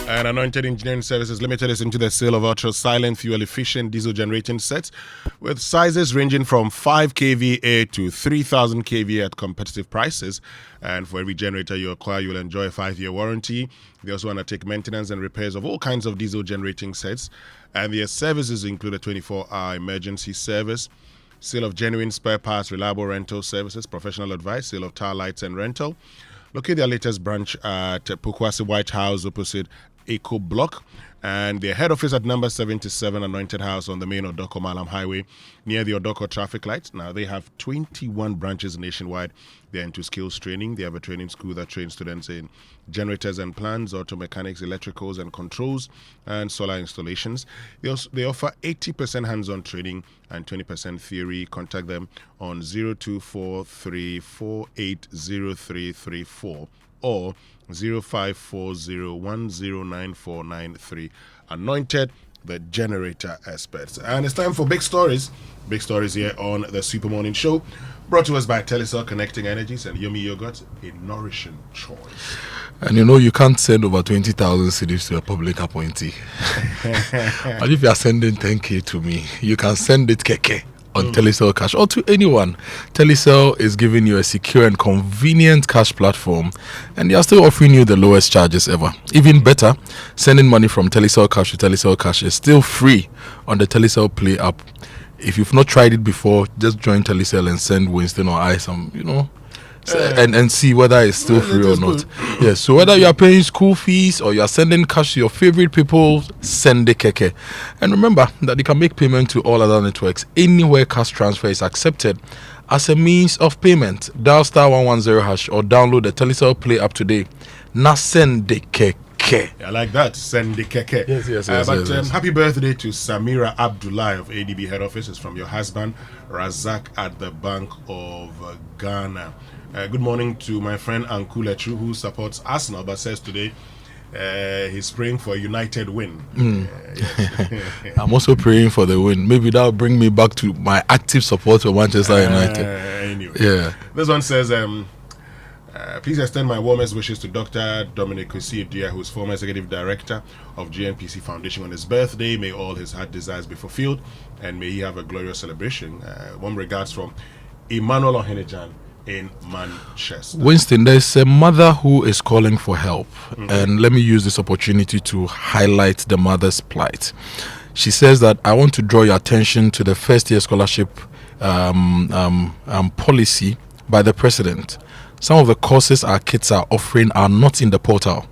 And Anointed Engineering Services Limited is into the sale of ultra-silent, fuel-efficient diesel generating sets with sizes ranging from 5 kVA to 3,000 kVA at competitive prices. And for every generator you acquire, you'll enjoy a 5-year warranty. They also undertake maintenance and repairs of all kinds of diesel generating sets. And their services include a 24-hour emergency service, sale of genuine spare parts, reliable rental services, professional advice, sale of tire lights and rental. Locate their latest branch at Pukwasi White House opposite Eco Block, and their head office at number 77 Anointed House on the main Odoko Malam Highway near the Odoko traffic lights. Now they have 21 branches nationwide. They're into skills training. They have a training school that trains students in generators and plants, auto mechanics, electricals and controls, and solar installations. They offer 80% hands-on training and 20% theory. Contact them on 0243480334 or 0540109493. Anointed, the generator experts. And it's time for big stories. Big stories here on the Super Morning Show, brought to us by Telecel Connecting Energies and Yomi Yogurt, a nourishing choice. And you know, you can't send over 20,000 cedis to a public appointee. And if you are sending 10K to me, you can send it keke on Telecel Cash or to anyone. Telecel is giving you a secure and convenient cash platform, and they are still offering you the lowest charges ever. Even better, sending money from Telecel Cash to Telecel Cash is still free on the Telecel Play app. If you've not tried it before, just join Telecel and send Winston or I some, and see whether it's still free or not. Yes, so whether you are paying school fees or you are sending cash to your favorite people, send the keke. And remember that you can make payment to all other networks anywhere cash transfer is accepted as a means of payment. Dial *110# or download the Telecel Play app today. Now send the keke. I like that. Send the keke. Yes. Happy birthday to Samira Abdullah of ADB head office. It's from your husband Razak at the Bank of Ghana. Good morning to my friend Ankulechu, who supports Arsenal but says today he's praying for a United win. I'm also praying for the win. Maybe that will bring me back to my active support of Manchester United. Anyway. Yeah. This one says, please extend my warmest wishes to Dr. Dominic Kwesi-Edua, who's former executive director of GNPC Foundation, on his birthday. May all his heart desires be fulfilled and may he have a glorious celebration. Warm regards from Emmanuel Ohenejan in Manchester. Winston, there's a mother who is calling for help, and let me use this opportunity to highlight the mother's plight. She says that I want to draw your attention to the first-year scholarship policy by the president. Some of the courses our kids are offering are not in the portal.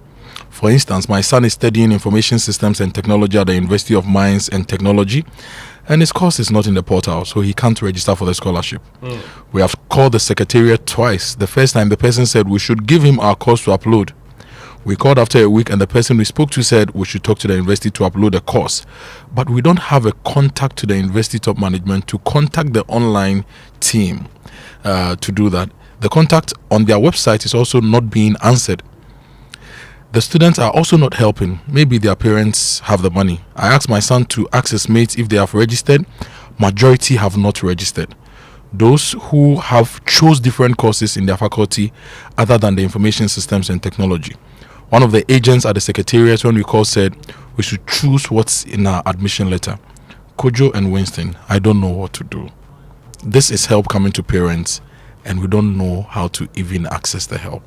For instance, my son is studying information systems and technology at the University of Mines and Technology, and his course is not in the portal, so he can't register for the scholarship. We have called the secretariat twice. The first time, the person said we should give him our course to upload. We called after a week, and the person we spoke to said we should talk to the university to upload the course. But we don't have a contact to the university top management to contact the online team to do that. The contact on their website is also not being answered. The students are also not helping. Maybe their parents have the money. I asked my son to ask his mates if they have registered. Majority have not registered. Those who have chose different courses in their faculty other than the information systems and technology. One of the agents at the secretariat when we called said we should choose what's in our admission letter. Kojo and Winston, I don't know what to do. This is help coming to parents, and we don't know how to even access the help.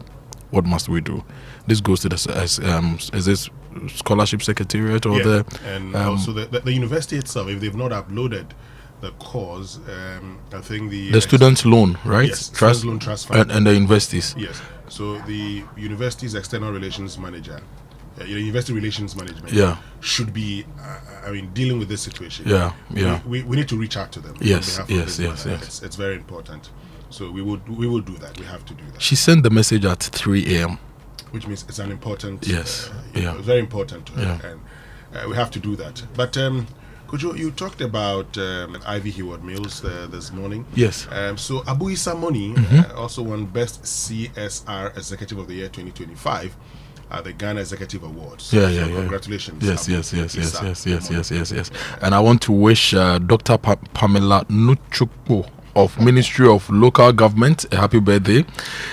What must we do? This goes to the is this scholarship secretariat or and also the university itself. If they've not uploaded the course, I think the students' loan, right? Yes, students' loan trust fund and the universities. Yes. So the university's external relations manager, university relations management, should be, dealing with this situation. We need to reach out to them. Yes. It's very important. So we will do that. We have to do that. She sent the message at 3 a.m. Which means it's an important. Yes. Very important to her, and we have to do that. But Kojo, you talked about Ivy Heward Mills this morning. Yes. So Abu Issa Moni also won Best CSR Executive of the Year 2025 at the Ghana Executive Awards. Congratulations. Yes. And I want to wish Dr. Pamela Nuchukwu of Ministry of Local Government a happy birthday.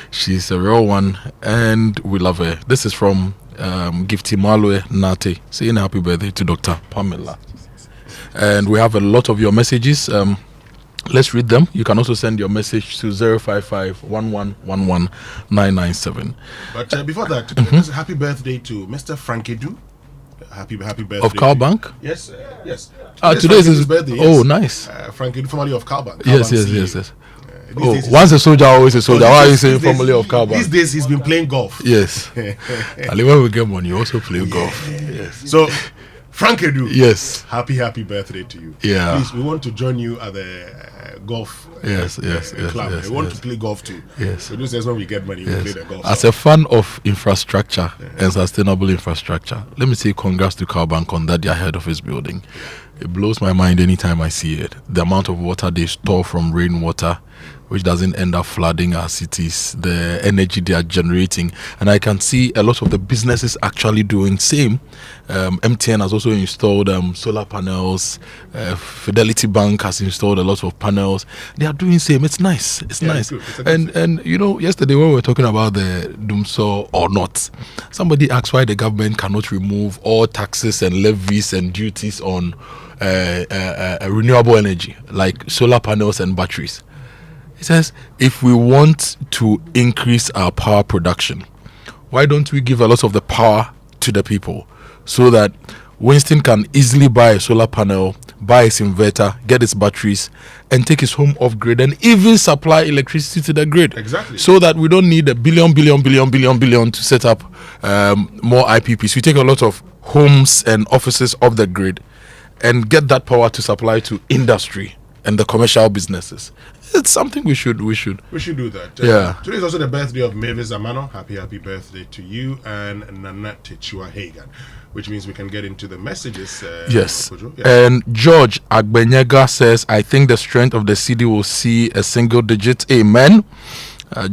She's a real one, and we love her. This is from Gifty Malwe Nate saying happy birthday to Dr. Pamela. And we have a lot of your messages. Let's read them. You can also send your message to 055-1111-997. But before that, happy birthday to Mr. Frankie Du. Happy birthday of Cal Bank. Yes. Today's his birthday. Oh, nice. Frankie Du, formerly of Cal Bank. Yes. Once a soldier, always a soldier. Why are you saying formerly of Cal Bank? These days he's been playing golf. Yes. And when we get money, you also play golf. Yes. So, Frankie Du. Yes. Happy birthday to you. Yeah. Please, we want to join you at the golf club. We want to play golf too. Yes. So this is when we get money, we play the golf. As a fan of infrastructure and sustainable infrastructure, let me say congrats to Cal Bank on that, their head office building. It blows my mind anytime I see it. The amount of water they store from rainwater, which doesn't end up flooding our cities, the energy they are generating. And I can see a lot of the businesses actually doing same. MTN has also installed solar panels. Fidelity Bank has installed a lot of panels. They are doing same. It's nice. It's nice. And yesterday when we were talking about the Dumso or not, somebody asked why the government cannot remove all taxes and levies and duties on renewable energy, like solar panels and batteries. It says, if we want to increase our power production, why don't we give a lot of the power to the people so that Winston can easily buy a solar panel, buy his inverter, get his batteries, and take his home off grid and even supply electricity to the grid. Exactly. So that we don't need a billion to set up more IPPs. We take a lot of homes and offices off the grid and get that power to supply to industry and the commercial businesses. It's something we should do that. Today is also the birthday of Mavis Amano. Happy birthday to you, and Nana Techua Hagan, which means we can get into the messages. Yes. And George Agbenyega says, I think the strength of the cedi will see a single digit. Amen.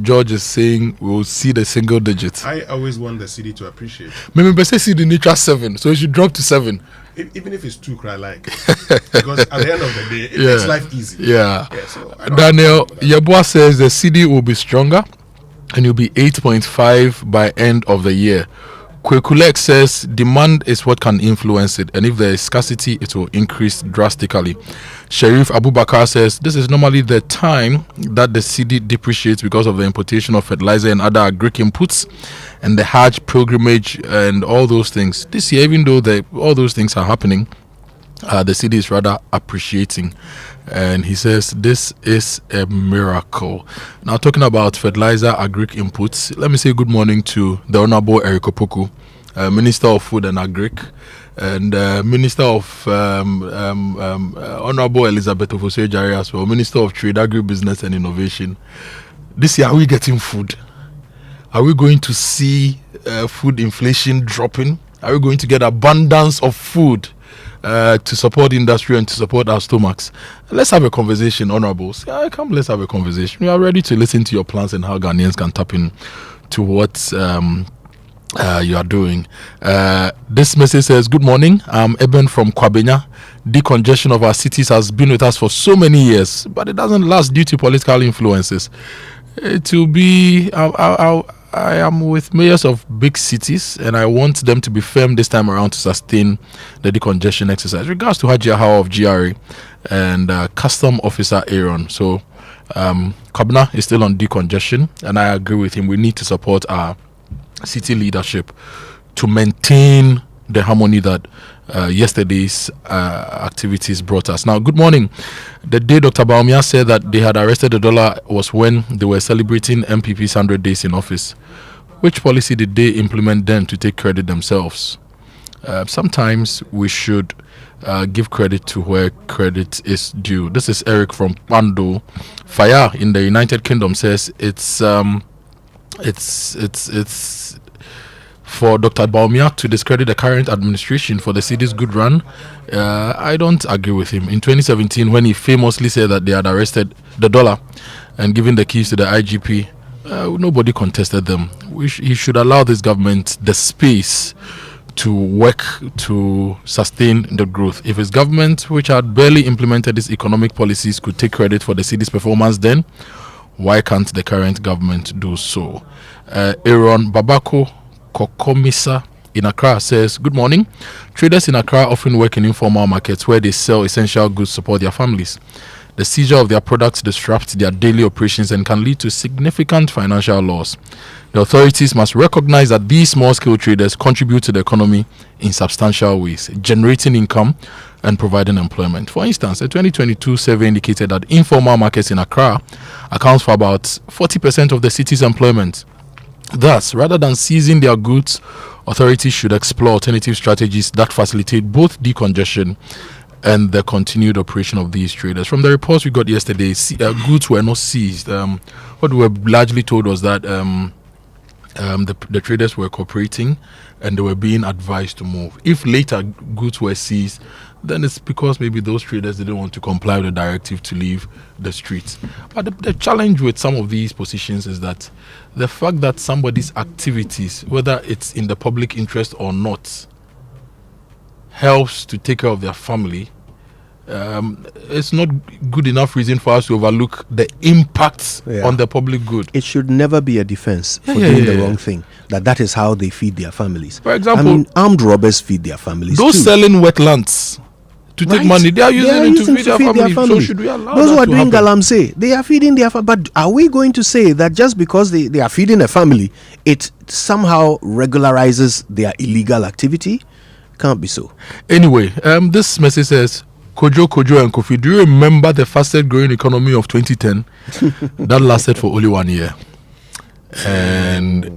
George is saying we will see the single digit. I always want the cedi to appreciate. Maybe say cedi nature 7, so it should drop to 7. Even if it's 2 cry like, because at the end of the day, it makes life easy. So Daniel Yabua says the cedi will be stronger and will be 8.5 by end of the year. Kwekulek says demand is what can influence it, and if there is scarcity, it will increase drastically. Sharif Abubakar says this is normally the time that the cedi depreciates because of the importation of fertilizer and other agri inputs and the Hajj pilgrimage and all those things. This year, even though all those things are happening, the cedi is rather appreciating. And he says this is a miracle. Now, talking about fertilizer, agri inputs, let me say good morning to the Honorable Eric Opoku, Minister of Food and Agri, and Minister of Honorable Elizabeth Ofosejari as well, Minister of Trade, Agribusiness and Innovation. This year, are we getting food? Are we going to see food inflation dropping? Are we going to get abundance of food to support industry and to support our stomachs? Let's have a conversation, honorables. Come, let's have a conversation. We are ready to listen to your plans and how Ghanaians can tap in to what you are doing. This message says, good morning, I'm Eben from Kwabenya. Decongestion of our cities has been with us for so many years, but it doesn't last due to political influences. It will be I am with mayors of big cities, and I want them to be firm this time around to sustain the decongestion exercise. Regards to Haji Ahaw of GRA and Custom Officer Aaron. So Kabna is still on decongestion, and I agree with him. We need to support our city leadership to maintain the harmony that yesterday's activities brought us. Now, good morning. The day Dr. Baumia said that they had arrested the dollar was when they were celebrating MPP's 100 days in office. Which policy did they implement then to take credit themselves? Sometimes we should give credit to where credit is due. This is Eric from Pando. Faya in the United Kingdom says it's for Dr. Baumia to discredit the current administration for the city's good run. I don't agree with him. In 2017, when he famously said that they had arrested the dollar and given the keys to the IGP, nobody contested them. He should allow this government the space to work to sustain the growth. If his government, which had barely implemented these economic policies, could take credit for the city's performance, then why can't the current government do so? Aaron Babako Kokomisa in Accra says, good morning. Traders in Accra often work in informal markets where they sell essential goods to support their families. The seizure of their products disrupts their daily operations and can lead to significant financial loss. The authorities must recognize that these small-scale traders contribute to the economy in substantial ways, generating income and providing employment. For instance, a 2022 survey indicated that informal markets in Accra accounts for about 40% of the city's employment. Thus, rather than seizing their goods, authorities should explore alternative strategies that facilitate both decongestion and the continued operation of these traders. From the reports we got yesterday, goods were not seized. What we were largely told was that the traders were cooperating and they were being advised to move. If later goods were seized, then it's because maybe those traders didn't want to comply with the directive to leave the streets. But the challenge with some of these positions is that the fact that somebody's activities, whether it's in the public interest or not, helps to take care of their family, it's not good enough reason for us to overlook the impacts on the public good. It should never be a defense for doing the wrong thing. That is how they feed their families. For example, I mean, armed robbers feed their families. Those too. selling wetlands to take money, they are using it to feed their families. So should we allow those that who are to doing happen? galamsey, they are feeding their family. But are we going to say that just because they are feeding a family, it somehow regularizes their illegal activity? Can't be so. Anyway, this message says, Kojo and Kofi, do you remember the fastest growing economy of 2010? That lasted for only 1 year. And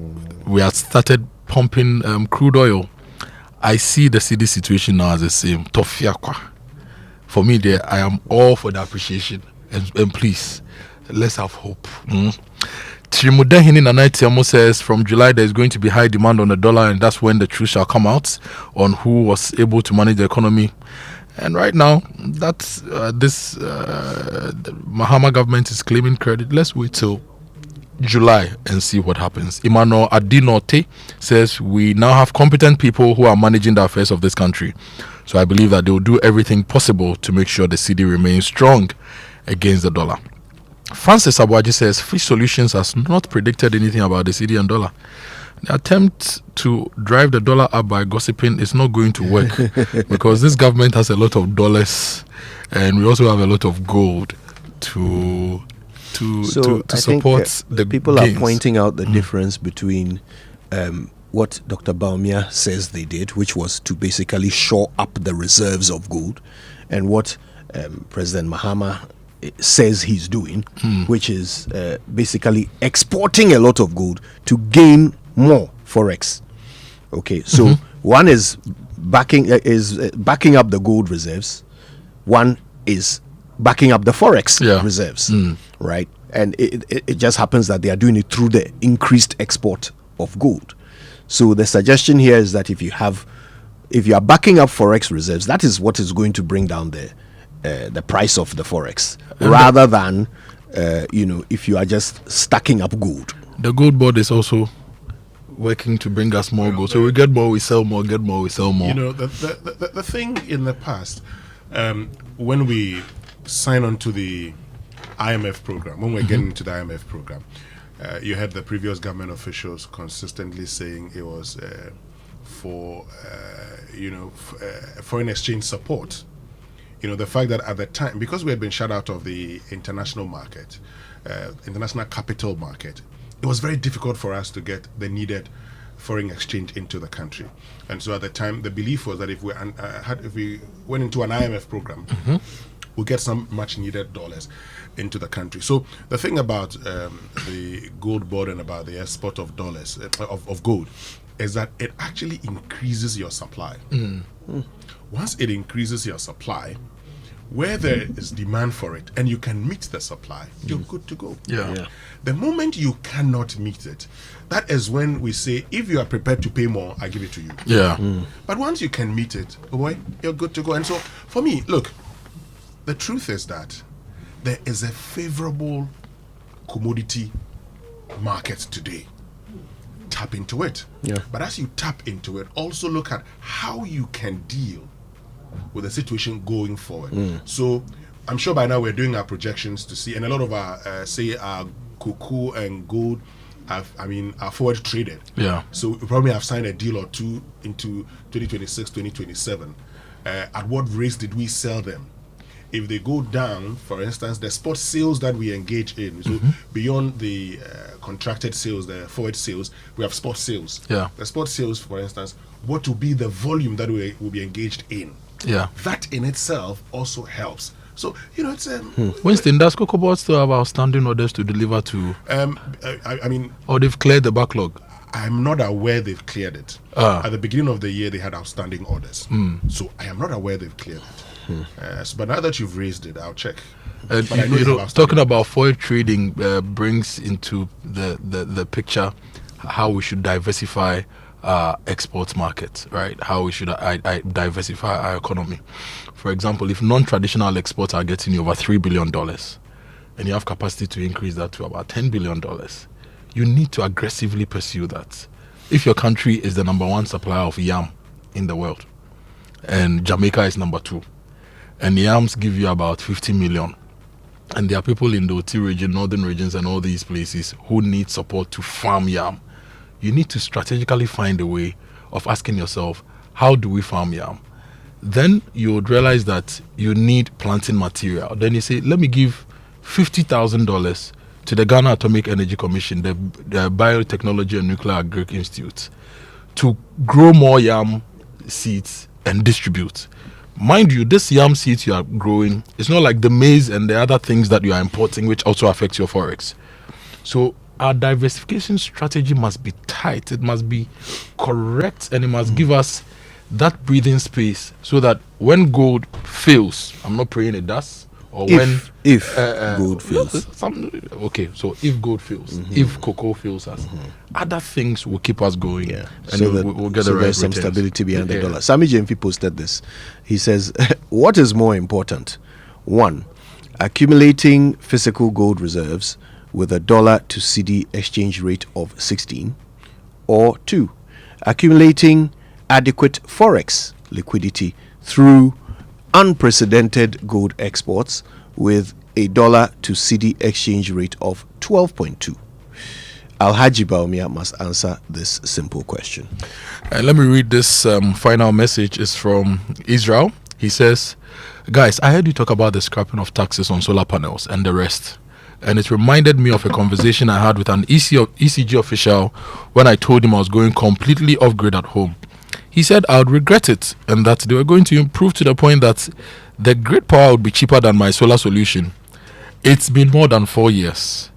we had started pumping crude oil. I see the city situation now as the same. Tofiakwa. For me, there, I am all for the appreciation. And please, let's have hope. Trimudehini Nanaitiamo says, from July there is going to be high demand on the dollar, and that's when the truth shall come out on who was able to manage the economy. And right now, that's this Mahama government is claiming credit. Let's wait till July and see what happens. Emmanuel Adinote says, we now have competent people who are managing the affairs of this country. So I believe that they will do everything possible to make sure the cedi remains strong against the dollar. Francis Abuaji says, Free Solutions has not predicted anything about the cedi and dollar. The attempt to drive the dollar up by gossiping is not going to work because this government has a lot of dollars and we also have a lot of gold to support the people gains. are pointing out the difference between what Dr. Baumia says they did, which was to basically shore up the reserves of gold, and what President Mahama says he's doing, which is basically exporting a lot of gold to gain more forex. Okay, so one is backing up the gold reserves, one is backing up the forex reserves, right? And it just happens that they are doing it through the increased export of gold. So the suggestion here is that if you are backing up forex reserves, that is what is going to bring down the price of the forex, rather than if you are just stacking up gold. The gold board is also working to bring us more gold. So we get more, we sell more, get more, we sell more. The thing in the past, when we sign on to the IMF program, when we're getting into the IMF program, you had the previous government officials consistently saying it was for foreign exchange support. The fact that at the time, because we had been shut out of the international market, international capital market, it was very difficult for us to get the needed foreign exchange into the country. And so at the time, the belief was that if we went into an IMF program, we'll get some much needed dollars into the country. So the thing about the gold board and about the export of dollars, of gold, is that it actually increases your supply. Once it increases your supply, where there is demand for it and you can meet the supply, you're good to go. Yeah. The moment you cannot meet it, that is when we say, if you are prepared to pay more, I give it to you. Yeah. But once you can meet it, oh boy, you're good to go. And so for me, look, the truth is that there is a favorable commodity market today. Tap into it. Yeah. But as you tap into it, also look at how you can deal with the situation going forward. So I'm sure by now we're doing our projections to see, and a lot of our our cocoa and gold are forward traded. Yeah. So we probably have signed a deal or two into 2026, 2027. At what rates did we sell them? If they go down, for instance, the spot sales that we engage in, so beyond the contracted sales, the forward sales, we have spot sales. Yeah. The spot sales, for instance, what will be the volume that we will be engaged in? Yeah. That in itself also helps. So, it's Winston, does Cocoa Board still have outstanding orders to deliver to? Or they've cleared the backlog? I'm not aware they've cleared it. At the beginning of the year, they had outstanding orders. So I am not aware they've cleared it. But now that you've raised it, I'll check. Talking about foreign trading brings into the picture how we should diversify export markets, right? How we should diversify our economy. For example, if non-traditional exports are getting you over $3 billion and you have capacity to increase that to about $10 billion, you need to aggressively pursue that. If your country is the number one supplier of yam in the world and Jamaica is number 2, and yams give you about 50 million, and there are people in the Oti region, northern regions and all these places who need support to farm yam, you need to strategically find a way of asking yourself, how do we farm yam? Then you would realize that you need planting material. Then you say, let me give $50,000 to the Ghana Atomic Energy Commission, the Biotechnology and Nuclear Agric Institute, to grow more yam seeds and distribute. Mind you, this yam seeds you are growing, it's not like the maize and the other things that you are importing, which also affect your forex. So our diversification strategy must be tight, it must be correct, and it must give us that breathing space so that when gold fails, I'm not praying it does, or if gold fails. So if gold fails, if cocoa fails us, other things will keep us going. Yeah. And so we'll get the right there's some returns. stability behind the dollar. Sammy JMP posted this. He says, what is more important? 1, accumulating physical gold reserves with a dollar to cedi exchange rate of 16, or 2, accumulating adequate forex liquidity through unprecedented gold exports with a dollar to cedi exchange rate of 12.2. Alhaji Baumia must answer this simple question. Let me read this final message. It's from Israel. He says, guys, I heard you talk about the scrapping of taxes on solar panels and the rest, and it reminded me of a conversation I had with an ECG official when I told him I was going completely off grid at home. He said I would regret it and that they were going to improve to the point that the grid power would be cheaper than my solar solution. It's been more than 4 years.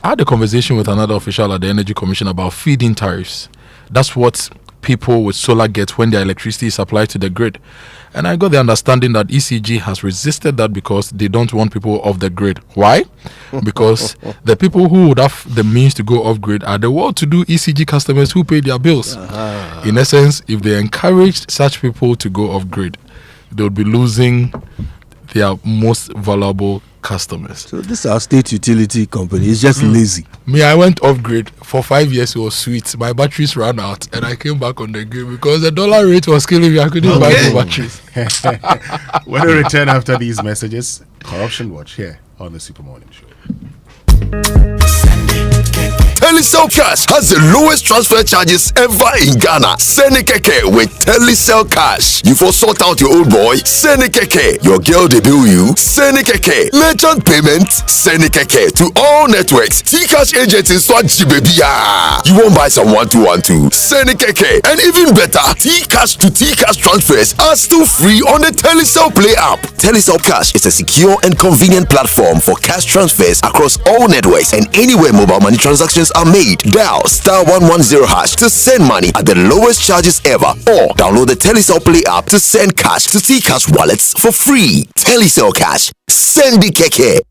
I had a conversation with another official at the Energy Commission about feed-in tariffs. That's what people with solar get when their electricity is supplied to the grid. And I got the understanding that ECG has resisted that because they don't want people off the grid. Why? Because the people who would have the means to go off grid are the well-to-do ECG customers who pay their bills. In essence, if they encouraged such people to go off grid, they would be losing their most valuable customers. So this is our state utility company. It's just lazy. Me, I went off grid for 5 years. It was sweet. My batteries ran out, and I came back on the grid because the dollar rate was killing me. I couldn't buy more batteries. When we return after these messages, Corruption Watch here on the Super Morning Show. Telecel Cash has the lowest transfer charges ever in Ghana. Send Keke with Telecel Cash. You for sort out your old boy, send Keke. Your girl they bill you, send Keke. Merchant payment, send Keke to all networks. T-Cash agents in Swaji baby. You won't buy some 1212. Send Keke. And even better, T-Cash to T-Cash transfers are still free on the Telecel Play app. Telecel Cash is a secure and convenient platform for cash transfers across all networks and anywhere mobile money transactions are made. Dial *110# to send money at the lowest charges ever, or download the Telecel Play app to send cash to T-Cash wallets for free. Telecel Cash. Send the keke.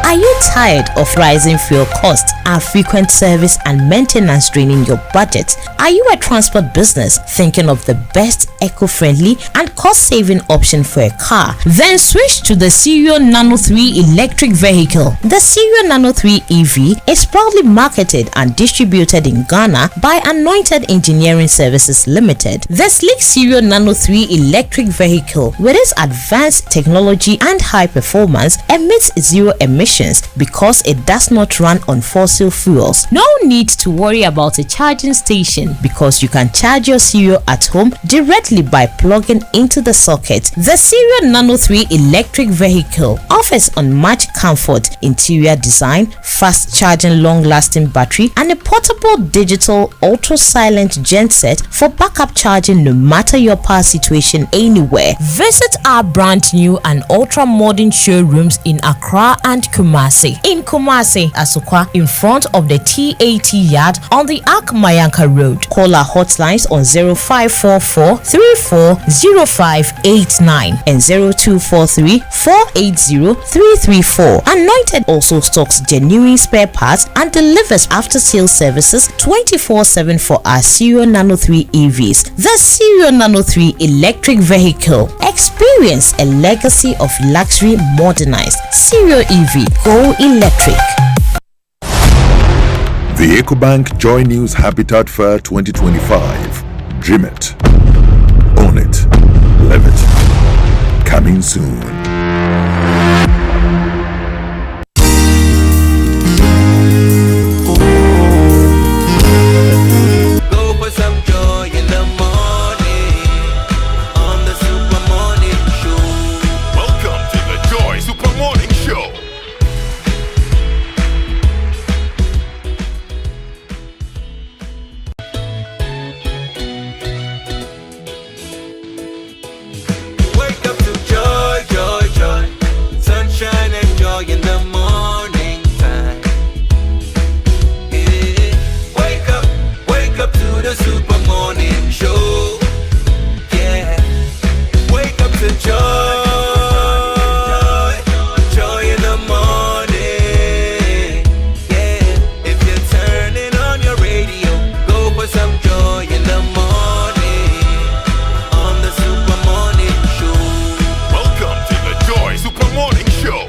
Are you tired of rising fuel costs and frequent service and maintenance draining your budget? Are you a transport business thinking of the best eco-friendly and cost-saving option for a car? Then switch to the Cerio Nano 3 electric vehicle. The Cerio Nano 3 EV is proudly marketed and distributed in Ghana by Anointed Engineering Services Limited. The sleek Cerio Nano 3 electric vehicle, with its advanced technology and high performance, emits zero emissions because it does not run on fossil fuels. No need to worry about a charging station because you can charge your Cerio at home directly by plugging into the socket. The Cerio Nano 3 electric vehicle offers unmatched comfort, interior design, fast charging, long-lasting battery, and a portable digital ultra-silent genset for backup charging no matter your power situation anywhere. Visit our brand new and ultra-modern showrooms in Accra and Kumasi. In Kumasi, Asukwa, in front of the TAT yard on the Ak Mayanka Road. Call our hotlines on 0544 340589 and 0243 480 334. Anointed also stocks genuine spare parts and delivers after-sales services 24/7 for our Cerio Nano 3 EVs. The Cerio Nano 3 electric vehicle. Experience a legacy of luxury modernized. Cerio EV. Go electric. The EcoBank Joy News Habitat Fair 2025. Dream it. Own it. Live it. Coming soon. Go for some joy in the morning on the Super Morning Show. Welcome to the Joy Super Morning Show. Wake up to joy, joy, joy. Sunshine and joy in the morning time. Yeah. Wake up to the Super Morning Show. Yeah. Wake up to joy, joy in the morning. Yeah. If you're turning on your radio, go for some joy in the morning on the Super Morning Show. Welcome to the Joy Super Morning Show.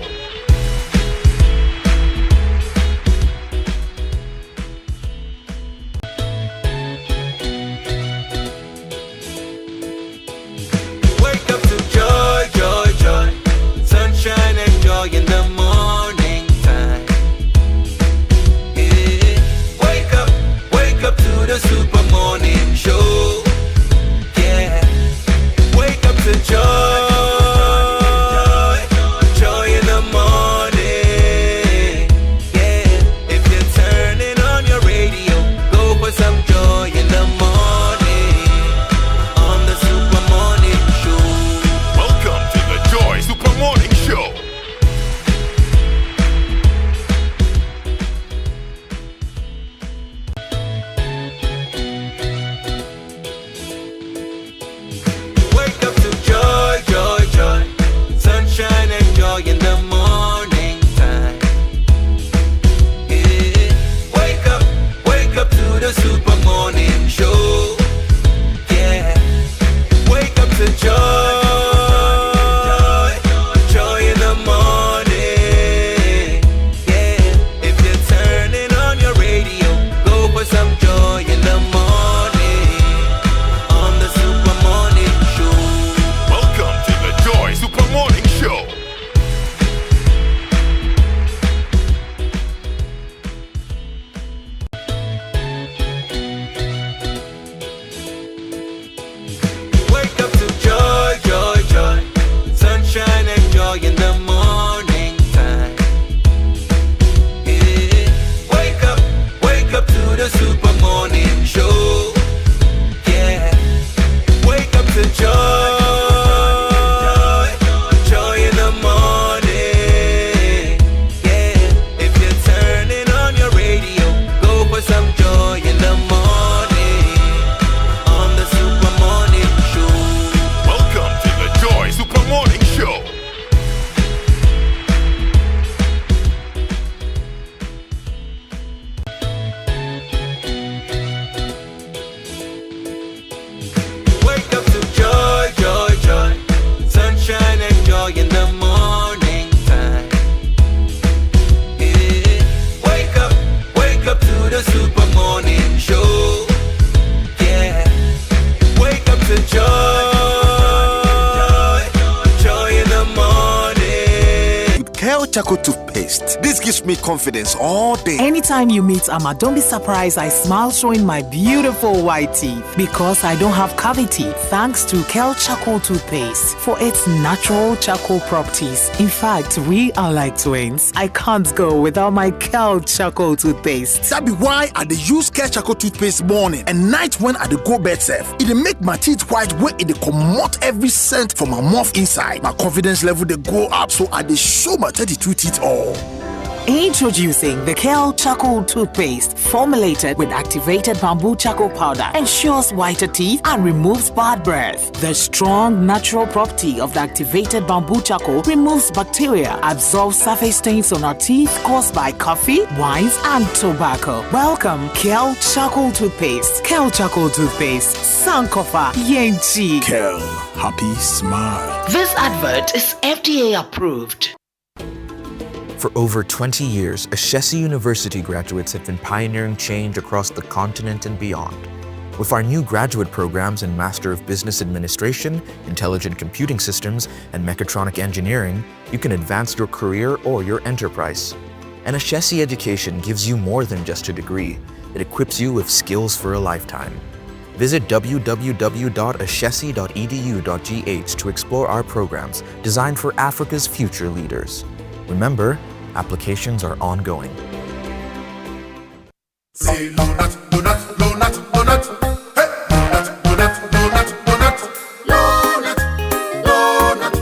Charcoal toothpaste. This gives me confidence all day. Anytime you meet Amma, don't be surprised I smile showing my beautiful white teeth because I don't have cavity thanks to Kel Charcoal toothpaste for its natural charcoal properties. In fact, we are like twins. I can't go without my Kel Charcoal toothpaste. That be why I dey use Kel Charcoal toothpaste morning and night when I dey go bed safe. It dey make my teeth white when it dey comot every scent from my mouth inside. My confidence level dey go up, so I dey show my 32 teeth all. Introducing the Kel Charcoal toothpaste, formulated with activated bamboo charcoal powder, ensures whiter teeth and removes bad breath. The strong natural property of the activated bamboo charcoal removes bacteria, absorbs surface stains on our teeth caused by coffee, wines, and tobacco. Welcome, Kel Charcoal toothpaste. Kel Charcoal toothpaste, Sankofa Yenchi. Kel, happy smile. This advert is FDA approved. For over 20 years, Ashesi University graduates have been pioneering change across the continent and beyond. With our new graduate programs in Master of Business Administration, Intelligent Computing Systems, and Mechatronic Engineering, you can advance your career or your enterprise. An Ashesi education gives you more than just a degree. It equips you with skills for a lifetime. Visit www.ashesi.edu.gh to explore our programs designed for Africa's future leaders. Remember, applications are ongoing. Say donut, donut, donut, donut. Hey, donut, donut, donut, donut. Donut, donut.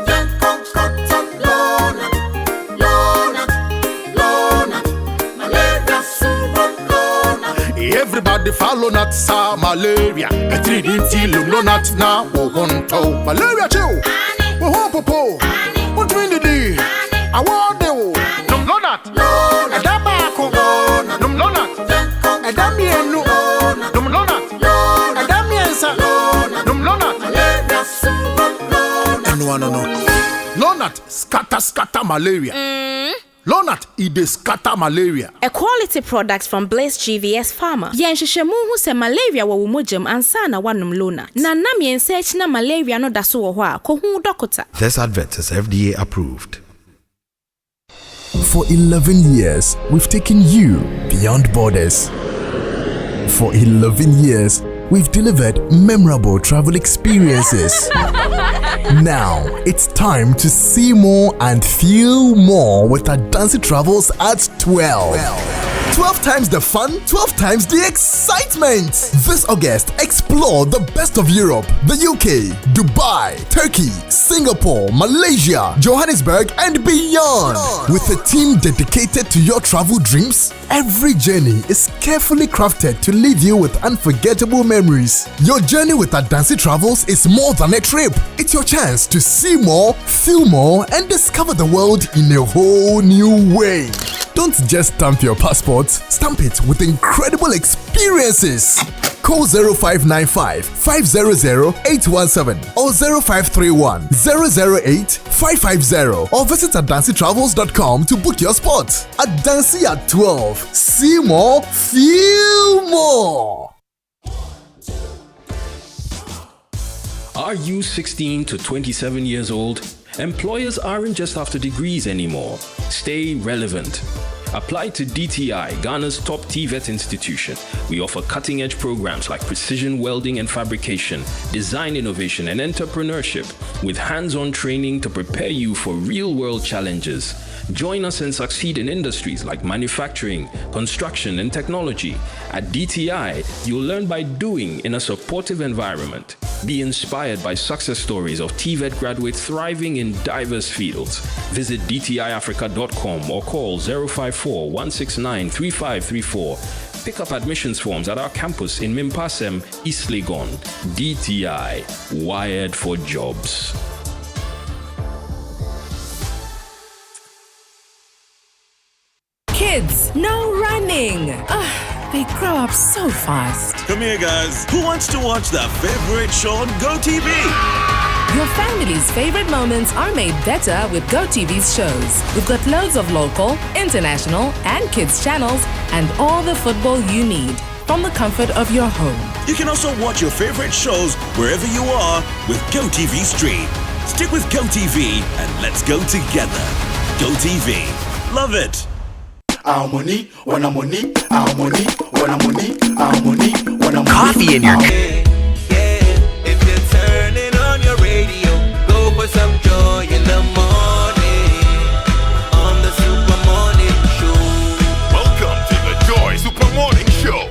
Then come cotton, donut, donut, donut. Malaria, super donut. Everybody follow not sa malaria. A 3D donut now, won't malaria chill. Popo, what do you do? I want you. Num donut. A dabako. Num donut. A damienu. Num donut. A damiensa. Num donut. No. Donut scatter malaria. Donut ide scatter malaria. A quality product from Blaze GVS Pharma. Yenshishemu hu se malaria wa wumujam ansana wanum Lonat. Na nam yensearch na malaria no daso wo hwa ko hu dokota. This advert is FDA approved. For 11 years, we've taken you beyond borders. For 11 years, we've delivered memorable travel experiences. Now, it's time to see more and feel more with Adansi Travels at 12. 12 times the fun, 12 times the excitement. This August, explore the best of Europe, the UK, Dubai, Turkey, Singapore, Malaysia, Johannesburg, and beyond. With a team dedicated to your travel dreams, every journey is carefully crafted to leave you with unforgettable memories. Your journey with Adansi Travels is more than a trip. It's your chance to see more, feel more, and discover the world in a whole new way. Don't just stamp your passport, stamp it with incredible experiences. Call 0595 500 817 or 0531 008 550 or visit AdansiTravels.com to book your spot. Adansi at 12. See more, feel more. Are you 16 to 27 years old? Employers aren't just after degrees anymore. Stay relevant. Apply to DTI, Ghana's top TVET institution. We offer cutting-edge programs like precision welding and fabrication, design innovation and entrepreneurship, with hands-on training to prepare you for real-world challenges. Join us and succeed in industries like manufacturing, construction, and technology. At DTI, you'll learn by doing in a supportive environment. Be inspired by success stories of TVET graduates thriving in diverse fields. Visit dtiafrica.com or call 054 169 3534. Pick up admissions forms at our campus in Mimpasem, East Legon. DTI, wired for jobs. Kids, no running. They grow up so fast. Come here, guys. Who wants to watch their favorite show on GoTV? Your family's favorite moments are made better with GoTV's shows. We've got loads of local, international, and kids channels, and all the football you need from the comfort of your home. You can also watch your favorite shows wherever you are with GoTV Stream. Stick with GoTV and let's go together. GoTV. Love it. Our money, when I'm money, our money, when I'm money, our money, when I'm Coffee in your If you're turning on your radio, go for some joy in the morning on the Super Morning Show. Welcome to the Joy Super Morning Show.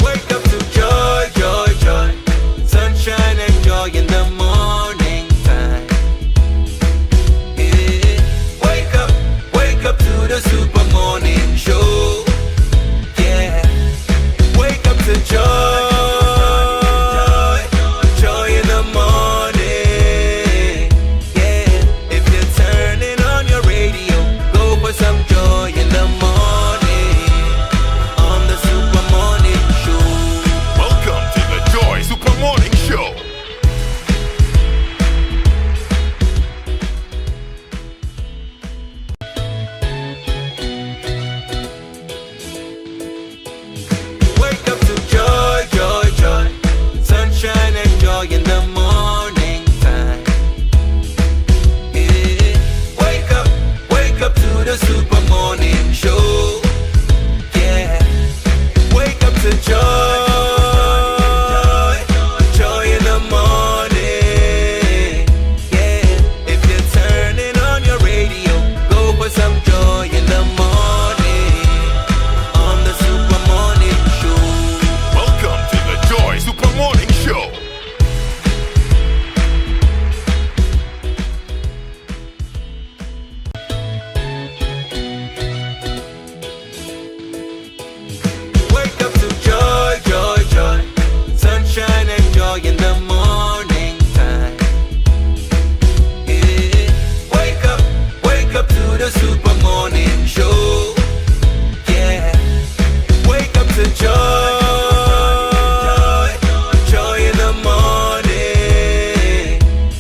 Wake up to joy, joy, joy. Sunshine and joy in the morning time. Yeah. Wake up to the Super Morning Show. Yeah. Wake up to joy, joy in the morning. Yeah. If you're turning on your radio, go for some joy in the morning on the Super Morning Show. Welcome to the Joy Super Morning Show. Wake up to joy, joy, joy. Sunshine and joy in the morning time. Yeah. Wake up to the Super Morning Show. Yeah. Wake up to joy, joy in the morning. Yeah. If you're turning on your radio, go for some joy in the morning on the Super Morning Show. Welcome to the Joy Super Morning Show. Wake up to joy, joy, joy. Sunshine and joy in the morning time. Yeah. Wake up to the Super Morning Show. Yeah. Wake up to joy, joy in the morning.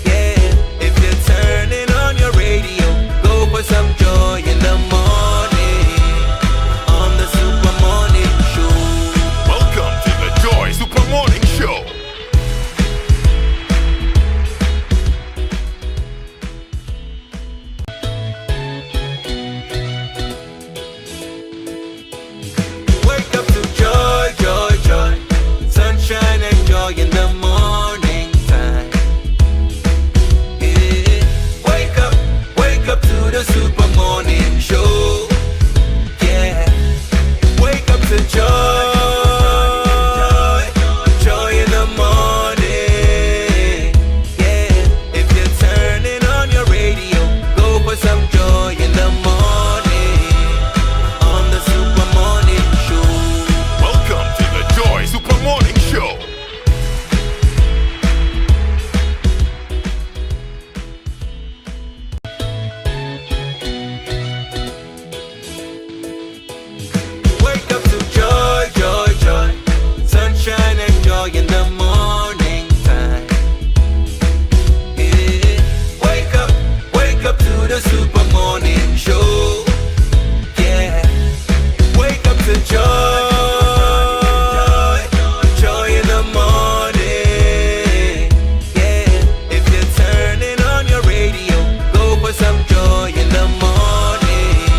Yeah. If you're turning on your radio, go for some joy in the morning on the Super Morning Show. Welcome to the Joy Super Morning Show. Wake up to joy, joy, joy. Sunshine and joy in the morning time. Yeah. Wake up to the Super Morning Show. Yeah. Wake up to joy, joy in the morning. Yeah. If you're turning on your radio, go for some joy in the morning on the Super Morning Show. Welcome to the Joy Super Morning Show. Wake up to joy, joy, joy. Sunshine and joy in the morning time. Yeah. Wake up to the Super Morning Show. Yeah. Wake up to joy, joy in the morning. Yeah. If you're turning on your radio, go for some joy in the morning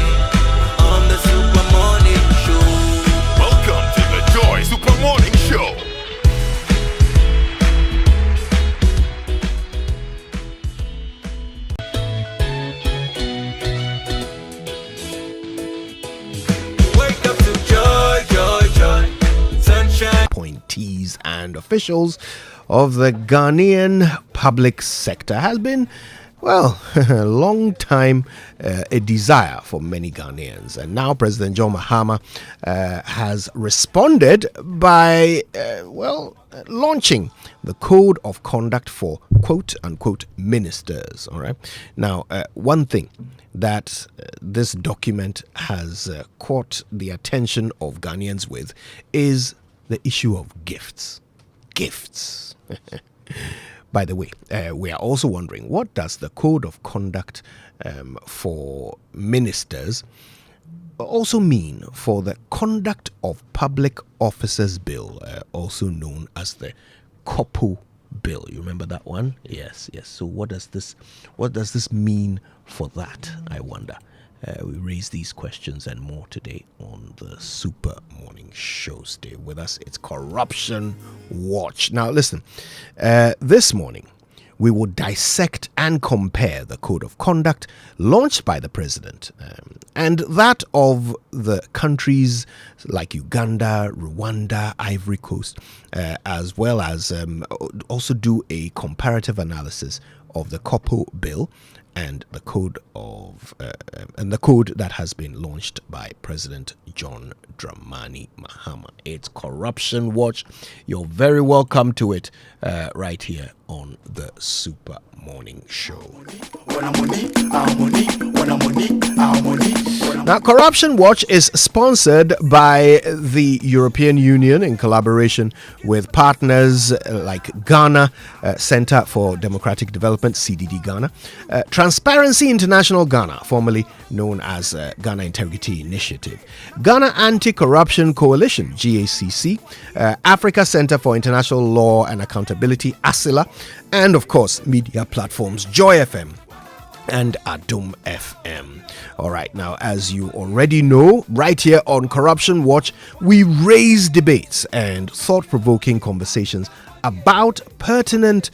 on the Super Morning Show. Welcome to the Joy Super Morning Show. Wake up to joy, joy, joy. Sunshine. Appointees and officials of the Ghanaian public sector has been, well, a long time a desire for many Ghanaians. And now President John Mahama has responded by, launching the Code of Conduct for quote-unquote ministers. All right. Now, one thing that this document has caught the attention of Ghanaians with is the issue of gifts. Gifts. By the way, we are also wondering, what does the Code of Conduct for ministers, also mean for the Conduct of Public Officers Bill, also known as the COPO Bill? You remember that one? Yes. So what does this mean for that, I wonder? We raise these questions and more today on the Super Morning Show. Stay with us. It's Corruption Watch. Now, listen, this morning, we will dissect and compare the Code of Conduct launched by the President and that of the countries like Uganda, Rwanda, Ivory Coast, as well as also do a comparative analysis of the COPO Bill and the code that has been launched by President John Dramani Mahama. It's Corruption Watch. You're very welcome to it right here on the Super Morning Show. Now, Corruption Watch is sponsored by the European Union in collaboration with partners like Ghana Center for Democratic Development, CDD Ghana, Transparency International Ghana, formerly known as Ghana Integrity Initiative, Ghana Anti-Corruption Coalition, GACC, Africa Center for International Law and Accountability, ASILA, and of course, media platforms Joy FM and Adum FM. All right, now, as you already know, right here on Corruption Watch, we raise debates and thought-provoking conversations about pertinent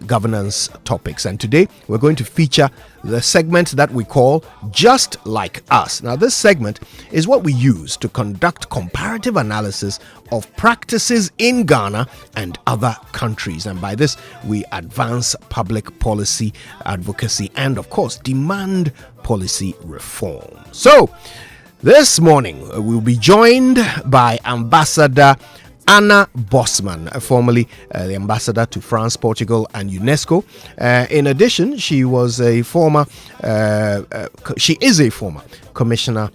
governance topics. And today, we're going to feature the segment that we call Just Like Us. Now, this segment is what we use to conduct comparative analysis of practices in Ghana and other countries. And by this, we advance public policy advocacy and, of course, demand policy reform. So, this morning, we'll be joined by Ambassador Anna Bosman, formerly the ambassador to France, Portugal, and UNESCO. In addition, she is a former commissioner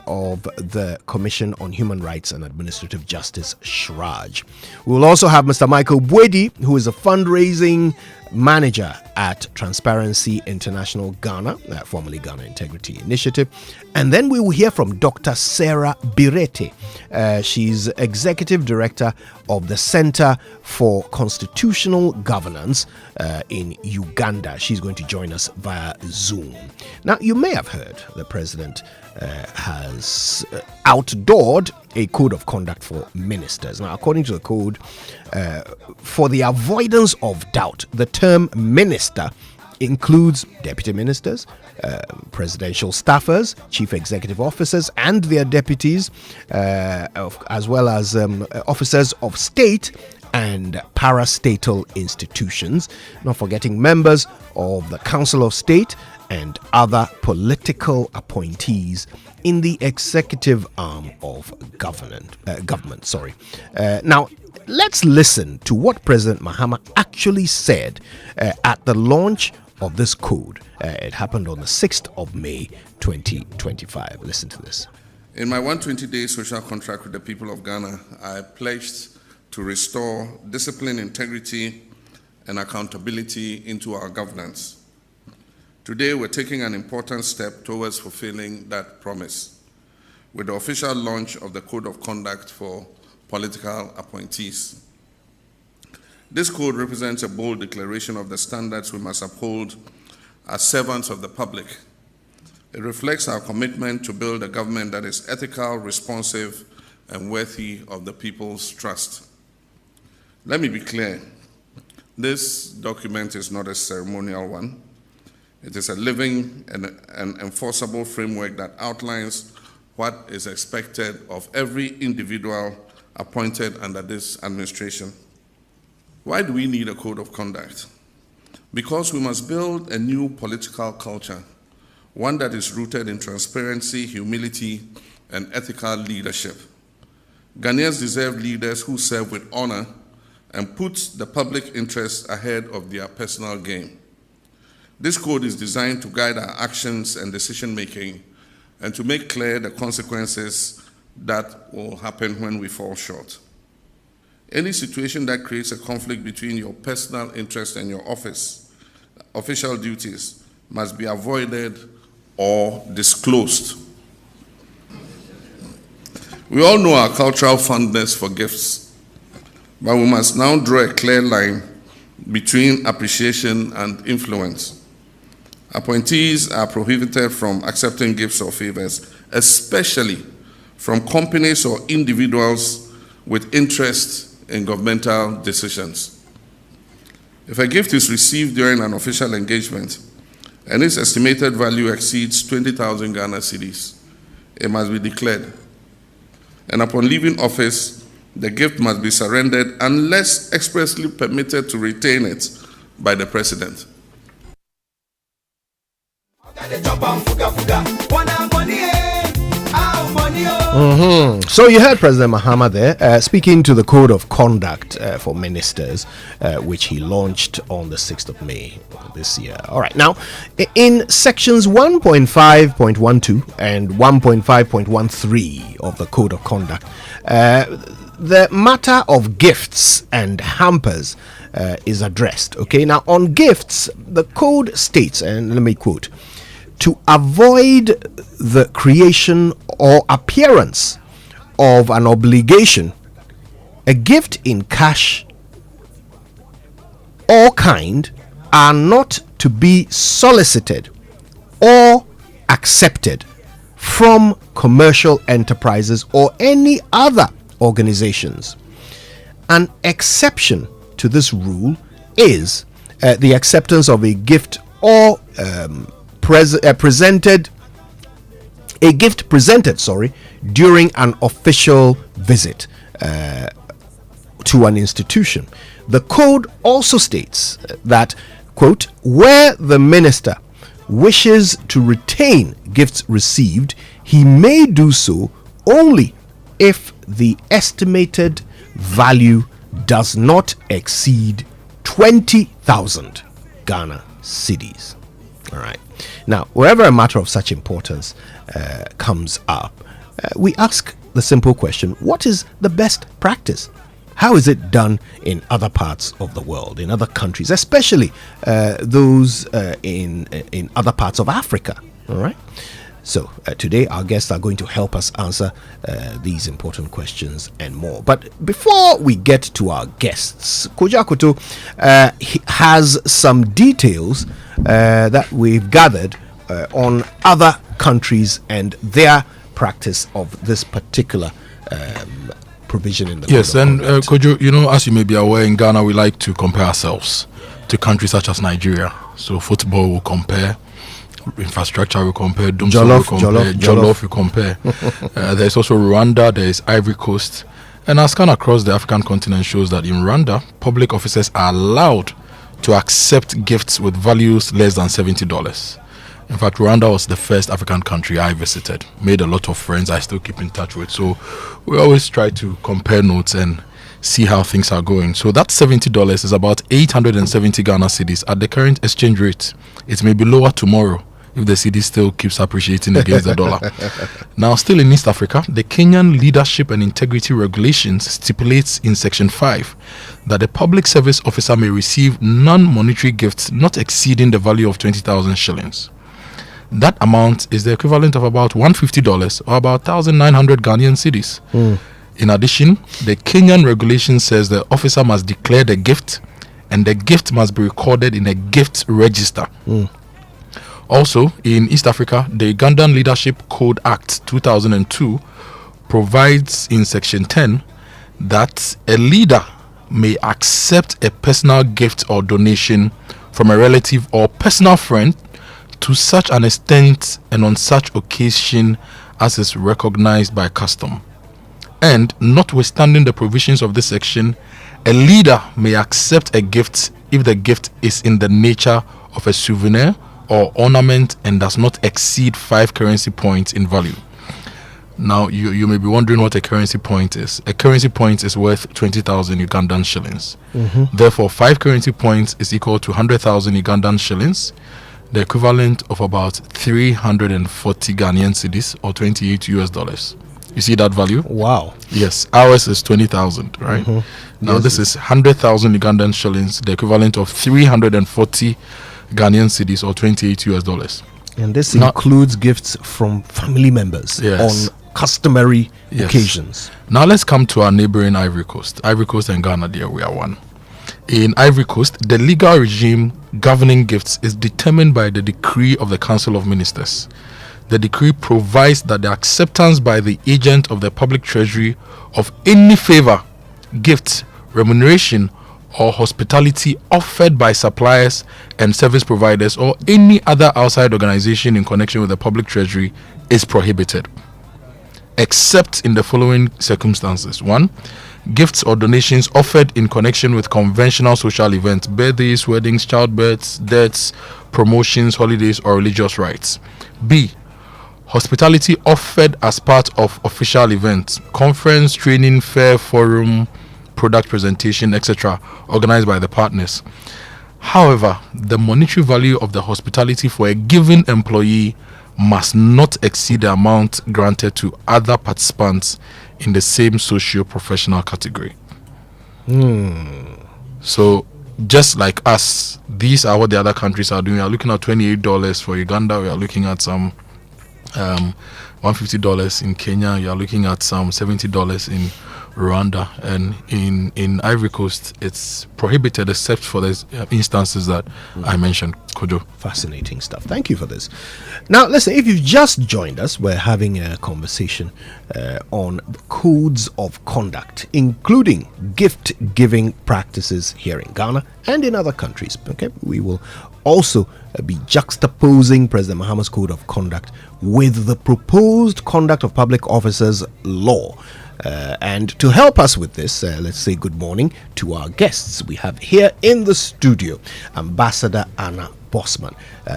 of the Commission on Human Rights and Administrative Justice, SHRAJ. We will also have Mr. Michael Bwedi, who is a fundraising manager at Transparency International Ghana, formerly Ghana Integrity Initiative. And then we will hear from Dr. Sarah Birete. She's executive director of the Center for Constitutional Governance in Uganda. She's going to join us via Zoom. Now, you may have heard the president has outdoored a code of conduct for ministers. Now, according to the code, for the avoidance of doubt, the term minister includes deputy ministers, presidential staffers, chief executive officers and their deputies, as well as officers of state and parastatal institutions, not forgetting members of the Council of State and other political appointees in the executive arm of government. Now, let's listen to what President Mahama actually said at the launch of this code. It happened on the 6th of May, 2025. Listen to this. In my 120-day social contract with the people of Ghana, I pledged to restore discipline, integrity, and accountability into our governance. Today, we're taking an important step towards fulfilling that promise with the official launch of the Code of Conduct for political appointees. This code represents a bold declaration of the standards we must uphold as servants of the public. It reflects our commitment to build a government that is ethical, responsive, and worthy of the people's trust. Let me be clear. This document is not a ceremonial one. It is a living and enforceable framework that outlines what is expected of every individual appointed under this administration. Why do we need a code of conduct? Because we must build a new political culture, one that is rooted in transparency, humility, and ethical leadership. Ghanaians deserve leaders who serve with honor and put the public interest ahead of their personal gain. This code is designed to guide our actions and decision-making and to make clear the consequences that will happen when we fall short. Any situation that creates a conflict between your personal interest and your official duties must be avoided or disclosed. We all know our cultural fondness for gifts, but we must now draw a clear line between appreciation and influence. Appointees are prohibited from accepting gifts or favors, especially from companies or individuals with interest in governmental decisions. If a gift is received during an official engagement and its estimated value exceeds 20,000 Ghana cedis, it must be declared. And upon leaving office, the gift must be surrendered unless expressly permitted to retain it by the president. So you heard President Mahama there speaking to the Code of Conduct for Ministers, which he launched on the 6th of May this year. All right, now in sections 1.5.12 and 1.5.13 of the Code of Conduct, the matter of gifts and hampers is addressed. Okay, now on gifts, the code states, and let me quote, to avoid the creation or appearance of an obligation, a gift in cash or kind are not to be solicited or accepted from commercial enterprises or any other organizations. An exception to this rule is the acceptance of a gift or presented during an official visit to an institution. The code also states that, quote, where the minister wishes to retain gifts received, he may do so only if the estimated value does not exceed 20,000 Ghana cedis. All right. Now, wherever a matter of such importance comes up, we ask the simple question, what is the best practice? How is it done in other parts of the world, in other countries, especially those in other parts of Africa? All right. So today our guests are going to help us answer these important questions and more. But before we get to our guests, Kojo Akoto has some details that we've gathered on other countries and their practice of this particular provision in the Yes, and Kojo, you know, as you may be aware, in Ghana we like to compare ourselves to countries such as Nigeria. So football will compare, infrastructure we compare, Jollof we compare. There's also Rwanda, there is Ivory Coast, and our scan across the African continent shows that in Rwanda, public officers are allowed to accept gifts with values less than $70. In fact, Rwanda was the first African country I visited, made a lot of friends I still keep in touch with, so we always try to compare notes and see how things are going. So that $70 is about 870 Ghana cedis at the current exchange rate. It may be lower tomorrow if the cedi still keeps appreciating against the dollar. Now, still in East Africa, the Kenyan Leadership and Integrity Regulations stipulates in Section 5 that the public service officer may receive non-monetary gifts not exceeding the value of 20,000 shillings. That amount is the equivalent of about $150 or about 1,900 Ghanaian cedis. In addition, the Kenyan regulation says the officer must declare the gift and the gift must be recorded in a gift register. Also, in East Africa, the Ugandan Leadership Code Act 2002 provides in Section 10 that a leader may accept a personal gift or donation from a relative or personal friend to such an extent and on such occasion as is recognized by custom. And notwithstanding the provisions of this section, a leader may accept a gift if the gift is in the nature of a souvenir or ornament and does not exceed 5 currency points in value. Now, you may be wondering what a currency point is. A currency point is worth 20,000 Ugandan shillings. Therefore, 5 currency points is equal to 100,000 Ugandan shillings, the equivalent of about 340 Ghanaian cedis or $28. You see that value? Wow. Yes, ours is 20,000, right? Now, this is 100,000 Ugandan shillings, the equivalent of 340 Ghanaian cedis or $28. And this includes gifts from family members on customary Yes. occasions. Now let's come to our neighboring Ivory Coast. Ivory Coast and Ghana, there we are one. In Ivory Coast, the legal regime governing gifts is determined by the decree of the Council of Ministers. The decree provides that the acceptance by the agent of the public treasury of any favor, gift, remuneration, or hospitality offered by suppliers and service providers or any other outside organization in connection with the public treasury is prohibited, except in the following circumstances. 1. Gifts or donations offered in connection with conventional social events, birthdays, weddings, childbirths, deaths, promotions, holidays, or religious rites. B. Hospitality offered as part of official events, conference, training, fair, forum, product presentation, etc., organized by the partners. However, the monetary value of the hospitality for a given employee must not exceed the amount granted to other participants in the same socio-professional category. So, just like us, these are what the other countries are doing. We are looking at $28 for Uganda. We are looking at some $150 in Kenya. You are looking at some $70 in Rwanda, and in Ivory Coast it's prohibited except for the instances that I mentioned. Kojo. Fascinating stuff. Thank you for this. Now listen, if you've just joined us, we're having a conversation on codes of conduct, including gift giving practices here in Ghana and in other countries. Okay, we will also be juxtaposing President Mahama's code of conduct with the proposed conduct of public officers law. And to help us with this, let's say good morning to our guests. We have here in the studio Ambassador Anna Bosman,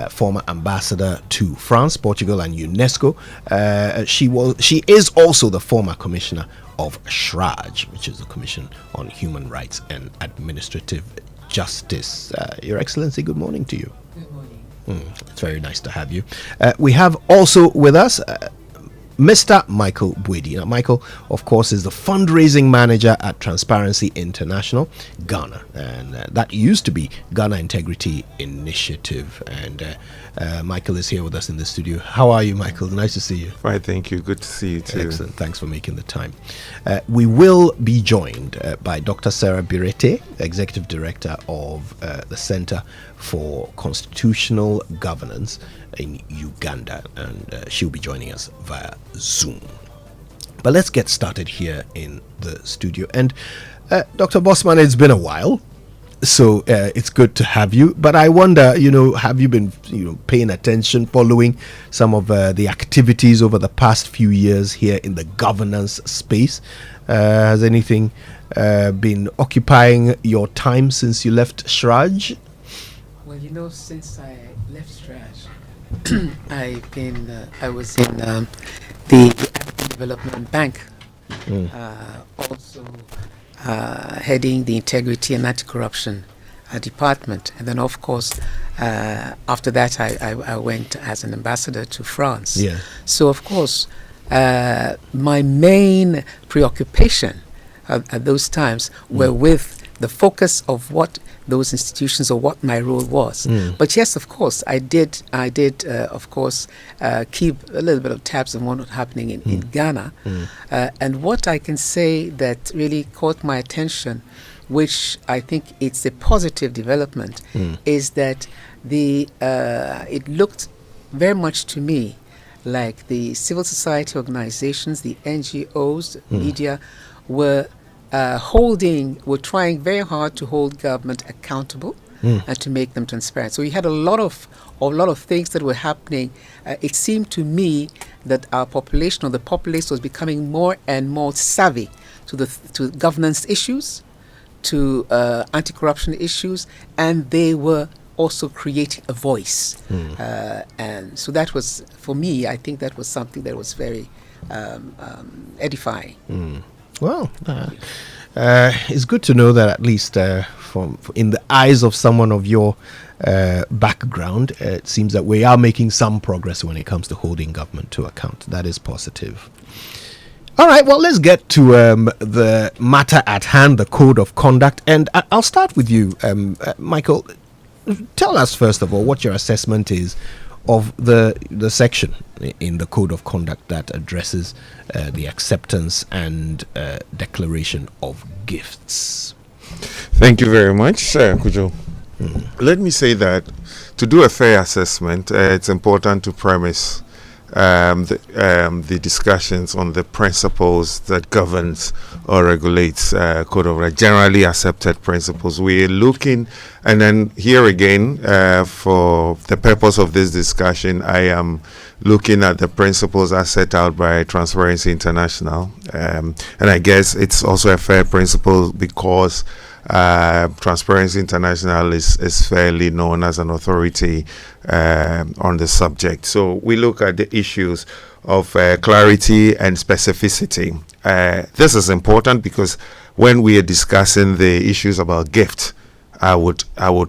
former ambassador to France, Portugal, and UNESCO. She is also the former commissioner of SHRAJ, which is the Commission on Human Rights and Administrative Justice. Your Excellency, good morning to you. Good morning. It's very nice to have you. We have also with us Mr. Michael Bwedi. Now, Michael, of course, is the fundraising manager at Transparency International, Ghana, and that used to be Ghana Integrity Initiative. And Michael is here with us in the studio. How are you, Michael? Nice to see you. Fine, thank you. Good to see you too. Excellent. Thanks for making the time. We will be joined by Dr. Sarah Birete, Executive Director of the Center for Constitutional Governance in Uganda, and she'll be joining us via Zoom. But let's get started here in the studio. And Dr. Bosman, it's been a while, so it's good to have you. But I wonder, have you been paying attention, following some of the activities over the past few years here in the governance space? Has anything been occupying your time since you left SHRAJ? Well, since I left SHRAJ, I was in the African Development Bank, also heading the Integrity and Anti-Corruption Department. And then, of course, after that, I went as an ambassador to France. Yeah. So, of course, my main preoccupation at those times were with the focus of what those institutions or what my role was. But yes, of course, I did of course keep a little bit of tabs on what was happening in Ghana. And what I can say that really caught my attention, which I think it's a positive development, is that it looked very much to me like the civil society organizations, the NGOs, media, were trying very hard to hold government accountable and to make them transparent. So we had a lot of things that were happening. It seemed to me that our population, or the populace, was becoming more and more savvy to governance issues, to anti-corruption issues, and they were also creating a voice. And so that was, for me, I think that was something that was very edifying. Well, it's good to know that at least in the eyes of someone of your background, it seems that we are making some progress when it comes to holding government to account. That is positive. All right, well, let's get to the matter at hand, the code of conduct. And I'll start with you, Michael. Tell us, first of all, what your assessment is of the section in the Code of Conduct that addresses the acceptance and declaration of gifts. Thank you very much, Kojo. Let me say that to do a fair assessment, it's important to premise the discussions on the principles that governs or regulates code of generally accepted principles. We're looking, and then here again, for the purpose of this discussion, I am looking at the principles as set out by Transparency International, and I guess it's also a fair principle because Transparency International is fairly known as an authority on the subject. So we look at the issues of clarity and specificity. This is important because when we are discussing the issues about gift, I would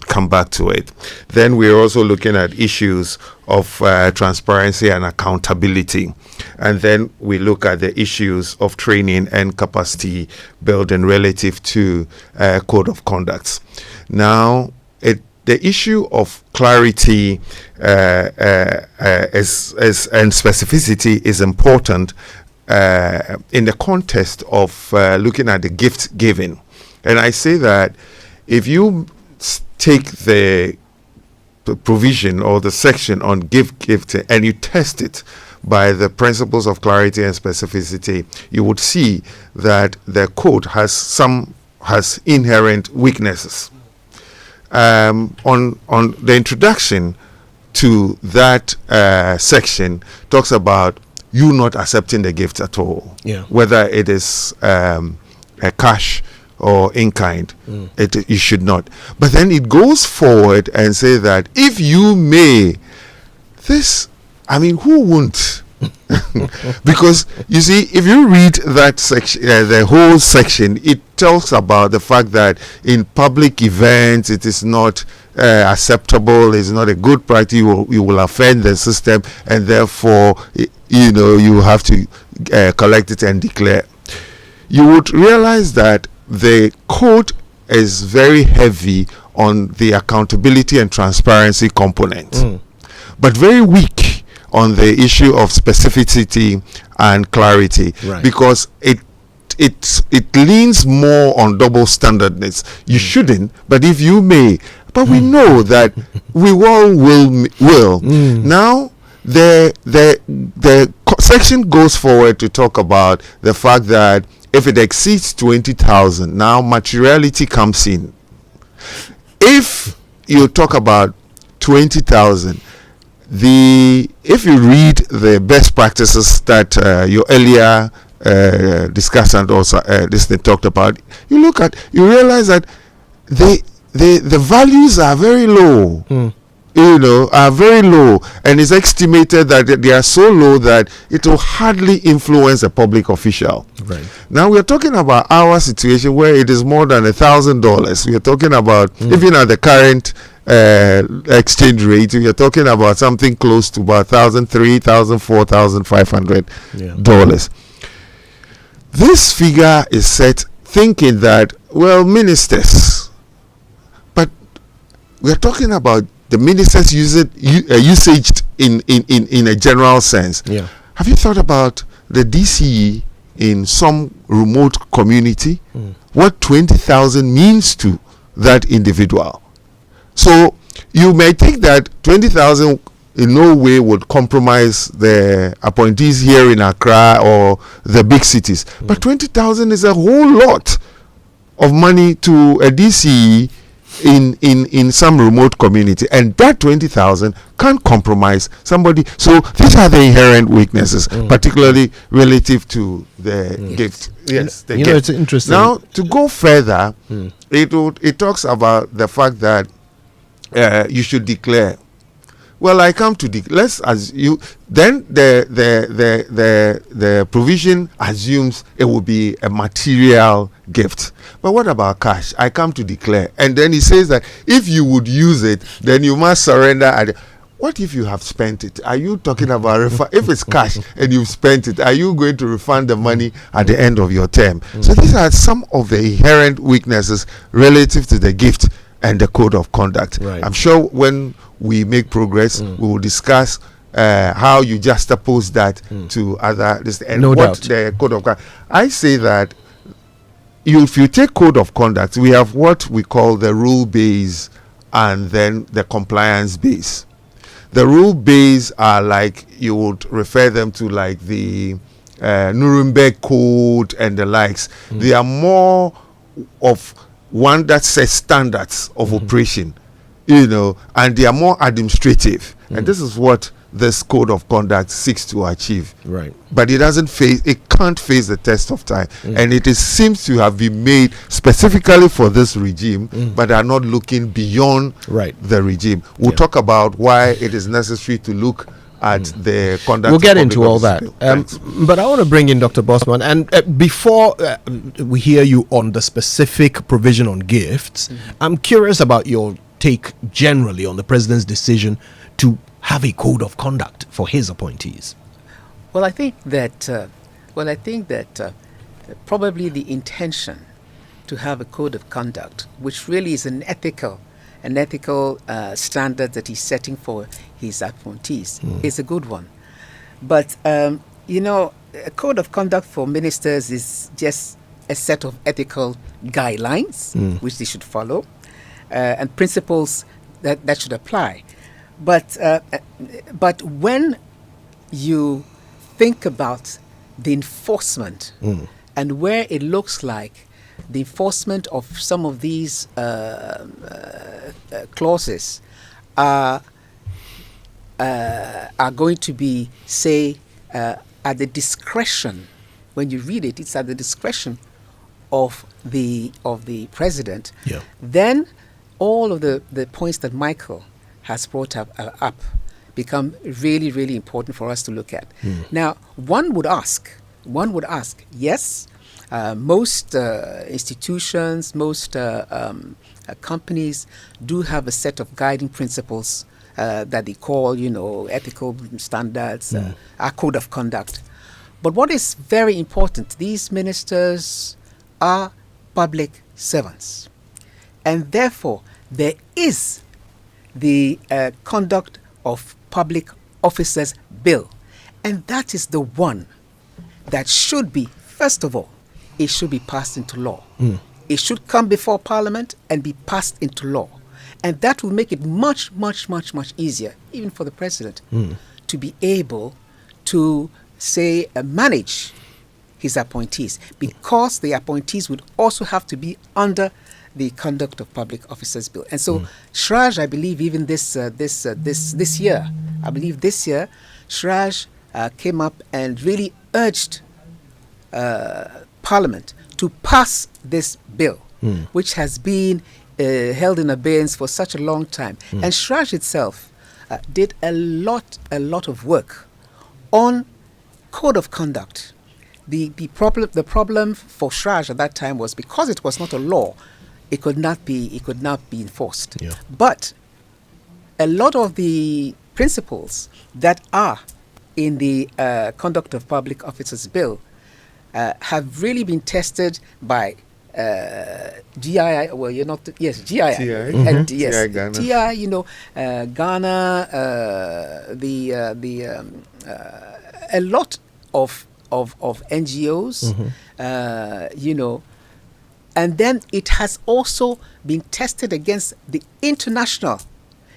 come back to it. Then we are also looking at issues of transparency and accountability. And then we look at the issues of training and capacity building relative to code of conduct. Now, the issue of clarity and specificity is important in the context of looking at the gift giving. And I say that if you take the provision or the section on gifting and you test it by the principles of clarity and specificity, you would see that the code has inherent weaknesses. On the introduction to that section talks about you not accepting the gift at all, whether it is a cash or in kind, you should not. But then it goes forward and say that if you may, who won't? Because you see, if you read that section, the whole section, it talks about the fact that in public events it is not acceptable, it's not a good practice, you will offend the system, and therefore you have to collect it and declare. You would realize that the code is very heavy on the accountability and transparency component, but very weak on the issue of specificity and clarity, because it leans more on double standardness. You shouldn't, but if you may, but we know that we all will. Now the section goes forward to talk about the fact that if it exceeds 20,000, now materiality comes in. If you talk about 20,000, if you read the best practices that your earlier discussant also they talked about, you realize that the values are very low. Are very low, and it's estimated that they are so low that it will hardly influence a public official. Now we are talking about our situation where it is more than $1,000. We are talking about even at the current exchange rate, we are talking about something close to about $1,000, $3,000, $4,500. This figure is set thinking that, well, ministers, but we are talking about the ministers usage in a general sense. Have you thought about the DCE in some remote community? What 20,000 means to that individual? So you may think that 20,000 in no way would compromise the appointees here in Accra or the big cities, but 20,000 is a whole lot of money to a DCE in some remote community, and that 20,000 can't compromise somebody. So these are the inherent weaknesses, particularly relative to the gift. Yes, the gift. It's interesting. Now, to go further, it talks about the fact that you should declare. Well, I come to then the provision assumes it will be a material gift. But what about cash? I come to declare. And then he says that if you would use it, then you must surrender. What if you have spent it? Are you talking about if it's cash and you've spent it, are you going to refund the money at the end of your term? So these are some of the inherent weaknesses relative to the gift and the code of conduct. Right. I'm sure when we make progress, we will discuss how you juxtapose that to other and No what doubt. the code of conduct. I say that if you take code of conduct, we have what we call the rule base and then the compliance base. The rule base are like, you would refer them to like the Nuremberg Code and the likes. They are more of one that sets standards of operation, and they are more administrative. And this is what this code of conduct seeks to achieve. Right. But it can't face the test of time. And it seems to have been made specifically for this regime, but are not looking beyond the regime. We'll talk about why it is necessary to look at the conduct. We'll get of into public all that. office. But I want to bring in Dr. Bosman. And before we hear you on the specific provision on gifts, I'm curious about your take generally on the president's decision to have a code of conduct for his appointees. Well, I think that probably the intention to have a code of conduct, which really is an ethical standard that he's setting for his appointees, is a good one. But a code of conduct for ministers is just a set of ethical guidelines which they should follow, and principles that should apply. But when you think about the enforcement and where it looks like the enforcement of some of these clauses are going to be, say, at the discretion. When you read it, it's at the discretion of the president. Yeah. Then all of the points that Michael has brought up become really, really important for us to look at. Now, one would ask, yes, most institutions, most companies do have a set of guiding principles that they call, ethical standards, our code of conduct. But what is very important, these ministers are public servants. And therefore, there is the Conduct of Public Officers Bill. And that is the one that should be, first of all, it should be passed into law. It should come before Parliament and be passed into law. And that will make it much, much, much, much easier, even for the president, to be able to, say, manage his appointees, because the appointees would also have to be under the Conduct of Public Officers Bill. And so Shraj, I believe, even this year, Shraj came up and really urged Parliament to pass this bill, which has been held in abeyance for such a long time. And Shraj itself did a lot of work on code of conduct. The problem for Shraj at that time was because it was not a law, it could not be enforced. Yeah. But a lot of the principles that are in the Conduct of Public Officers Bill have really been tested by GII. Well, you're not. Yes, GII. TI. And yes, TI Ghana. TI. Ghana. A lot of NGOs. And then it has also been tested against the international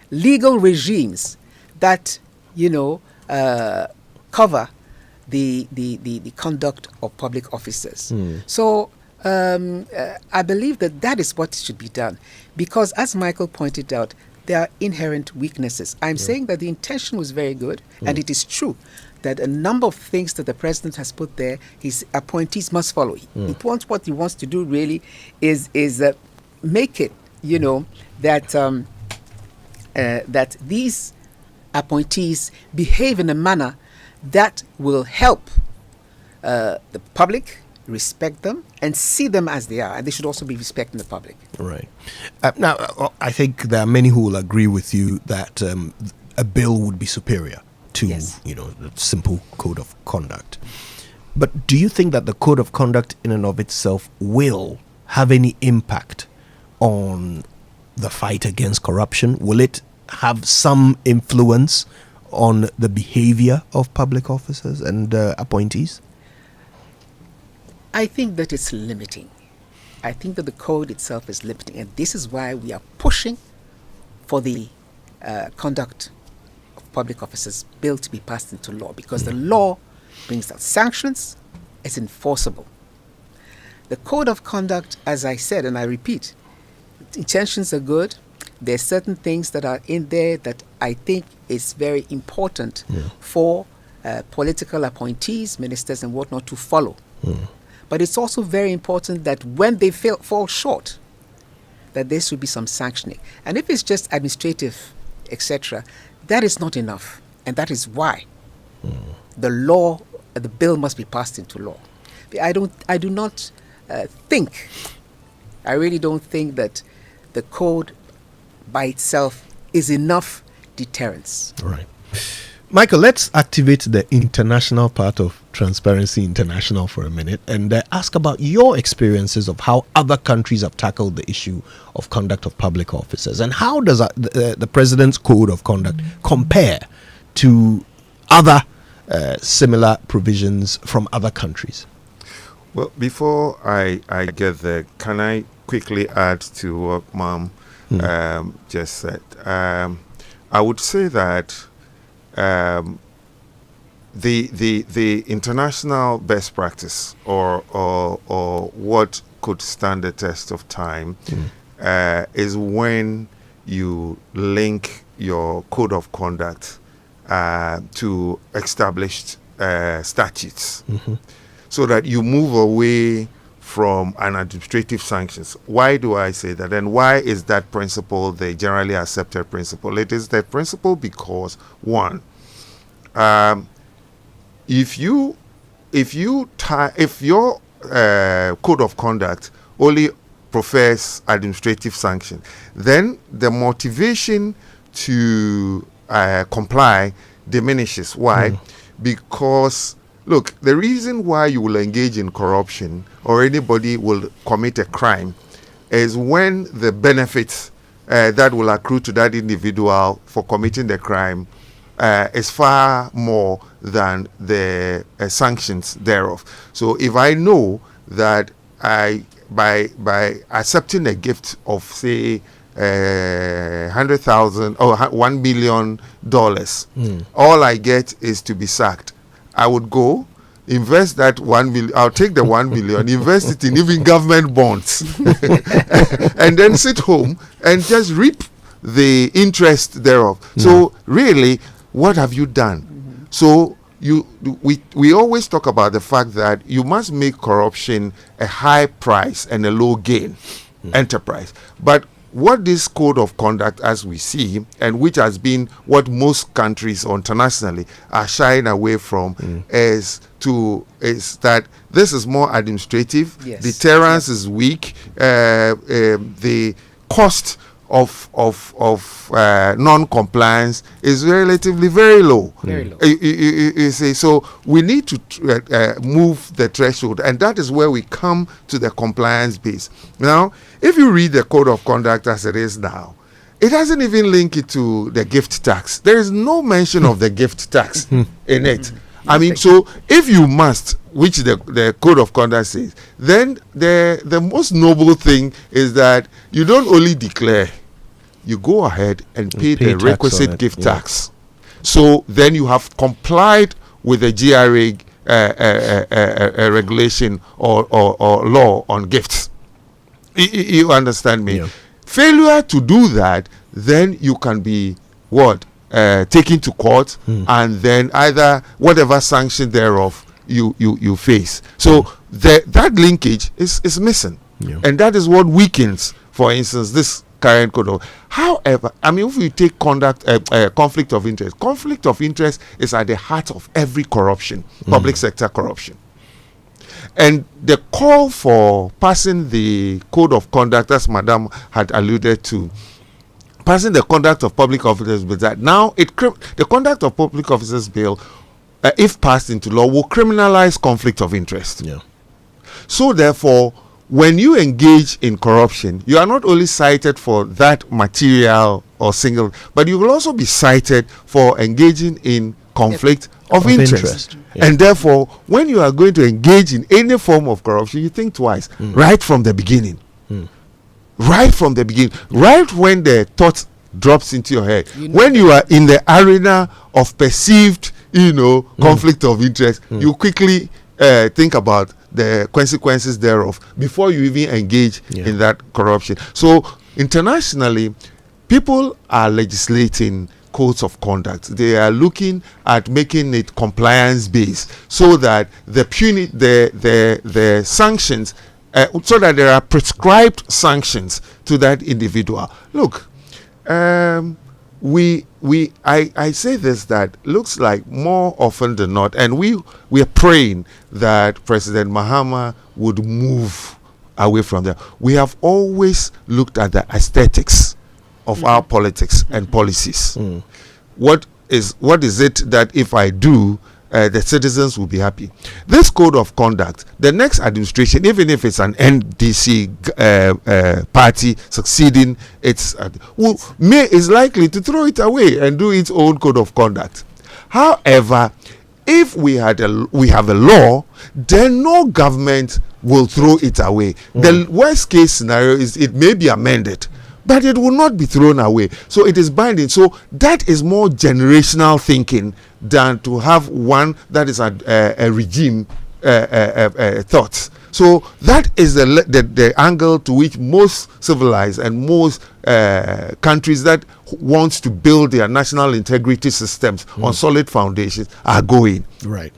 legal regimes that cover the conduct of public officers. So I believe that is what should be done, because as Michael pointed out, there are inherent weaknesses. I'm saying that the intention was very good, and it is true that a number of things that the president has put there, his appointees must follow. What he wants to do really is make it, that that these appointees behave in a manner that will help the public respect them and see them as they are, and they should also be respecting the public. Right. Now, I think there are many who will agree with you that a bill would be superior to the simple code of conduct. But do you think that the code of conduct in and of itself will have any impact on the fight against corruption? Will it have some influence on the behavior of public officers and appointees? I think that it's limiting. I think that the code itself is limiting, and this is why we are pushing for the conduct of public officers bill to be passed into law, because the law brings out sanctions, it's enforceable. The code of conduct, as I said, and I repeat, intentions are good. There are certain things that are in there that I think is very important for political appointees, ministers and whatnot to follow. But it's also very important that when they fall short, that there should be some sanctioning. And if it's just administrative, etc., that is not enough. And that is why the bill must be passed into law. I really don't think that the code by itself is enough deterrence. All right. Michael, let's activate the international part of Transparency International for a minute and ask about your experiences of how other countries have tackled the issue of conduct of public officers, and how does the President's Code of Conduct compare to other similar provisions from other countries? Well, before I get there, can I quickly add to what Mom just said? I would say that the international best practice or what could stand the test of time is when you link your code of conduct to established statutes, so that you move away from an administrative sanctions. Why do I say that? And why is that principle the generally accepted principle? It is the principle because, one, if your code of conduct only prefers administrative sanction, then the motivation to comply diminishes. Why? Because look, the reason why you will engage in corruption or anybody will commit a crime is when the benefits that will accrue to that individual for committing the crime is far more than the sanctions thereof. So if I know that by accepting a gift of, say, 100,000 or $1 million, all I get is to be sacked, I would go invest that 1 million. I'll take the 1 million, invest it in even government bonds, and then sit home and just reap the interest thereof. So really, what have you done? So we always talk about the fact that you must make corruption a high price and a low gain enterprise. But what this code of conduct, as we see, and which has been what most countries internationally are shying away from, is that this is more administrative. Deterrence is weak. The cost of non-compliance is relatively very low. You see, so we need to move the threshold, and that is where we come to the compliance base. Now, if you read the code of conduct as it is now, it doesn't even link it to the gift tax. There is no mention of the gift tax in it. I mean, so if you must, which the code of conduct says, then the most noble thing is that you don't only declare, you go ahead and pay the requisite gift tax. So then you have complied with the GRA regulation or law on gifts. You understand me? Failure to do that, then you can be taken to court, and then either whatever sanction thereof you face. So that linkage is missing, and that is what weakens, for instance, this current code of. However, I mean, if you take conflict of interest is at the heart of every corruption, public sector corruption. And the call for passing the code of conduct, as Madam had alluded to, passing the conduct of public officers bill, that now the conduct of public officers bill, if passed into law, will criminalize conflict of interest. So therefore, when you engage in corruption, you are not only cited for that material or single, but you will also be cited for engaging in conflict of interest. Yeah. And therefore, when you are going to engage in any form of corruption, you think twice, right from the beginning. Right from the beginning, right when the thought drops into your head, when you are in the arena of perceived, conflict of interest, you quickly think about the consequences thereof before you even engage in that corruption. So internationally, people are legislating codes of conduct. They are looking at making it compliance based, so that the sanctions, so that there are prescribed sanctions to that individual. Look, I say this, that looks like more often than not, and we are praying that President Mahama would move away from there. We have always looked at the aesthetics of our politics and policies. What is it that if I do, the citizens will be happy? This code of conduct, the next administration, even if it's an NDC party succeeding, is likely to throw it away and do its own code of conduct. However, if we have a law, then no government will throw it away. The worst case scenario is it may be amended, but it will not be thrown away. So it is binding. So that is more generational thinking than to have one that is a regime thoughts. So that is the angle to which most civilized and most countries that want to build their national integrity systems on solid foundations are going. Right.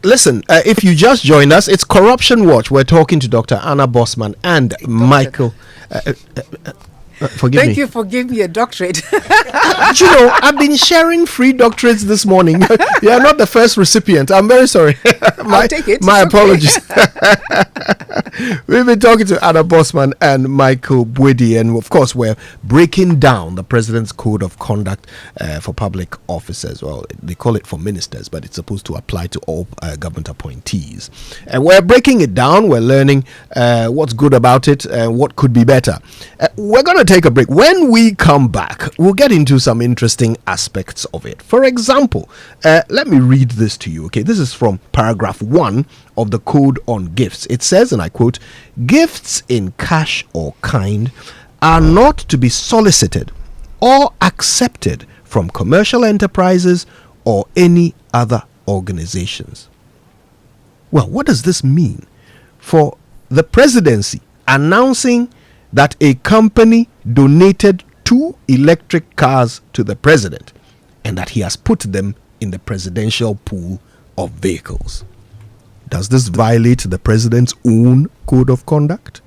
Listen, if you just joined us, it's Corruption Watch. We're talking to Dr. Anna Bosman and Michael. Forgive me. Thank you for giving me a doctorate. I've been sharing free doctorates this morning. You are not the first recipient. I'm very sorry. I'll take it. My apologies. We've been talking to Anna Bosman and Michael Bwedi, and of course we're breaking down the President's Code of Conduct for public officers. Well, they call it for ministers, but it's supposed to apply to all government appointees. And we're breaking it down. We're learning what's good about it and what could be better. We're going to take a break. When we come back, we'll get into some interesting aspects of it. For example, let me read this to you. Okay, this is from paragraph 1 of the Code on Gifts. It says, and I quote, "Gifts in cash or kind are not to be solicited or accepted from commercial enterprises or any other organizations." Well, what does this mean for the presidency announcing that a company donated 2 electric cars to the president and that he has put them in the presidential pool of vehicles? Does this violate the president's own code of conduct?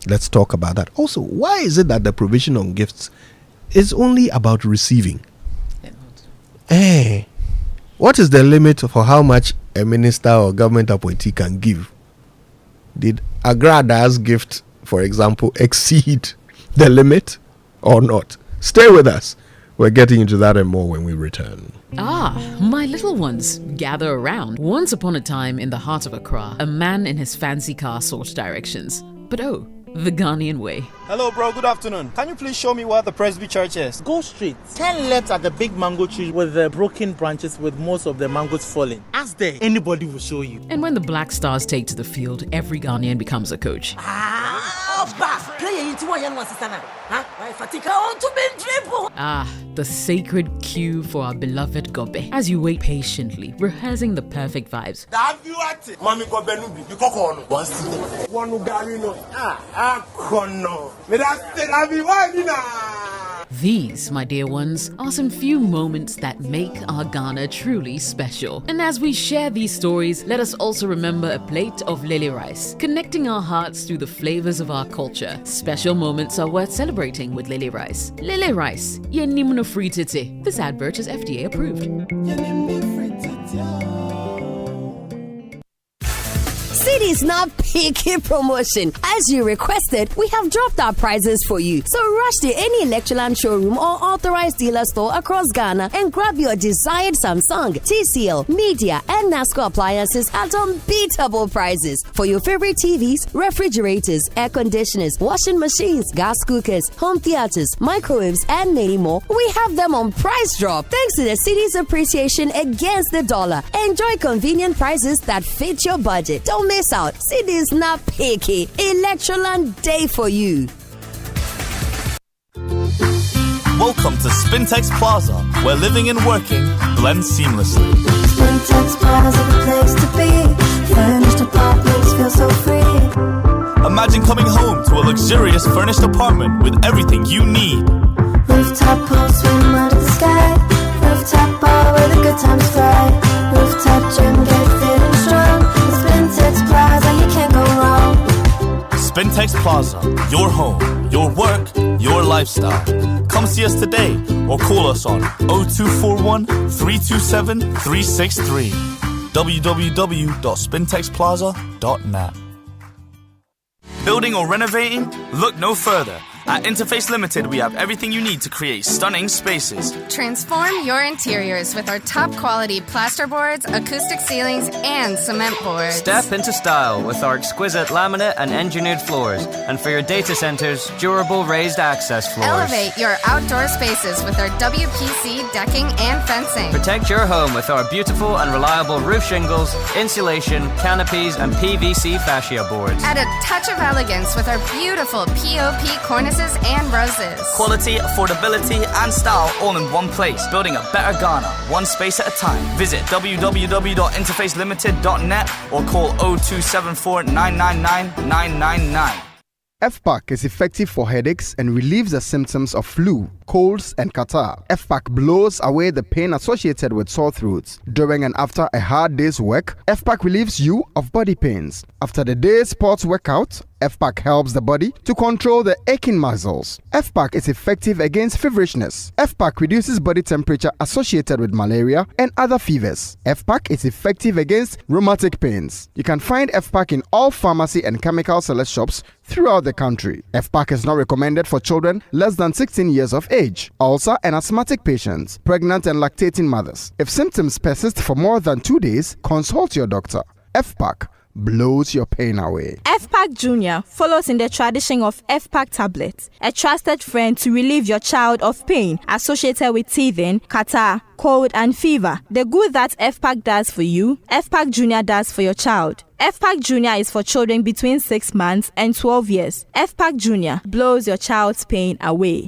Let's talk about that. Also, why is it that the provision on gifts is only about receiving? What is the limit for how much a minister or government appointee can give? Did Agrada's gift, for example, exceed the limit or not? Stay with us. We're getting into that and more when we return. Ah, my little ones, gather around. Once upon a time in the heart of Accra, a man in his fancy car sought directions. But oh, the Ghanaian way. Hello, bro. Good afternoon. Can you please show me where the Presby Church is? Go straight. 10 left at the big mango tree with the broken branches with most of the mangoes falling. Ask there. Anybody will show you. And when the Black Stars take to the field, every Ghanaian becomes a coach. Ah, the sacred cue for our beloved Gobe. As you wait patiently, rehearsing the perfect vibes. These, my dear ones, are some few moments that make our Ghana truly special. And as we share these stories, let us also remember a plate of lele rice, connecting our hearts through the flavors of our culture. Special moments are worth celebrating with lele rice. Lele rice, yenimno fritete. This advert is FDA approved. City's Not Picky promotion. As you requested, we have dropped our prices for you. So rush to any Electroland showroom or authorized dealer store across Ghana and grab your desired Samsung, TCL, Media, and NASCO appliances at unbeatable prices. For your favorite TVs, refrigerators, air conditioners, washing machines, gas cookers, home theaters, microwaves, and many more, we have them on price drop. Thanks to the city's appreciation against the dollar. Enjoy convenient prices that fit your budget. Don't miss out. City's Not Picky. Electroland Day for you. Welcome to Spintex Plaza, where living and working blend seamlessly. Spintex Plaza, the place to be. Furnished apartments feel so free. Imagine coming home to a luxurious furnished apartment with everything you need. Rooftop pool, swim under the sky. Rooftop bar where the good times fly. Rooftop gym, get fit and strong. Spintex Plaza, you can't go wrong. Spintex Plaza, your home, your work, your lifestyle. Come see us today or call us on 0241 327 363. www.spintexplaza.net. Building or renovating? Look no further. At Interface Limited, we have everything you need to create stunning spaces. Transform your interiors with our top quality plasterboards, acoustic ceilings, and cement boards. Step into style with our exquisite laminate and engineered floors. And for your data centers, durable raised access floors. Elevate your outdoor spaces with our WPC decking and fencing. Protect your home with our beautiful and reliable roof shingles, insulation, canopies, and PVC fascia boards. Add a touch of elegance with our beautiful POP cornices and roses. Quality, affordability, and style all in one place. Building a better Ghana, one space at a time. Visit www.interfacelimited.net or call 0274 999 999. FPAC is effective for headaches and relieves the symptoms of flu, colds, and catarrh. FPAC blows away the pain associated with sore throats. During and after a hard day's work, FPAC relieves you of body pains. After the day's sports workout, FPAC helps the body to control the aching muscles. FPAC is effective against feverishness. FPAC reduces body temperature associated with malaria and other fevers. FPAC is effective against rheumatic pains. You can find FPAC in all pharmacy and chemical select shops throughout the country. FPAC is not recommended for children less than 16 years of age, ulcer and asthmatic patients, pregnant and lactating mothers. If symptoms persist for more than 2 days, consult your doctor. FPAC blows your pain away. FPAC Junior follows in the tradition of FPAC tablets, a trusted friend to relieve your child of pain associated with teething, catarrh, cold, and fever. The good that FPAC does for you, FPAC Junior does for your child. FPAC Junior is for children between 6 months and 12 years. FPAC Junior blows your child's pain away.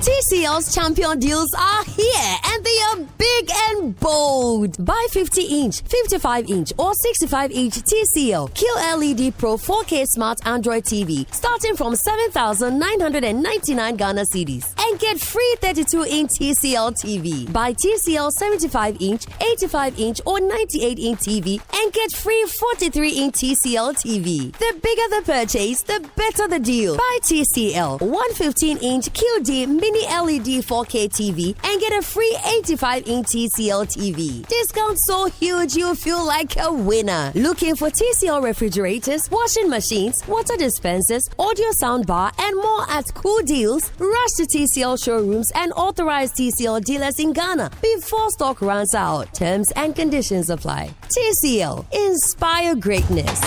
TCL's champion deals are here and they are big and bold. Buy 50-inch, 55-inch or 65-inch TCL QLED Pro 4K Smart Android TV starting from 7,999 Ghana cedis and get free 32-inch TCL TV. Buy TCL 75-inch, 85-inch or 98-inch TV and get free 43-inch TCL TV. The bigger the purchase, the better the deal. Buy TCL 115-inch QD Mini LED 4K TV and get a free 85-inch TCL TV. Discount so huge you'll feel like a winner. Looking for TCL refrigerators, washing machines, water dispensers, audio soundbar, and more at cool deals? Rush to TCL showrooms and authorized TCL dealers in Ghana before stock runs out. Terms and conditions apply. TCL, inspire greatness.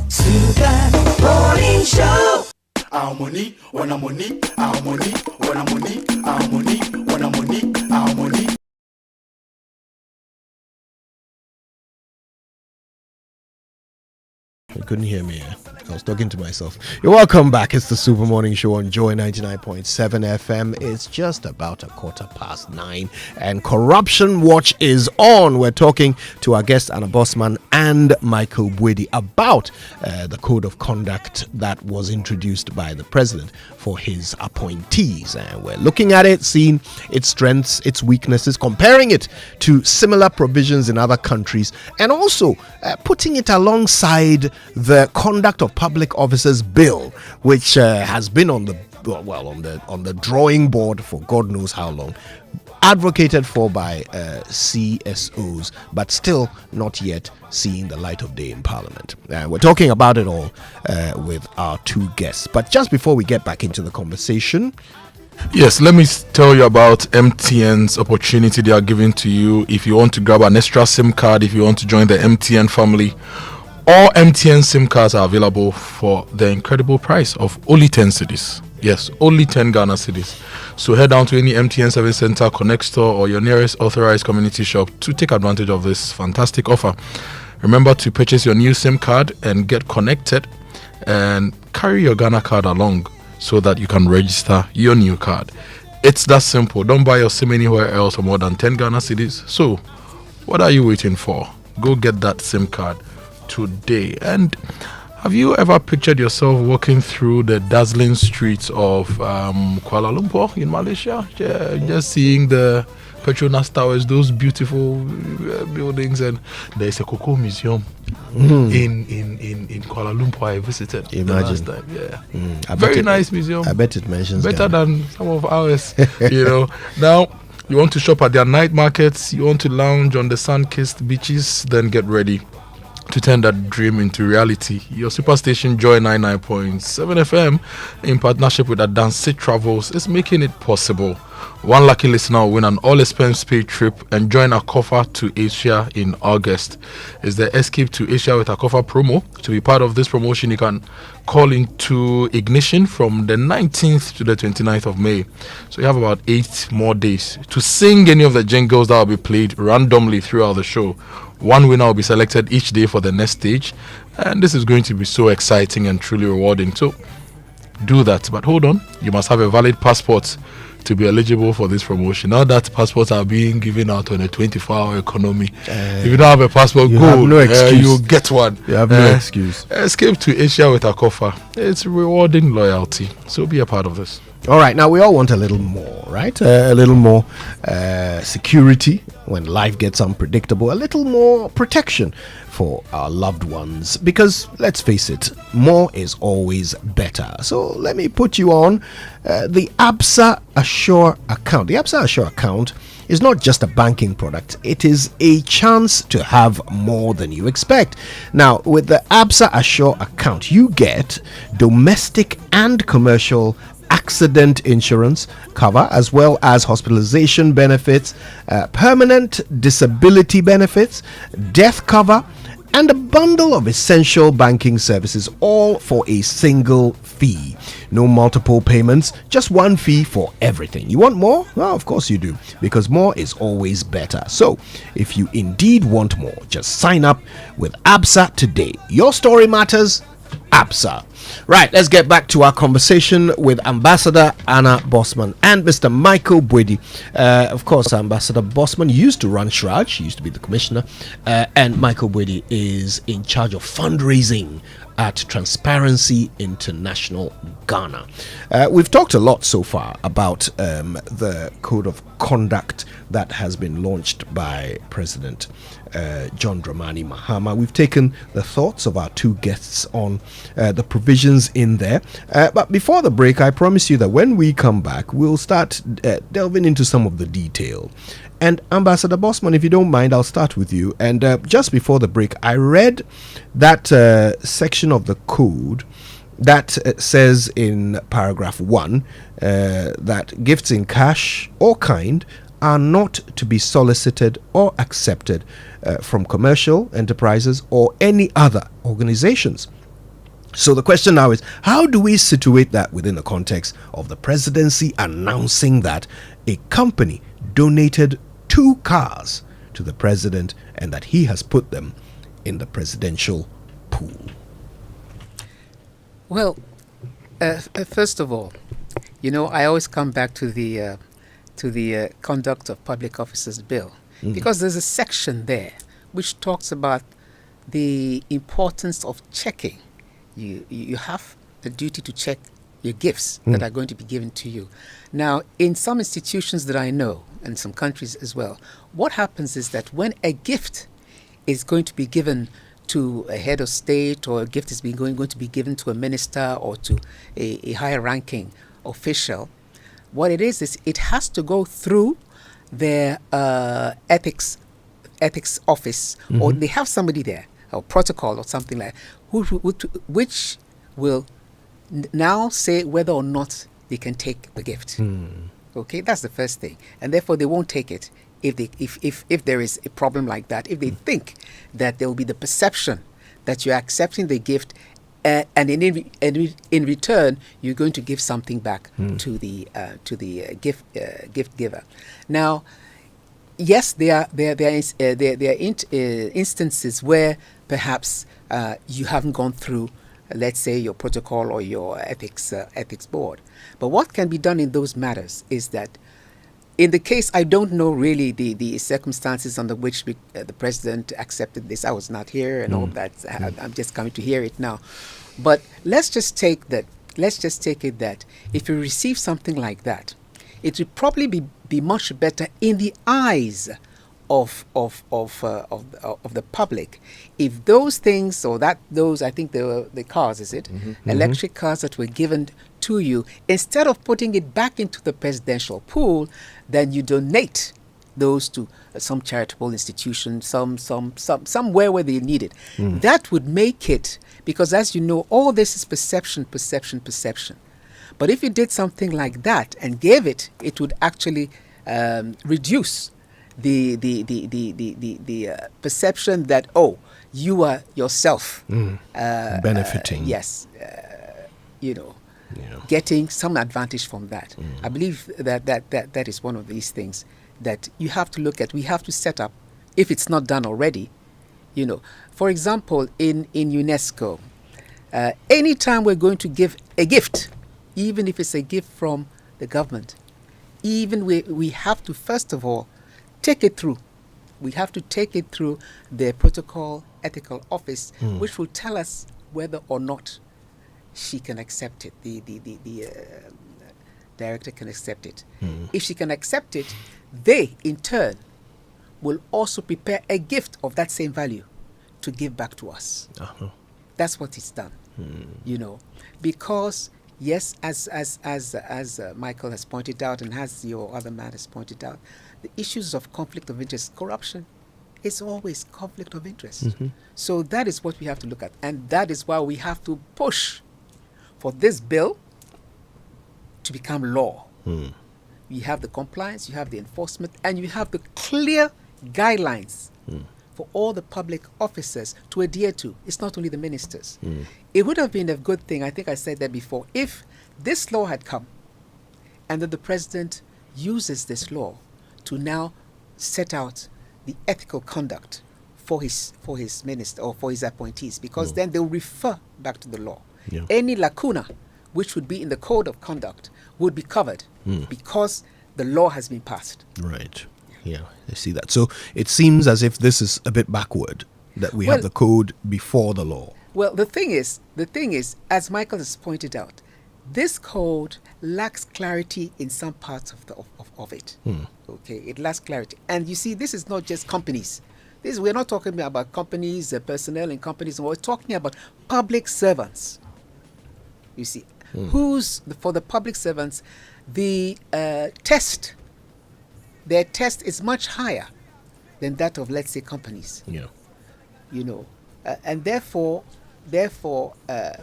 Super Morning Show. Our money, when I'm money, our money, when I'm money, our money, when I'm money, our money. You couldn't hear me. I was talking to myself. You're welcome back. It's the Super Morning Show on Joy 99.7 FM. It's just about 9:15 and Corruption Watch is on. We're talking to our guest Anna Bossman and Michael Bwedi about the code of conduct that was introduced by the president for his appointees. And we're looking at it, seeing its strengths, its weaknesses, comparing it to similar provisions in other countries, and also putting it alongside the Conduct of Public Officers Bill, which has been on the drawing board for God knows how long. advocated for by CSOs, but still not yet seeing the light of day in Parliament. We're talking about it all with our two guests. But just before we get back into the conversation, yes, let me tell you about MTN's opportunity they are giving to you if you want to grab an extra SIM card, if you want to join the MTN family. All MTN SIM cards are available for the incredible price of only 10 cedis. Yes, only 10 Ghana cedis. So head down to any MTN service center, Connect store, or your nearest authorized community shop to take advantage of this fantastic offer. Remember to purchase your new SIM card and get connected, and carry your Ghana card along so that you can register your new card. It's that simple. Don't buy your SIM anywhere else for more than 10 Ghana cedis. So what are you waiting for? Go get that SIM card today. And have you ever pictured yourself walking through the dazzling streets of Kuala Lumpur in Malaysia? Yeah, just seeing the Petronas Towers, those beautiful buildings, and there's a cocoa museum in Kuala Lumpur I visited. Imagine. The last time. Yeah. Very nice museum. I bet it mentions better Ghana. than some of ours. Now you want to shop at their night markets, you want to lounge on the sun-kissed beaches, then get ready to turn that dream into reality. Your superstation Joy 99.7 FM, in partnership with Adansi Travels, is making it possible. One lucky listener will win an all-expense paid trip and join Akofa to Asia in August. It's the Escape to Asia with Akofa promo. To be part of this promotion, you can call into ignition from the 19th to the 29th of May. So you have about 8 more days to sing any of the jingles that will be played randomly throughout the show. One winner will be selected each day for the next stage, and this is going to be so exciting and truly rewarding. So do that, but hold on, you must have a valid passport to be eligible for this promotion. Now that passports are being given out on a 24-hour economy, if you don't have a passport, go. No excuse. You get one. You have no excuse. Escape to Asia with Akofa. It's rewarding loyalty, so be a part of this. All right, now we all want a little more, right? A little more security when life gets unpredictable, a little more protection for our loved ones, because let's face it, more is always better. So let me put you on the Absa Assure account. The Absa Assure account is not just a banking product, it is a chance to have more than you expect. Now, with the Absa Assure account, you get domestic and commercial accident insurance cover, as well as hospitalization benefits, permanent disability benefits, death cover, and a bundle of essential banking services, all for a single fee. No multiple payments, just one fee for everything. You want more? Well, of course you do, because more is always better. So, if you indeed want more, just sign up with ABSA today. Your story matters, ABSA. Right, let's get back to our conversation with Ambassador Anna Bosman and Mr. Michael Bwedi. Of course, Ambassador Bosman used to run SHRAG, she used to be the commissioner, and Michael Bwedi is in charge of fundraising at Transparency International Ghana. We've talked a lot so far about the code of conduct that has been launched by President John Dramani Mahama. We've taken the thoughts of our two guests on the provisions in there. But before the break, I promise you that when we come back, we'll start delving into some of the detail. And Ambassador Bosman, if you don't mind, I'll start with you. And just before the break, I read that section of the code that says in paragraph 1 that gifts in cash or kind are not to be solicited or accepted from commercial enterprises or any other organizations. So the question now is, how do we situate that within the context of the presidency announcing that a company donated 2 cars to the president and that he has put them in the presidential pool? Well, first of all, I always come back to the Conduct of Public Officers Bill, because there's a section there which talks about the importance of checking. You have the duty to check your gifts that are going to be given to you. Now, in some institutions that I know, and some countries as well, what happens is that when a gift is going to be given to a head of state, or a gift is going to be given to a minister or to a higher ranking official, what it is it has to go through their ethics office, or they have somebody there, or protocol or something like that, which will now say whether or not they can take the gift. Okay, that's the first thing, and therefore they won't take it if there is a problem like that. If they think that there will be the perception that you're accepting the gift, and in return you're going to give something back to the gift giver. Now, yes, there are instances where perhaps you haven't gone through, let's say, your protocol or your ethics board. But what can be done in those matters is that, in the case, I don't know really the circumstances under which the president accepted this. I was not here and all that. I'm just coming to hear it now. But let's just take it that if you receive something like that, it would probably be much better in the eyes of the public if those things, or those, I think they were the cars, is it? Electric cars that were given to you, instead of putting it back into the presidential pool, then you donate those to some charitable institution, somewhere where they need it. That would make it, because as you know, all this is perception. But if you did something like that and gave it, it would actually reduce the perception that, oh, you are yourself benefiting. Yes, getting some advantage from that. I believe that is one of these things that you have to look at. We have to set up, if it's not done already, for example, in UNESCO, anytime we're going to give a gift, even if it's a gift from the government, even we have to first of all take it through. We have to take it through the protocol ethical office, which will tell us whether or not she can accept it. The director can accept it. If she can accept it, they in turn will also prepare a gift of that same value to give back to us. That's what it's done. Because yes, as Michael has pointed out, and as your other man has pointed out, the issues of conflict of interest, corruption, is always conflict of interest. So that is what we have to look at, and that is why we have to push for this bill to become law. You have the compliance, you have the enforcement, and you have the clear guidelines for all the public officers to adhere to. It's not only the ministers. It would have been a good thing, I think I said that before, if this law had come and that the president uses this law to now set out the ethical conduct for his minister or for his appointees, because then they'll refer back to the law. Any lacuna which would be in the code of conduct would be covered because the law has been passed. Right. Yeah, I see that. So it seems as if this is a bit backward, that we have the code before the law. Well, the thing is, as Michael has pointed out, this code lacks clarity in some parts of it. Okay, it lacks clarity. And you see, this is not just companies. We're not talking about companies, personnel in companies. We're talking about public servants. You see, for the public servants, the test is much higher than that of, let's say, companies. And therefore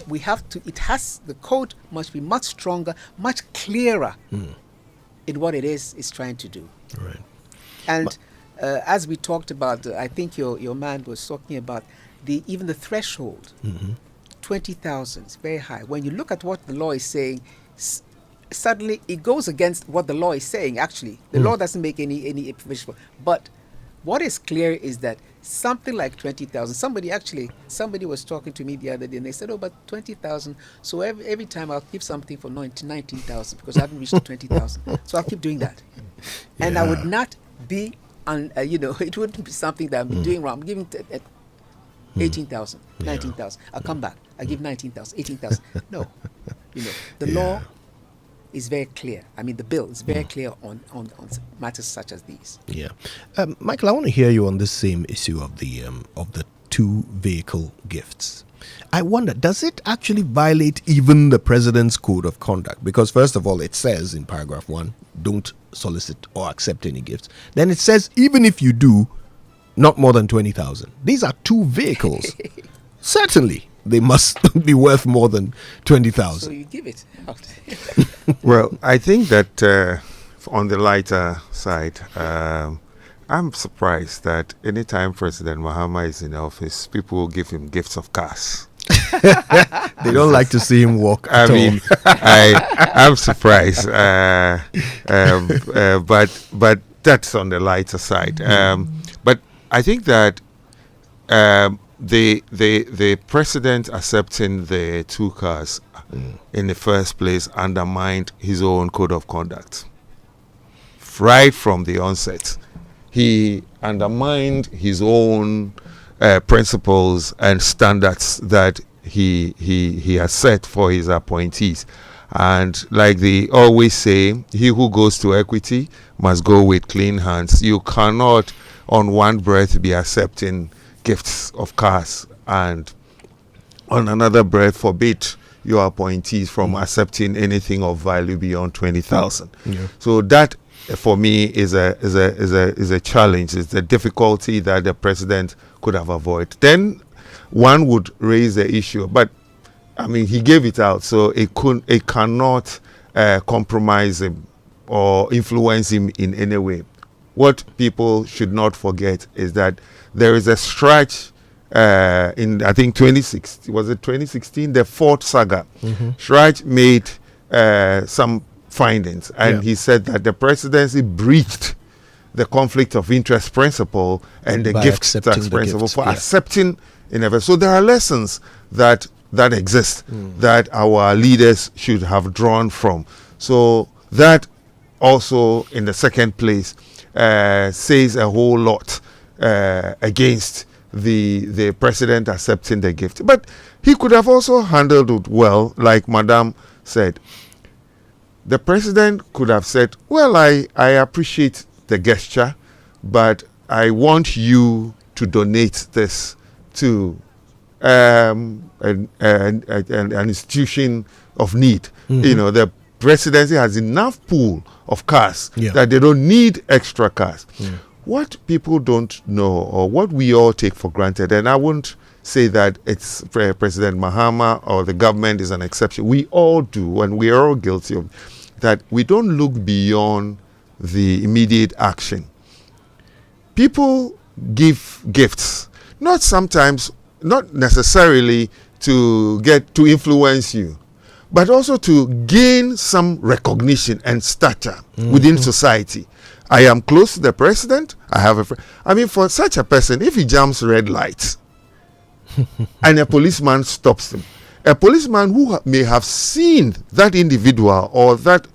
we have to. The code must be much stronger, much clearer in what it is it's trying to do. Right. And as we talked about, I think your man was talking about even the threshold. 20,000 is very high. When you look at what the law is saying, suddenly it goes against what the law is saying. Actually, the law doesn't make any provision. But what is clear is that something like 20,000. Somebody was talking to me the other day, and they said, "Oh, but 20,000. So every time I'll give something for 19,000 because I haven't reached the 20,000. So I'll keep doing that, and I would not be, it wouldn't be something that I'm doing wrong. I'm giving 18,000, 19,000. I'll come back. I give 19,000, 18,000. No, the law is very clear. I mean, the bill is very clear on matters such as these. Yeah, Michael, I want to hear you on this same issue of the 2 vehicle gifts. I wonder, does it actually violate even the president's code of conduct? Because first of all, it says in paragraph 1, don't solicit or accept any gifts. Then it says, even if you do, not more than 20,000. These are 2 vehicles. Certainly, they must be worth more than 20,000. So you give it out. Well, I think that on the lighter side, I'm surprised that anytime President Mahama is in office, people will give him gifts of cars. They don't like to see him walk. I mean, I'm surprised, but that's on the lighter side. But I think that the president accepting the 2 cars in the first place undermined his own code of conduct. Right from the onset, he undermined his own principles and standards that he has set for his appointees. And like they always say, he who goes to equity must go with clean hands. You cannot on one breath be accepting gifts of cars and on another breath forbid your appointees from accepting anything of value beyond 20,000. Yeah. So that for me is a challenge. It's a difficulty that the president could have avoided. Then one would raise the issue, but I mean he gave it out, so it cannot compromise him or influence him in any way. What people should not forget is that there is a stretch in I think 2016, the Ford saga. Stretch made some findings, and he said that the presidency breached the conflict of interest principle and the gift tax principle for accepting in ever. So there are lessons that exist that our leaders should have drawn from. So that also in the second place says a whole lot against the president accepting the gift. But he could have also handled it well, like Madam said. The president could have said, well, I appreciate the gesture, but I want you to donate this to an institution of need. You know, the presidency has enough pool of cars that they don't need extra cars. What people don't know, or what we all take for granted, and I won't say that it's President Mahama or the government is an exception. We all do, and we are all guilty of that. We don't look beyond the immediate action. People give gifts, not necessarily to influence you, but also to gain some recognition and stature within society. I am close to the president. I have a friend. I mean, for such a person, if he jumps red lights and a policeman stops him, a policeman who may have seen that individual or that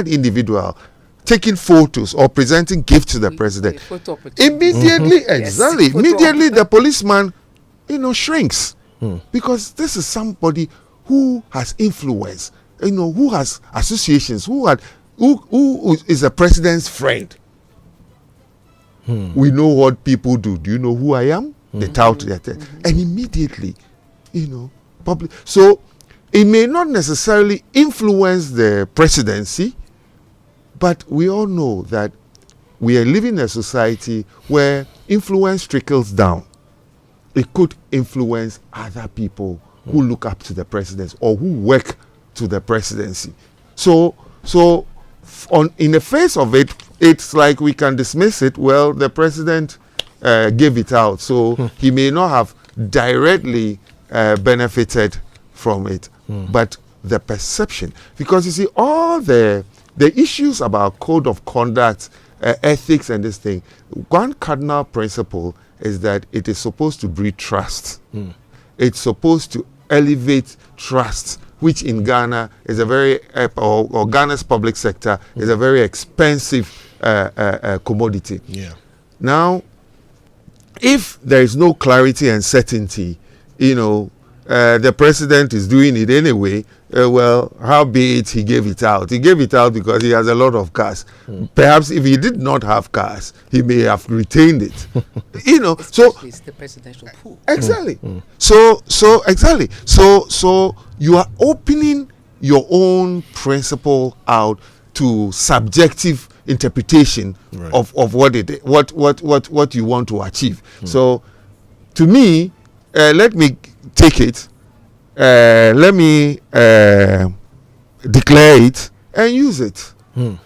individual taking photos or presenting gifts to the president, immediately, immediately the policeman, shrinks because this is somebody who has influence, who has associations, who is the president's friend. We know what people do. Do you know who I am? They tout that, and immediately, public. So it may not necessarily influence the presidency, but we all know that we are living in a society where influence trickles down. It could influence other people who look up to the president or who work to the presidency. So in the face of it, it's like we can dismiss it. Well, the president gave it out, so he may not have directly benefited from it, but the perception. Because you see, all the issues about code of conduct, ethics, and this thing, one cardinal principle is that it is supposed to breed trust. It's supposed to elevate trust, which in Ghana is a very, or Ghana's public sector is a very expensive commodity. Now, if there is no clarity and certainty, the president is doing it anyway. Well, how be it, he gave it out. He gave it out because he has a lot of cars. Perhaps if he did not have cars, he may have retained it. So it's the presidential pool. Exactly. So exactly. So you are opening your own principle out to subjective interpretation of what you want to achieve. So to me, let me take it. Let me declare it and use it.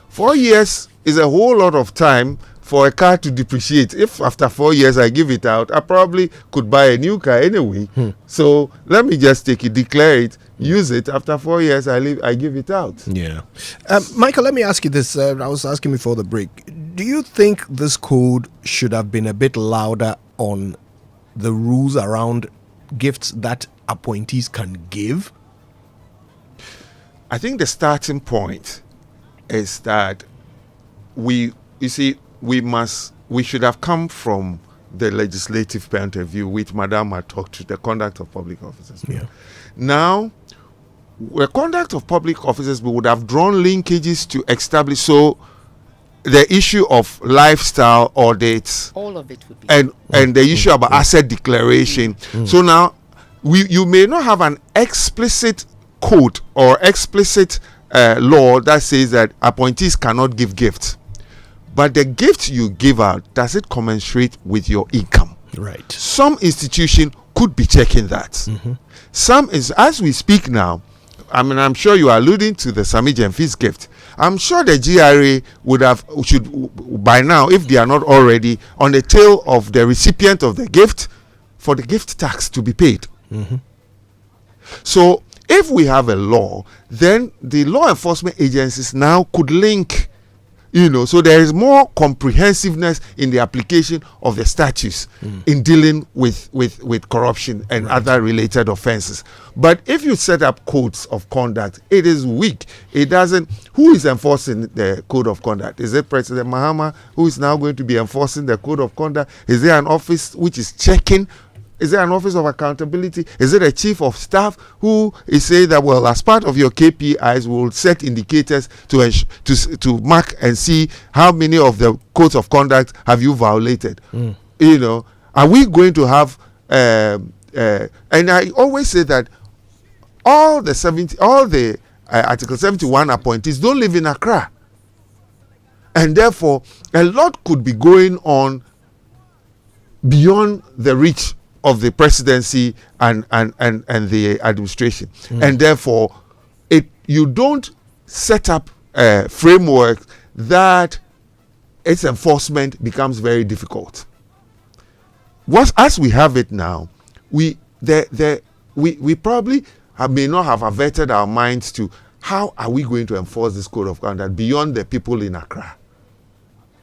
4 years is a whole lot of time for a car to depreciate. If after 4 years I give it out, I probably could buy a new car anyway. So let me just take it, declare it, use it. After 4 years, I give it out. Yeah. Michael, let me ask you this. I was asking before the break. Do you think this code should have been a bit louder on the rules around gifts that appointees can give? I think the starting point is that we should have come from the legislative point of view, which Madam had talked to, the conduct of public officers. Yeah. Now, the conduct of public officers, we would have drawn linkages to establish, so the issue of lifestyle audits, all of it would be, and the issue about asset declaration. So now, you may not have an explicit code or explicit law that says that appointees cannot give gifts, but the gift you give out, does it commensurate with your income? Right. Some institution could be checking that. Some is, as we speak now, I mean, I'm sure you are alluding to the Sami Jemfi's gift. I'm sure the GRA should by now, if they are not already, on the tail of the recipient of the gift, for the gift tax to be paid. So if we have a law, then the law enforcement agencies now could link, so there is more comprehensiveness in the application of the statutes in dealing with corruption and other related offenses. But if you set up codes of conduct, it is weak. It doesn't. Who is enforcing the code of conduct? Is it President Mahama who is now going to be enforcing the code of conduct? Is there an office which is checking? Is there an office of accountability? Is it a chief of staff who is saying that, well, as part of your KPIs, we'll set indicators to mark and see how many of the codes of conduct have you violated? Are we going to have? And I always say that all the Article 71 appointees don't live in Accra, and therefore a lot could be going on beyond the reach of the presidency and the administration. And therefore you don't set up a framework that its enforcement becomes very difficult. As we have it now, we probably may not have averted our minds to how are we going to enforce this code of conduct beyond the people in Accra.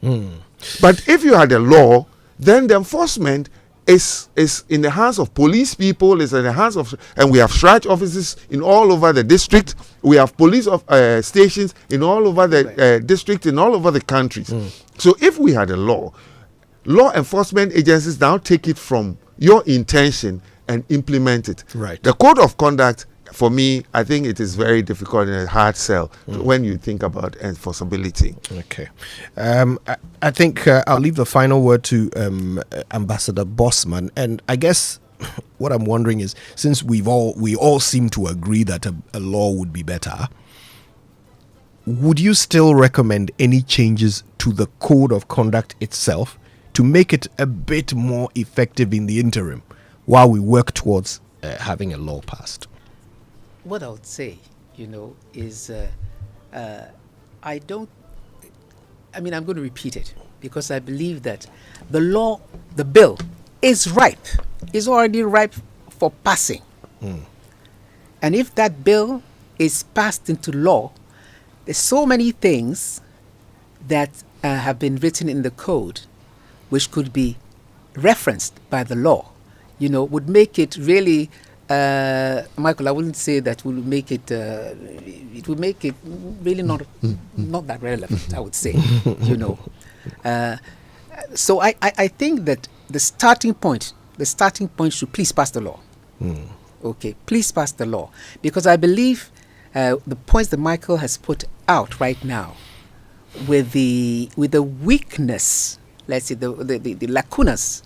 But if you had a law, then the enforcement is in the hands of police people, is in the hands of, and we have SHRAJ offices in all over the district. We have police stations in all over the district, in all over the countries. So if we had a law enforcement agencies now take it from your intention and implement it. Right. The code of conduct, for me, I think it is very difficult and a hard sell when you think about enforceability. Okay. I think I'll leave the final word to Ambassador Bosman. And I guess what I'm wondering is, since we all seem to agree that a law would be better, would you still recommend any changes to the code of conduct itself to make it a bit more effective in the interim while we work towards having a law passed? What I would say, is I'm going to repeat it because I believe that the bill is ripe, is already ripe for passing. And if that bill is passed into law, there's so many things that have been written in the code which could be referenced by the law, would make it really, Michael, I wouldn't say that will make it, it would make it really not that relevant, I would say, So I think that the starting point should please pass the law. okay, please pass the law. Because I believe the points that Michael has put out right now, with the weakness, let's say the lacunas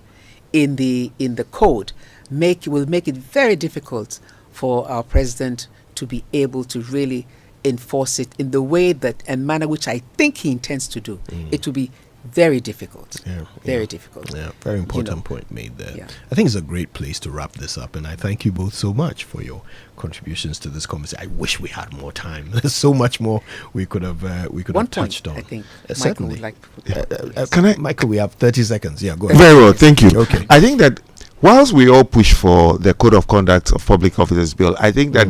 in the code, will make it very difficult for our president to be able to really enforce it in the way that and manner which I think he intends to do. It will be very difficult. Very difficult. Yeah, very important point made there. Yeah. I think it's a great place to wrap this up, and I thank you both so much for your contributions to this conversation. I wish we had more time. There's so much more we could have touched on. I think certainly. Michael would like. Can I? Michael, we have 30 seconds. Yeah, go ahead. Very well, thank you. Okay. I think that whilst we all push for the Code of Conduct of Public Officers Bill, I think that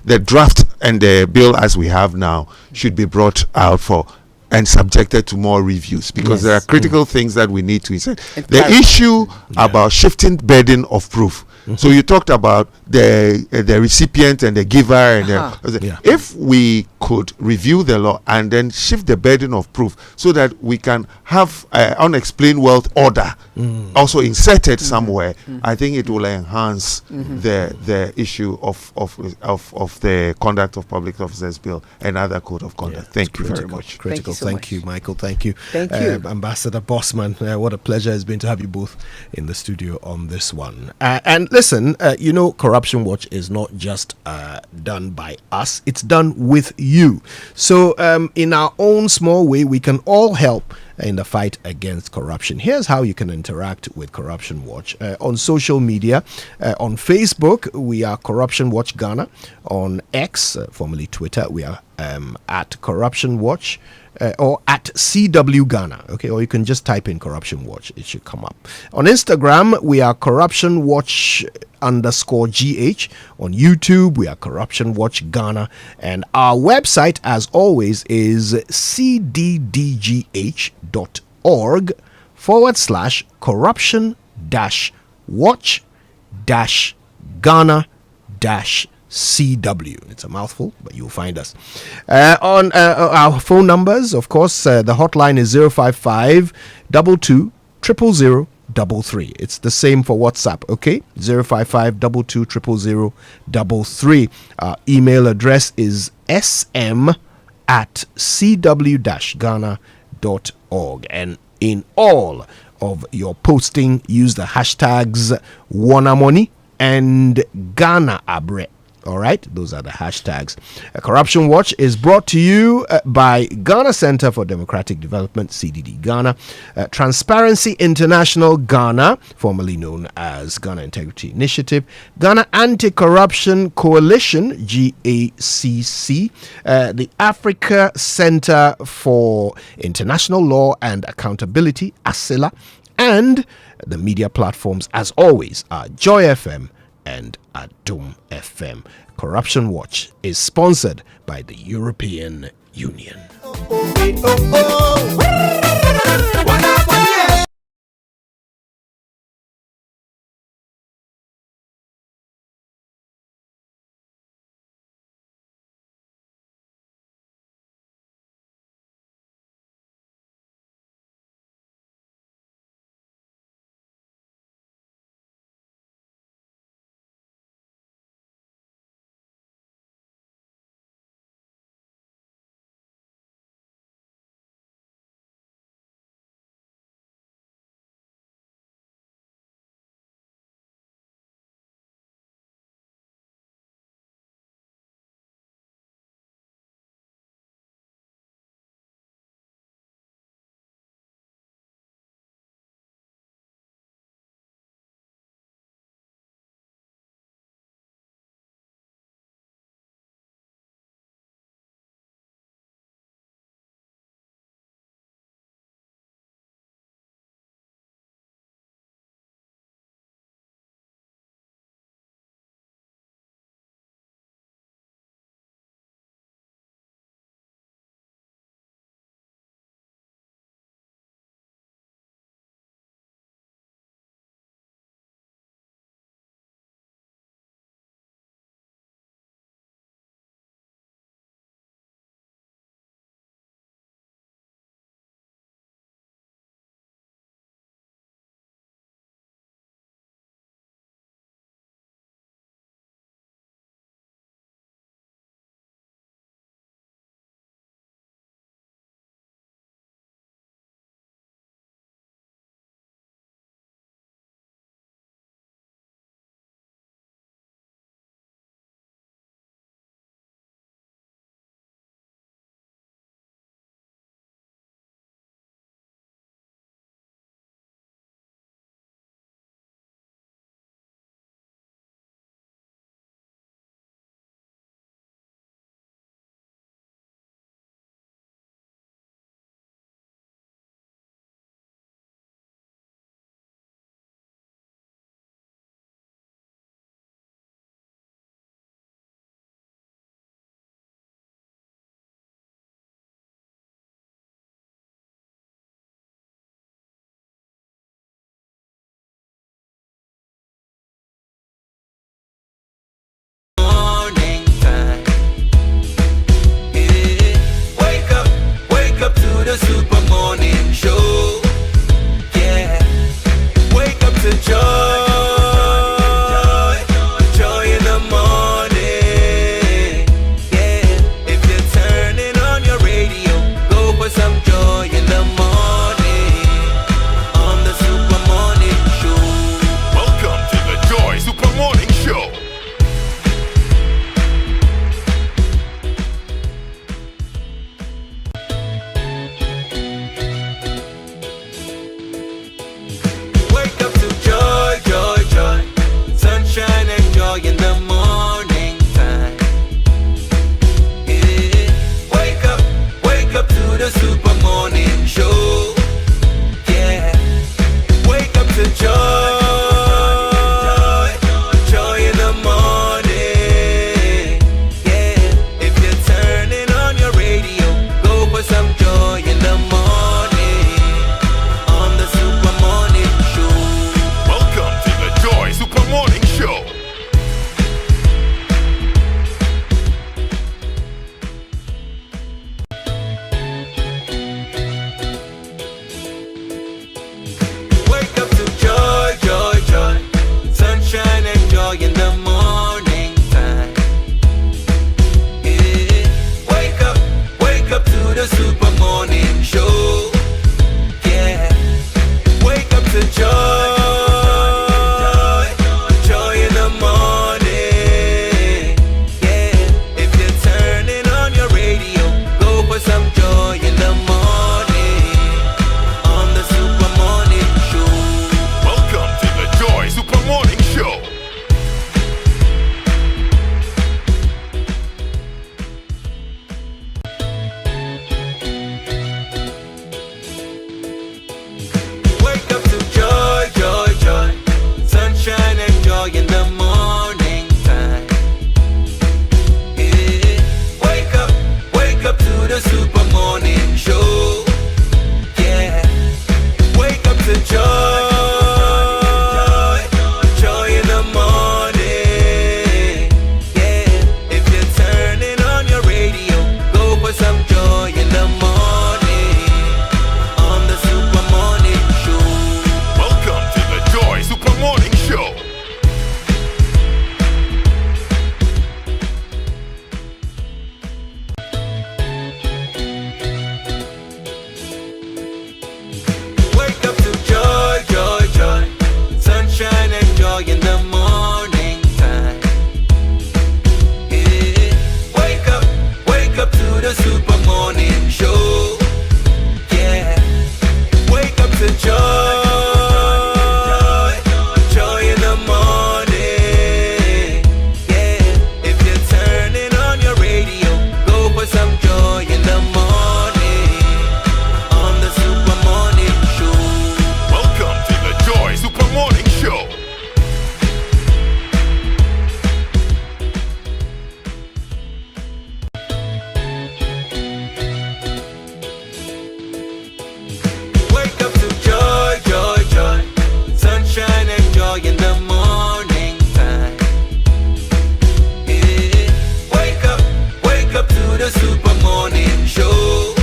the draft and the bill as we have now should be brought out for and subjected to more reviews, because there are critical things that we need to insert. The issue about shifting burden of proof. So you talked about the recipient and the giver, and if we could review the law and then shift the burden of proof so that we can have unexplained wealth order also inserted somewhere, I think it will enhance the issue of the Conduct of Public Officers Bill and other Code of Conduct. Thank you very much. Critical. Thank you, Michael. Thank you. Thank you. Ambassador Bossman. What a pleasure it's been to have you both in the studio on this one. And listen, Corruption Watch is not just done by us, it's done with you. So in our own small way, we can all help in the fight against corruption. Here's how you can interact with Corruption Watch. On social media, on Facebook, we are Corruption Watch Ghana. On X, formerly Twitter, we are at Corruption Watch. Or at CW Ghana, okay, or you can just type in Corruption Watch, it should come up. On Instagram, we are Corruption Watch _GH. On YouTube, we are Corruption Watch Ghana, and our website, as always, is cdd.org/corruption-watch-Ghana-CW. It's a mouthful, but you'll find us. On our phone numbers, of course, the hotline is 055 22 000 33. It's the same for WhatsApp, okay? 055 22 000 33. Our email address is sm@cw-ghana.org. And in all of your posting, use the hashtags Wanamoni and Ghana Abre. All right, those are the hashtags. Corruption Watch is brought to you by Ghana Center for Democratic Development, CDD Ghana, Transparency International Ghana, formerly known as Ghana Integrity Initiative, Ghana Anti-Corruption Coalition, GACC, the Africa Center for International Law and Accountability, ASILA, and the media platforms, as always, are Joy FM and Adom FM. Corruption Watch is sponsored by the European Union. some joy in the morning on the Super Morning Show. Welcome to the Joy Super Morning Show. Wake up to joy, joy, joy. Sunshine and joy in the morning time. Yeah. Wake up to the Super Morning Show. Yeah. Wake up to joy. Joy in the morning. Yeah. If you're turning on your radio, go for some joy in the morning on the Super Morning Show. Welcome to the Joy Super Morning Show. Wake up to joy, joy, joy. Sunshine and joy in the morning time. Yeah. Wake up to the Super Morning Show. Yeah. Wake up to joy. Joy in the morning. Yeah. If you're turning on your radio, go for some joy in the morning on the Super Morning Show. Welcome to the Joy Super Morning Show. Wake up to joy, joy, joy. Sunshine and joy in the morning time. Yeah. Wake up to the Super Morning Show. Yeah. Wake up to joy. Joy in the morning. Yeah. If you're turning on your radio, go for some joy in the morning on the Super Morning Show. Welcome to the Joy Super Morning Show. Wake up to joy, joy, joy. Sunshine and joy in the morning time. Yeah. Wake up to the Super Morning Show. Yeah. Wake up to joy. Joy in the morning. Yeah. If you're turning on your radio, go for some joy in the morning on the Super Morning Show. Welcome to the Joy Super Morning Show. Wake up to joy, joy, joy. Sunshine and joy in the morning time. Yeah. Wake up to the Super Morning Show.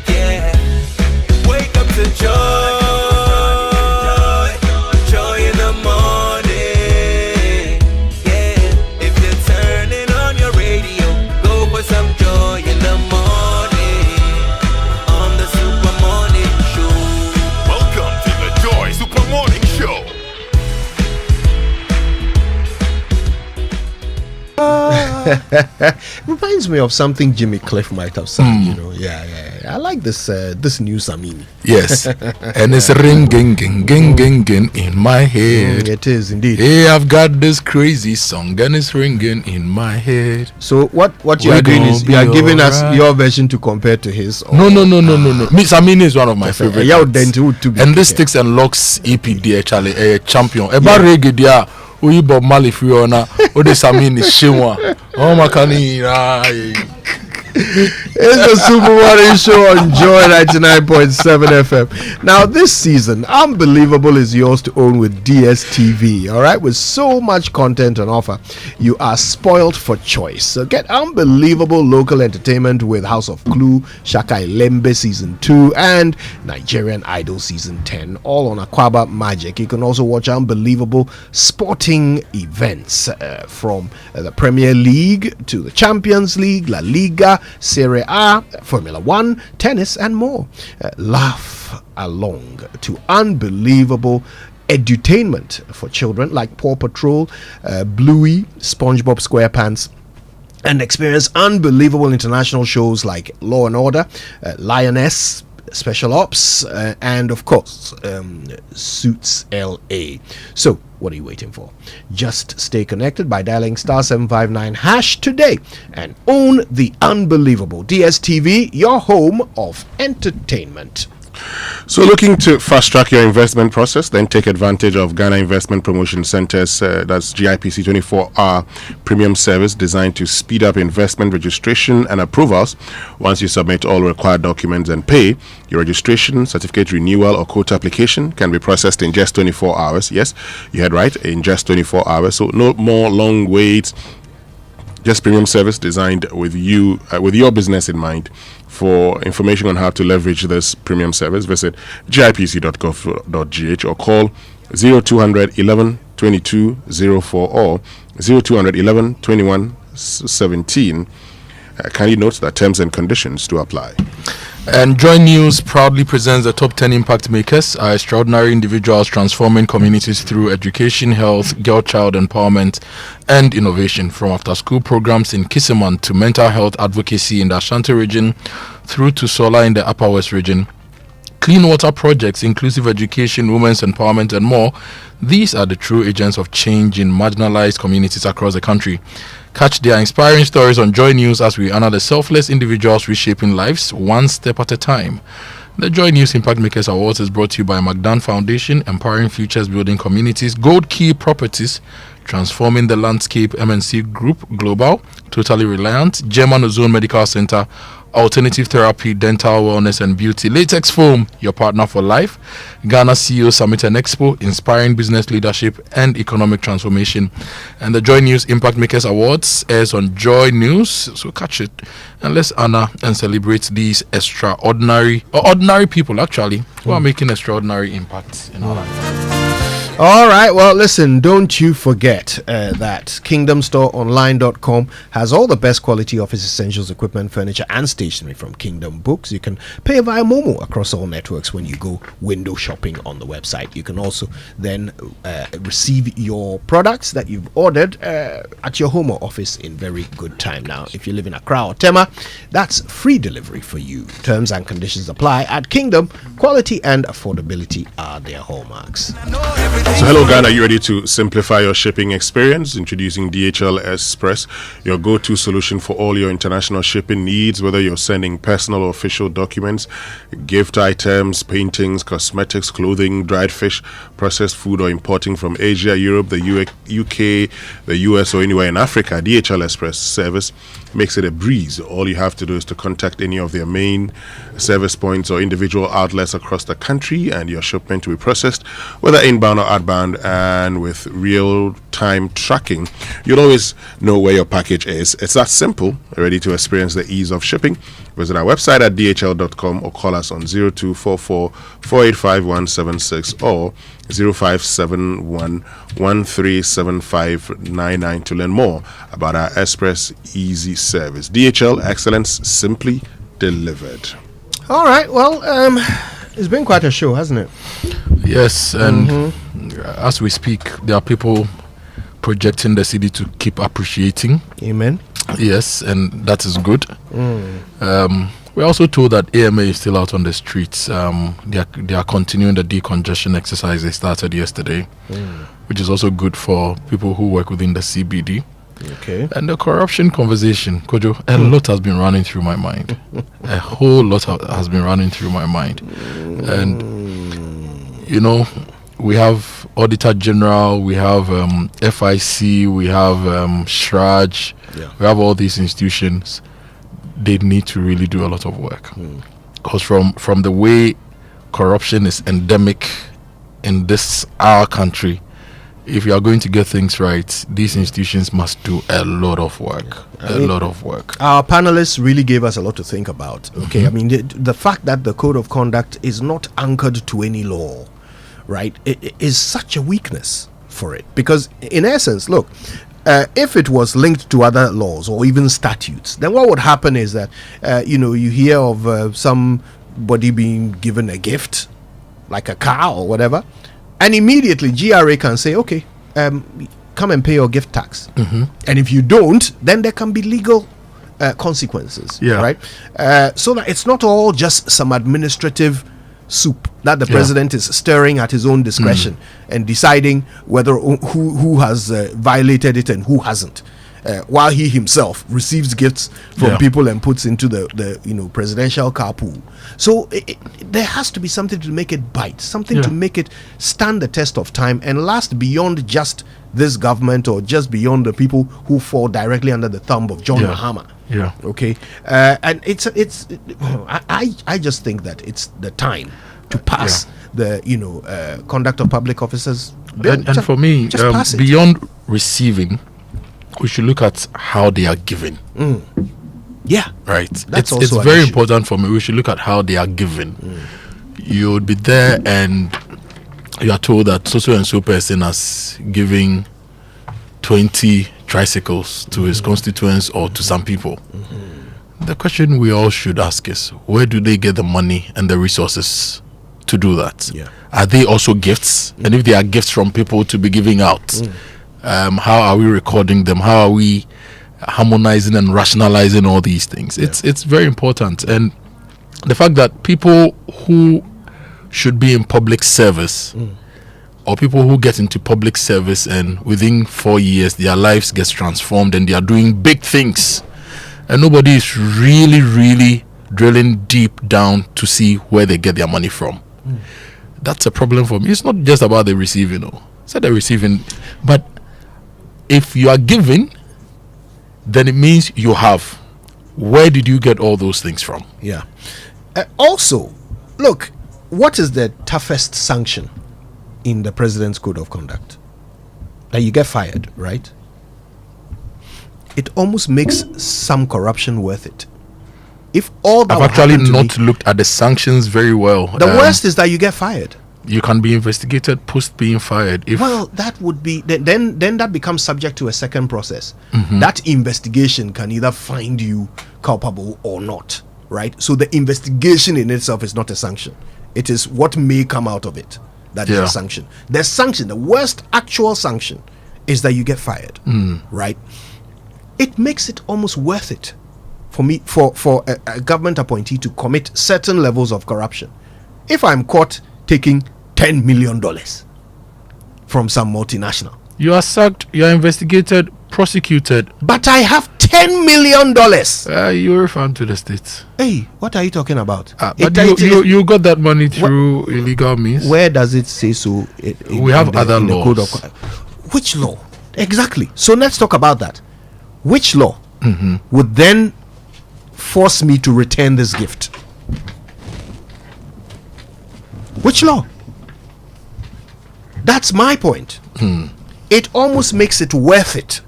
Yeah. Wake up to joy. Joy in the morning. Yeah. If you're turning on your radio, go for some joy in the morning on the Super Morning Show. Welcome to the Joy Super Morning Show. Reminds me of something Jimmy Cliff might have said, you know. Yeah. I like this new Samini. Yes, and it's ringing, ging, ging, ging, ging in my head. It is indeed. Hey, I've got this crazy song and it's ringing in my head. So what you are doing is you are giving us your version to compare to his. No. Miss Samini is one of my favorite. And this Sticks and Locks EPD actually a champion. About reggae dia, we Bob Marley Fiona, o de Samini Shimwa. Oh my God. It's the Super Morning Show on Joy 99.7 FM. Now, this season, Unbelievable is yours to own with DSTV. All right, with so much content on offer, you are spoiled for choice. So get unbelievable local entertainment with House of Clue, Shaka Ilembe Season 2, and Nigerian Idol Season 10, all on Aquaba Magic. You can also watch unbelievable sporting events from the Premier League to the Champions League, La Liga, Serie R, Formula One, tennis, and more. Laugh along to unbelievable edutainment for children like Paw Patrol, Bluey, SpongeBob SquarePants, and experience unbelievable international shows like Law and Order, Lioness, Special Ops, and of course Suits LA. So what are you waiting for? Just stay connected by dialing *759# today and own the unbelievable DSTV, your home of entertainment. So looking to fast track your investment process, then take advantage of Ghana Investment Promotion Center's that's GIPC 24-hour premium service designed to speed up investment registration and approvals. Once you submit all required documents and pay, your registration, certificate renewal or quota application can be processed in just 24 hours. Yes, you heard right, in just 24 hours. So no more long waits. Just premium service designed with you, with your business in mind. For information on how to leverage this premium service, visit gipc.gov.gh or call 0200 11 22 04 or 0200 11 21 17. Kindly note that terms and conditions do apply. And Joy News proudly presents the top 10 impact makers, are extraordinary individuals transforming communities through education, health, girl-child empowerment, and innovation. From after-school programs in Kisiman to mental health advocacy in the Ashanti region, through to solar in the Upper West region, clean water projects, inclusive education, women's empowerment, and more. These are the true agents of change in marginalized communities across the country. Catch their inspiring stories on Joy News as we honor the selfless individuals reshaping lives one step at a time. The Joy News Impact Makers Awards is brought to you by McDan Foundation, Empowering Futures, Building Communities, Gold Key Properties, Transforming the Landscape, MNC Group Global, Totally Reliant, German Ozone Medical Center, Alternative Therapy, Dental Wellness and Beauty, Latex Foam, your partner for life, Ghana CEO Summit and Expo, inspiring business leadership and economic transformation. And the Joy News Impact Makers Awards airs on Joy News, so catch it and let's honor and celebrate these extraordinary, or ordinary people actually, who are making extraordinary impacts in our life. All right, well, listen, don't you forget that KingdomStoreOnline.com has all the best quality office essentials, equipment, furniture, and stationery from Kingdom Books. You can pay via Momo across all networks when you go window shopping on the website. You can also then receive your products that you've ordered at your home or office in very good time. Now, if you live in Accra or Tema, that's free delivery for you. Terms and conditions apply at Kingdom. Quality and affordability are their hallmarks. So hello Ghana, are you ready to simplify your shipping experience? Introducing DHL Express, your go-to solution for all your international shipping needs, whether you're sending personal or official documents, gift items, paintings, cosmetics, clothing, dried fish, processed food, or importing from Asia, Europe, the UK, the US, or anywhere in Africa. DHL Express service makes it a breeze. All you have to do is to contact any of their main service points or individual outlets across the country, and your shipment will be processed, whether inbound or outbound, and with real-time tracking, you'll always know where your package is. It's that simple. Ready to experience the ease of shipping? Visit our website at dhl.com or call us on 0244 485 176 or 0571 137599 to learn more about our Express Easy service. DHL, excellence simply delivered. All right, well, it's been quite a show, hasn't it? Yes, and as we speak, there are people projecting the city to keep appreciating. Amen. Yes, and that is good. We're also told that AMA is still out on the streets. They are continuing the decongestion exercise they started yesterday, which is also good for people who work within the CBD. Okay. And the corruption conversation, Kojo, a lot has been running through my mind. A whole lot has been running through my mind. And, you know, we have Auditor General, we have FIC, we have SHRAJ, we have all these institutions. They need to really do a lot of work. Because from the way corruption is endemic in our country, if you are going to get things right, these institutions must do a lot of work. Lot of work. Our panelists really gave us a lot to think about. Okay, I mean, the fact that the code of conduct is not anchored to any law, right, it is such a weakness for it. Because in essence, look, if it was linked to other laws or even statutes, then what would happen is that you hear of somebody being given a gift, like a car or whatever, and immediately GRA can say, okay, come and pay your gift tax. And if you don't, then there can be legal consequences. Right? So that it's not all just some administrative soup that the president is stirring at his own discretion and deciding whether who has violated it and who hasn't, while he himself receives gifts from people and puts into the presidential carpool. So there has to be something to make it bite, something to make it stand the test of time and last beyond just this government or just beyond the people who fall directly under the thumb of John Mahama. Okay. And I just think that it's the time to pass the conduct of public officers bill. And for me, pass it. beyond receiving, we should look at how they are given. Right. That's it's also very important for me. We should look at how they are given. You would be there and you are told that so and so person has giving 20 tricycles to his constituents or to some people. The question we all should ask is, where do they get the money and the resources to do that? Are they also gifts? And if they are gifts from people to be giving out, how are we recording them? How are we harmonizing and rationalizing all these things? It's very important. And the fact that people who should be in public service or people who get into public service and within 4 years their lives gets transformed and they are doing big things and nobody is really drilling deep down to see where they get their money from. That's a problem for me. It's not just about the receiving, it's not the receiving, but if you are giving, then it means you have. Where did you get all those things from? Also, look, what is the toughest sanction in the president's code of conduct? That you get fired, right? It almost makes some corruption worth it. If all that I've actually not looked at the sanctions very well. The worst is that you get fired. You can be investigated post being fired. Well, that would be then that becomes subject to a second process. That investigation can either find you culpable or not, right? So the investigation in itself is not a sanction. It is what may come out of it that is a sanction. The sanction, the worst actual sanction, is that you get fired, right? It makes it almost worth it for me, for a government appointee to commit certain levels of corruption. If I'm caught taking $10 million from some multinational, you are sacked, you are investigated, prosecuted, but I have $10 million. You're referred to the states. Hey, what are you talking about? But you got that money through illegal means. Where does it say so? We have other laws. Which law? Exactly. So let's talk about that. Which law would then force me to return this gift? Which law? That's my point. It almost makes it worth it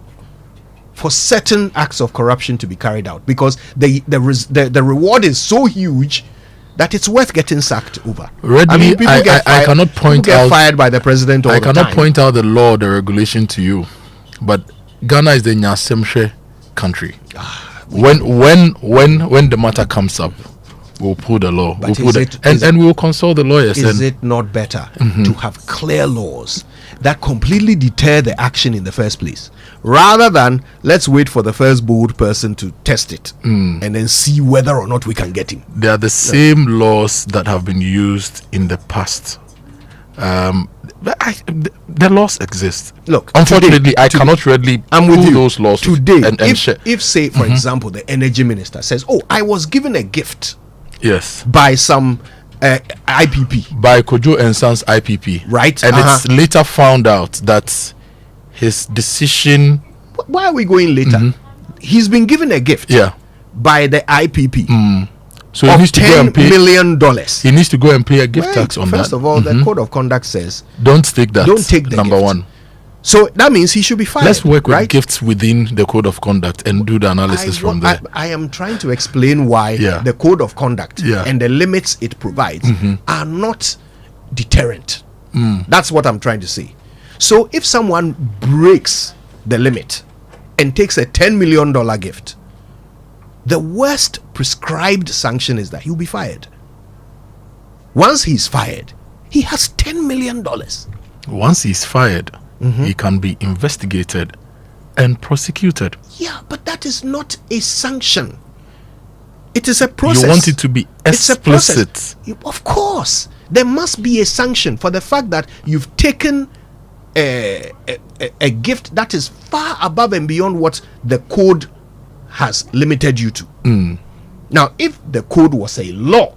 for certain acts of corruption to be carried out, because the reward is so huge that it's worth getting sacked over. Readily, I cannot point out fired by the president. I cannot point out the law, the regulation to you, but Ghana is the Nyasemhwe country. When the matter comes up, we'll pull the law. And we'll consult the lawyers. Is it not better to have clear laws that completely deter the action in the first place, rather than let's wait for the first bold person to test it and then see whether or not we can get him? They are the same laws that have been used in the past. The laws exist. Look, unfortunately, I cannot readily pull those laws today. If say, for example, the energy minister says, "Oh, I was given a gift." Yes. By some IPP. By Kojo Yanson's IPP. Right. And it's later found out that his decision... Why are we going later? He's been given a gift. By the IPP. So he needs to go and pay $10 million. He needs to go and pay a gift tax on that. First of all, the code of conduct says... Don't take that. Don't take the number gift. one. So that means he should be fired. Let's work with gifts within the code of conduct and do the analysis from there. I am trying to explain why the code of conduct and the limits it provides are not deterrent. That's what I'm trying to say. So if someone breaks the limit and takes a $10 million gift, the worst prescribed sanction is that he'll be fired. Once he's fired, he has $10 million. Once he's fired, he can be investigated and prosecuted. Yeah, but that is not a sanction. It is a process. You want it to be explicit. It's a process. Of course. There must be a sanction for the fact that you've taken a gift that is far above and beyond what the code has limited you to. Now, if the code was a law,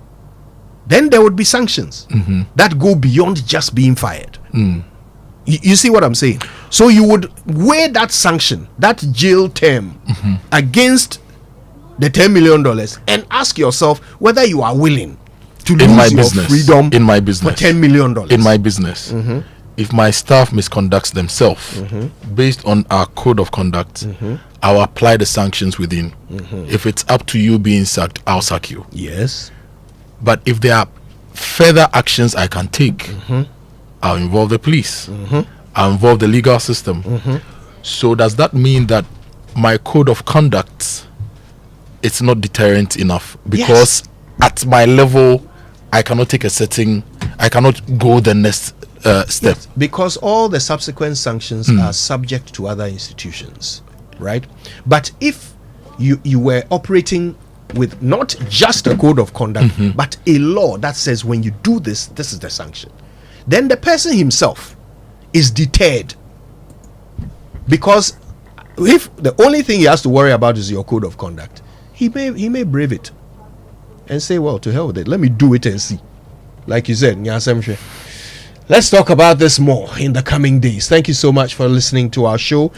then there would be sanctions that go beyond just being fired. You see what I'm saying? So you would weigh that sanction, that jail term, against the $10 million and ask yourself whether you are willing to lose your freedom in my business for $10 million. In my business. If my staff misconducts themselves based on our code of conduct, I'll apply the sanctions within. If it's up to you being sacked, I'll sack you. Yes. But if there are further actions I can take, I'll involve the police. I'll involve the legal system. So does that mean that my code of conduct, it's not deterrent enough? Because at my level, I cannot take I cannot go the next step. Yes, because all the subsequent sanctions are subject to other institutions, right? But if you were operating with not just a code of conduct, but a law that says when you do this, this is the sanction, then the person himself is deterred. Because if the only thing he has to worry about is your code of conduct, he may brave it and say, well, to hell with it, let me do it and see. Like you said, let's talk about this more in the coming days. Thank you so much for listening to our show.